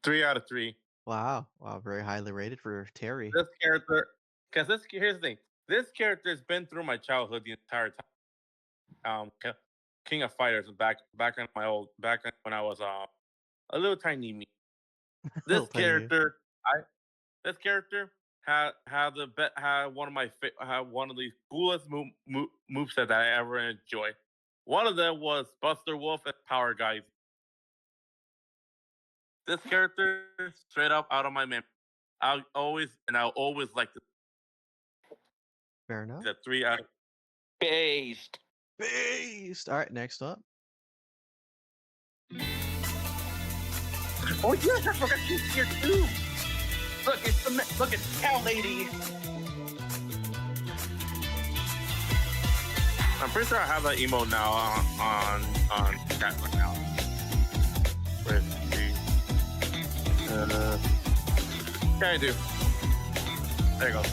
3 out of 3. Wow, very highly rated for Terry. This character, because here's the thing. This character's been through my childhood the entire time. King of Fighters back in when I was a little tiny me. This character had one of the coolest moveset that I ever enjoyed. One of them was Buster Wolf and Power Guys. This character straight up out of my memory. I'll always like this. Fair enough. The 3 out of Based. All right, next up. Oh yes, I forgot she's here too. Look, it's Cow Lady. I'm pretty sure I have that emote now on chat right now. Where's yeah, I do. There you go.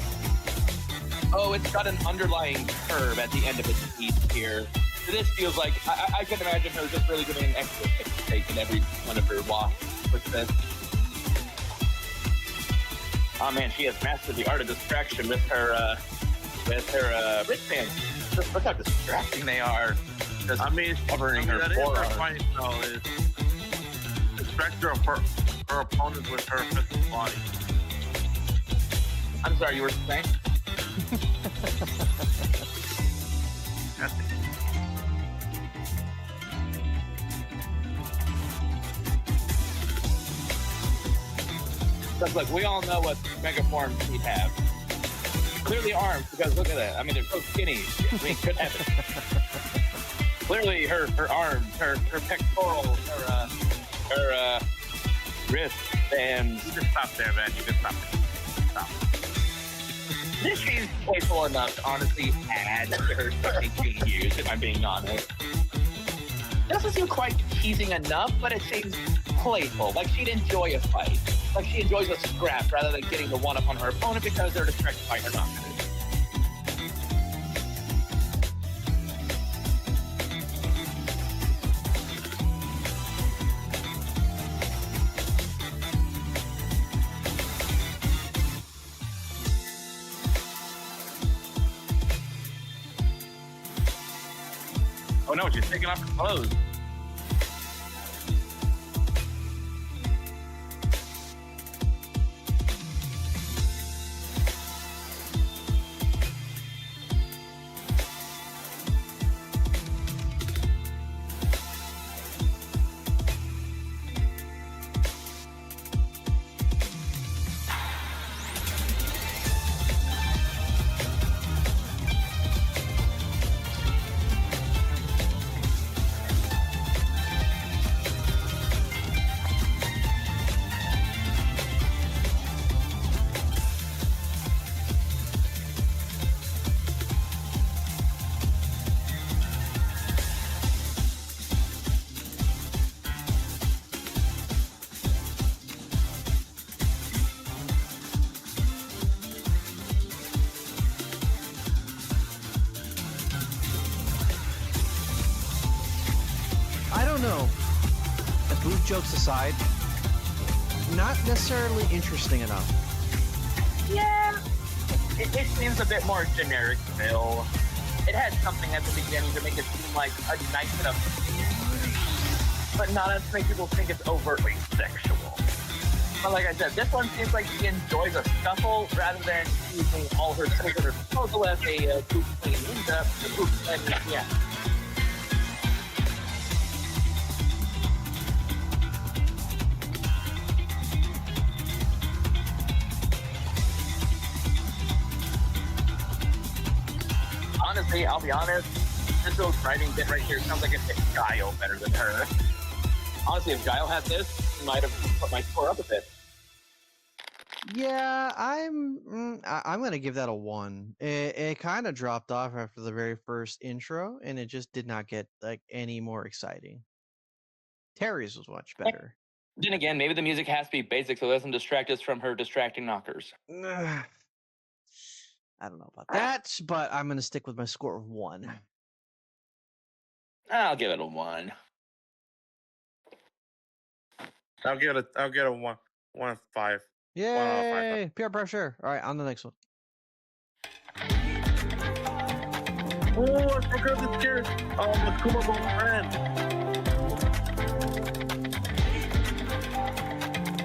Oh, it's got an underlying curve at the end of its piece here. This feels like I can imagine her just really giving an extra take in every one of her walks with this. Oh man, she has mastered the art of distraction with her wristbands. Just look how distracting they are. Just covering her forearm. Her fight style is distract her opponent with her physical body. I'm sorry, you were saying? Because look, we all know what mega forms she'd have. Clearly arms, because look at that. I mean, they're so skinny. I mean, good heavens. Clearly her arms, her pectorals, her wrist bands. You can stop there, man. You can stop there. Stop. This seems playful enough to honestly add to her starting being used, if I'm being honest. It doesn't seem quite teasing enough, but it seems playful. Like she'd enjoy a fight. Like she enjoys a scrap rather than getting the one up on her opponent because they're distracted by her dominance. Oh no, she's taking off her clothes. I don't know. Booth jokes aside, not necessarily interesting enough. Yeah, it seems a bit more generic still. It had something at the beginning to make it seem like a nice enough scene, but not enough to make people think it's overtly sexual. But like I said, this one seems like she enjoys a scuffle rather than using all her tools at her disposal as a poop clean ninja. Yeah. Honestly, I'll be honest, this little writing bit right here sounds like it fit Guile better than her. Honestly, if Guile had this, he might have put my score up a bit. Yeah, I'm gonna give that a 1. It kind of dropped off after the very first intro, and it just did not get like any more exciting. Terry's was much better. Then again, maybe the music has to be basic so it doesn't distract us from her distracting knockers. I don't know about that, but I'm gonna stick with my score of 1. I'll give it a 1. I'll give it a 1. 1 of 5. Yay! Peer pressure. All right, on the next one. Oh, I forgot this character. Makuma friend.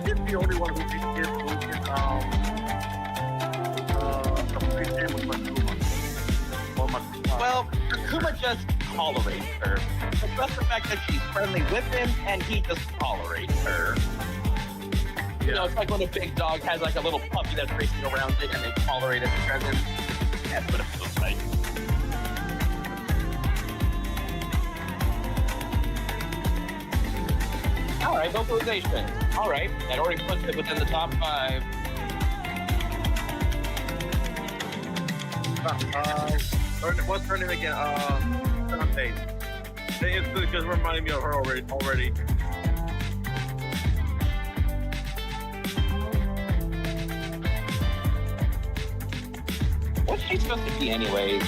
He's the only one who can appreciate with Makuma. Well, Akuma just tolerates her. But that's the fact that she's friendly with him and he just tolerates her. You know, it's like when a big dog has like a little puppy that's racing around it and they tolerate its presence. That's what it feels like. Alright, vocalization. Alright, that already puts it within the top 5. What's her name again? Dante. It just reminded me of her already. What's she supposed to be anyways?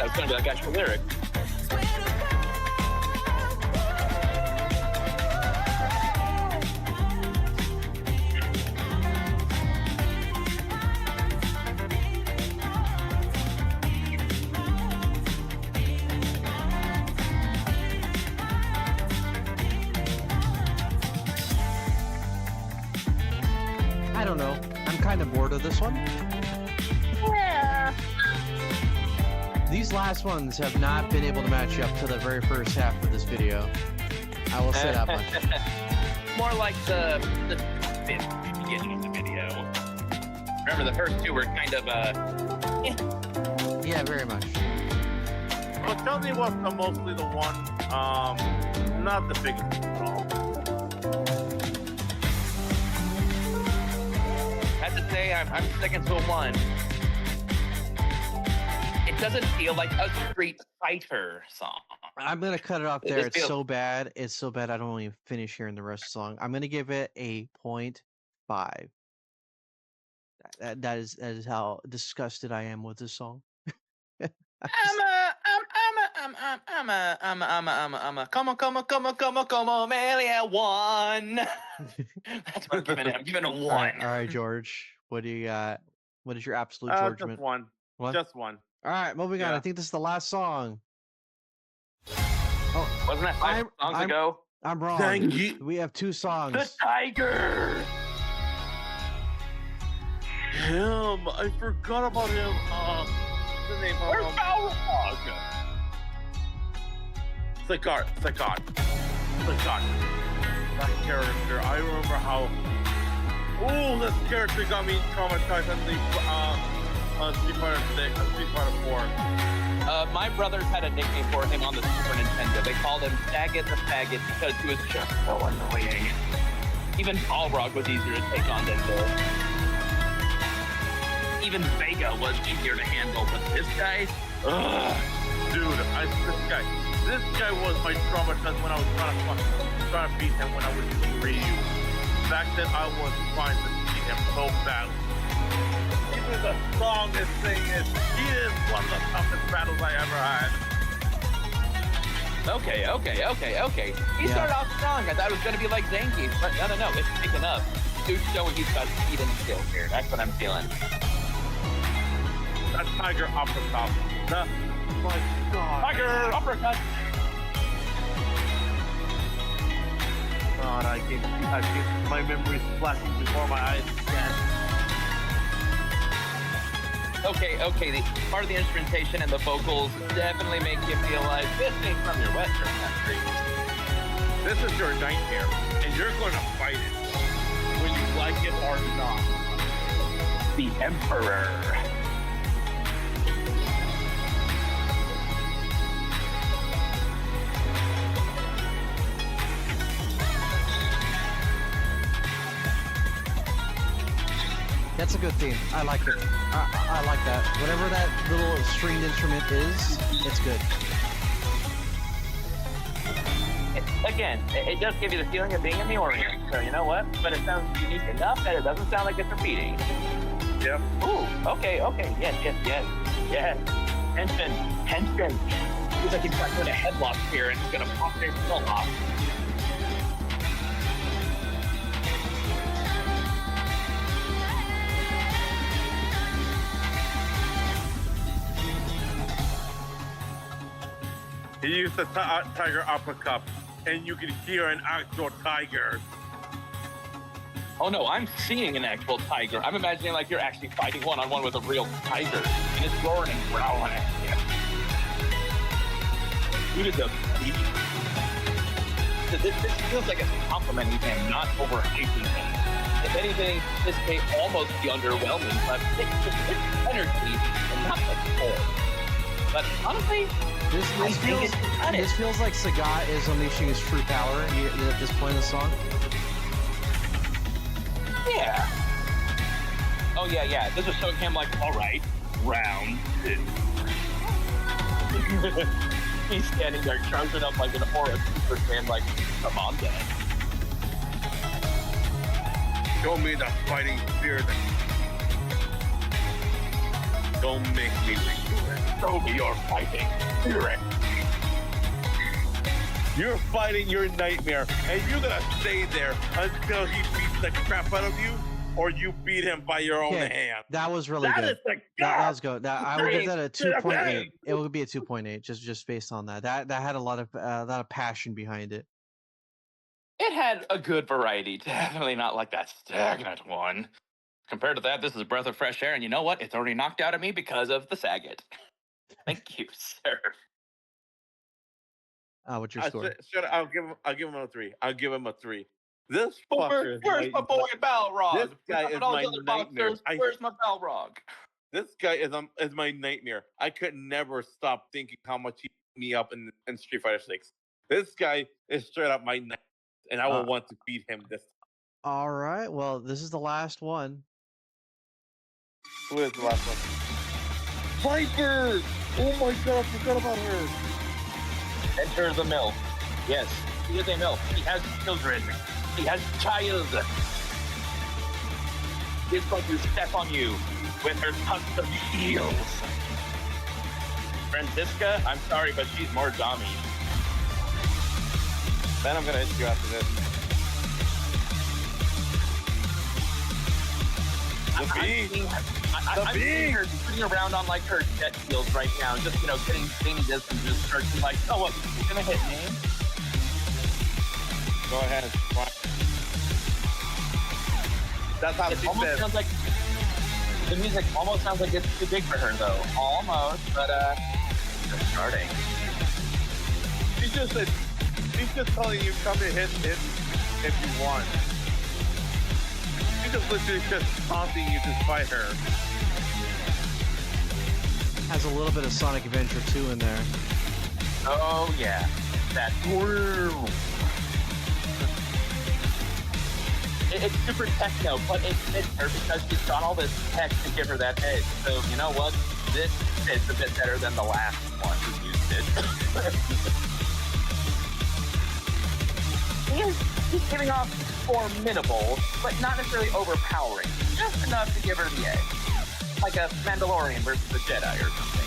It's gonna be like actual lyric. I don't know. I'm kind of bored of this one. Yeah. These last ones have not been able to match up to the very first half of this video. I will say that much. more like the beginning of the video. Remember, the first two were kind of Yeah, very much. Well, Tell Me was mostly the one, not the biggest at all. I have to say, I'm sticking to a 1. It doesn't feel like a Street Fighter song. I'm gonna cut it off It there. just It's feels- so bad. It's so bad. I don't even finish hearing the rest of the song. I'm gonna give it a 0.5. That is how disgusted I am with this song. I'm a como Melia 1. That's what I'm giving it. I'm giving it a 1. All right, George. What do you got? What is your absolute Just Georgement? one. What? Just one. All right, moving on. I Yeah. think this is the last song. Wasn't that 5 songs ago? I'm wrong. Dang you. We have 2 The songs. Tiger. Him. I forgot about him. What's the name? Where's Balrog? Sagat. That character. I remember how. Oh, this character got me traumatized on the Street Fighter 6, Street Fighter 4. My brothers had a nickname for him on the Super Nintendo. They called him Sagat the Faggot because he was just so annoying. Even Balrog was easier to take on than this. Even Vega was easier to handle, but this guy, Dude, this guy was my traumatized when I was trying to beat him when I was using Ryu. Back then, I was trying to beat him so badly. Even the strongest thing is, he is one of the toughest battles I ever had. okay. He started off strong. I thought it was going to be like Zangief, but no, it's picking up. Dude's showing he's got speed and skill here. That's what I'm feeling. That Tiger uppercut. My God. Tiger uppercut. God, I keep my memories flashing before my eyes again. Okay. The part of the instrumentation and the vocals definitely make you feel like this ain't from your Western country. This is your nightmare, and you're going to fight it, when you like it or not. The Emperor. That's a good theme. I like it. I like that. Whatever that little stringed instrument is, it's good. Again, it does give you the feeling of being in the Orient. So you know what? But it sounds unique enough that it doesn't sound like it's repeating. Yep. Ooh, okay. Yes. Tension. Feels like he's got doing a headlock here and he's gonna pop his skull off. He used the tiger uppercut, and you can hear an actual tiger. Oh no, I'm seeing an actual tiger. I'm imagining like you're actually fighting one-on-one with a real tiger. And it's roaring and growling at you. Dude is a beast. This feels like it's complimenting him, not overhyping him. If anything, this may almost be underwhelming, but it's energy and not the form. But honestly, This feels like Sagat is unleashing his true power at this point in the song. yeah. Oh yeah. This is showing him like, all right, round 2. He's standing there charging up like an aura Super Saiyan, like, come on then. Show me the fighting spirit. Don't make me redo it. Show me your fighting spirit. You're fighting your nightmare, and you're gonna stay there until he beats the crap out of you, or you beat him by your own Okay, hand. that was really That good. is the That was good. I would give that a to the 2.8. bank. It would be a 2.8 just based on that. That had a lot of passion behind it. It had a good variety, definitely not like that stagnant one. Compared to that, this is a breath of fresh air, and you know what? It's already knocked out of me because of the Sagat. Thank you, sir. What's your score? I'll give him a 3. I'll give him a 3. This fucker. Where's my boy Balrog? This guy is all my the other nightmare. boxers. Where's my Balrog? This guy is my nightmare. I could never stop thinking how much he beat me up in Street Fighter 6. This guy is straight up my nightmare, and I will want to beat him this time. All right. Well, this is the last one. Who is the last one? Viper! Oh my god, I forgot about her. Enter the mill. Yes, he is a mill. He has children. He has child. He's going to step on you with her custom heels. Francisca, I'm sorry, but she's more dummy. Then I'm gonna hit you after this. I'm seeing her sitting around on like her jet heels right now, just getting zany this and just starting like, oh, what? You're gonna hit me? Go ahead. That's how she almost says. sounds like the music almost sounds like it's too big for her though. Almost, but just starting. She's just telling you come and hit it if you want. She's just literally just taunting you to fight her. Has a little bit of Sonic Adventure 2 in there. Oh yeah, that. It's super techno, but it fits her because she's got all this tech to give her that edge. So you know what? This fits a bit better than the last one who used it. He's giving off formidable, but not necessarily overpowering. Just enough to give her the edge. Like a Mandalorian versus a Jedi or something.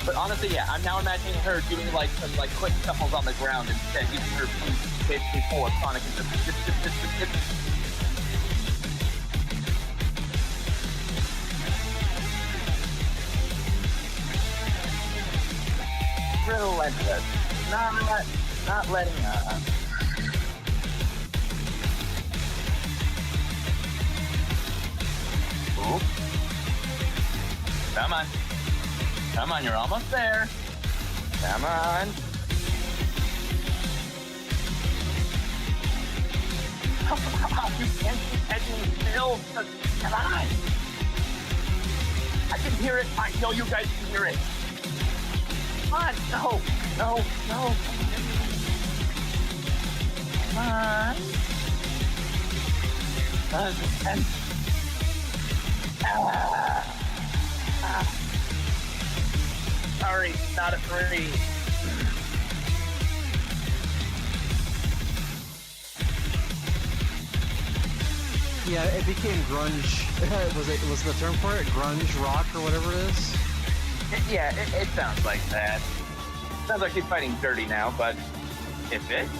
But honestly, yeah, I'm now imagining her doing like some like quick shuffles on the ground instead, using her feet basically full of Sonic and just relentless. Not letting up. Oop. Come on. Come on, you're almost there. Come on. You can't keep catching still. Come on. I can hear it. I know you guys can hear it. Come on. No. Come on. Sorry, not a 3. Yeah, it became grunge. was the term for it grunge rock or whatever it is? Yeah, it sounds like that. Sounds like she's fighting dirty now, but it fits.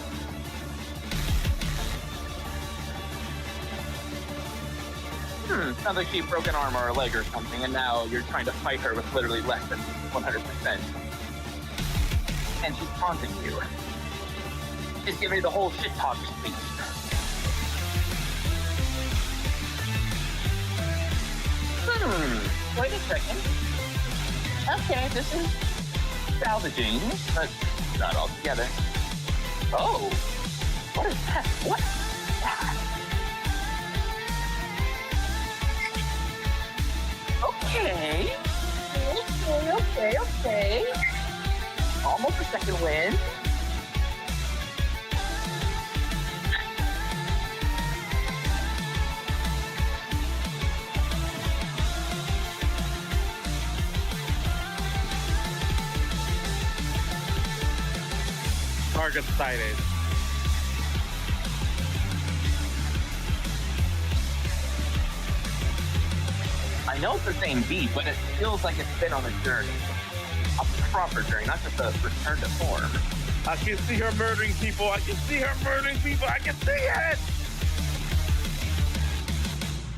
Sounds like she broke an arm or a leg or something, and now you're trying to fight her with literally less than 100%. And she's taunting you. She's giving you the whole shit talk speech. Wait a second. Okay, this is salvaging, but not altogether. Oh, what is that? What? Okay. Almost a second win. Target sighted. I know it's the same beat, but it feels like it's been on a journey. A proper journey, not just a return to form. I can see her murdering people. I can see it!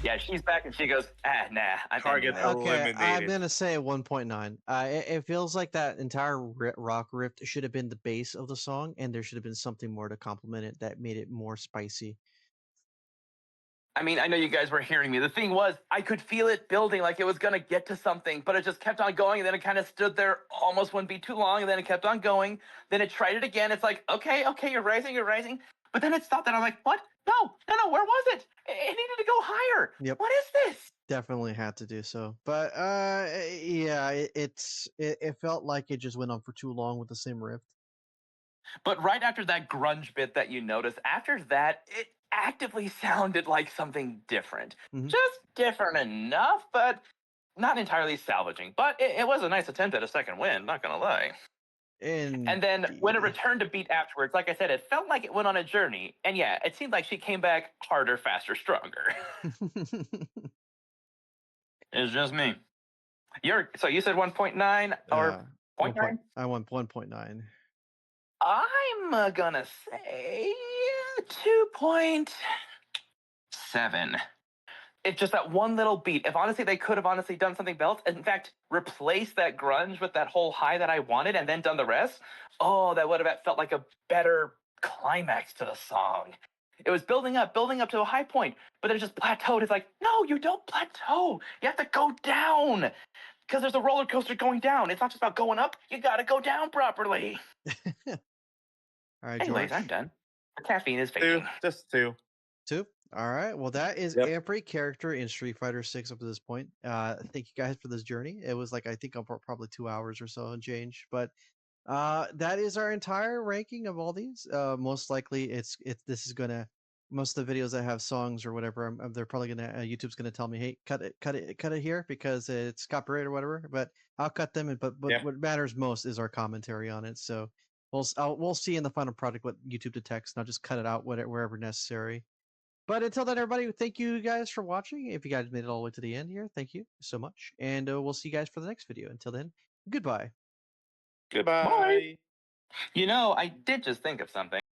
Yeah, she's back and she goes, nah. Target eliminated. I'm gonna say 1.9. It feels like that entire rock riff should have been the base of the song, and there should have been something more to complement it that made it more spicy. I mean, I know you guys were hearing me. The thing was, I could feel it building, like it was going to get to something, but it just kept on going. And then it kind of stood there, almost wouldn't be too long. And then it kept on going. Then it tried it again. It's like, okay, you're rising. But then it stopped. And I'm like, what? No, where was it? It needed to go higher. Yep. What is this? Definitely had to do so. But yeah, it felt like it just went on for too long with the same riff. But right after that grunge bit that you noticed, after that, it actively sounded like something different. Mhm. Just different enough, but not entirely salvaging. But it was a nice attempt at a second win, not gonna lie. And then when it returned to beat afterwards, like I said, it felt like it went on a journey. And yeah, it seemed like she came back harder, faster, stronger. It's just me. So you said 1.9 or 0.9? I won 1.9. I'm gonna say 2.7. It's just that one little beat. If honestly they could have honestly done something else, in fact, replaced that grunge with that whole high that I wanted and then done the rest, oh, that would have felt like a better climax to the song. It was building up to a high point, but then it just plateaued. It's like, no, you don't plateau. You have to go down. Because there's a roller coaster going down. It's not just about going up. You got to go down properly. All right, Anyways, George. I'm done. The caffeine is Two, fading. just two. 2. All right. Well, that is Yep. every character in Street Fighter 6 up to this point. Thank you guys for this journey. It was like I think probably 2 hours or so and change, but that is our entire ranking of all these. Most likely, this is gonna most of the videos that have songs or whatever. They're probably gonna YouTube's gonna tell me, hey, cut it here because it's copyright or whatever. But I'll cut them. But Yeah. what matters most is our commentary on it. So we'll see in the final product what YouTube detects, and I'll just cut it out wherever necessary. But until then, everybody, thank you guys for watching. If you guys made it all the way to the end here, thank you so much. And we'll see you guys for the next video. Until then, goodbye. Goodbye. You know, I did just think of something.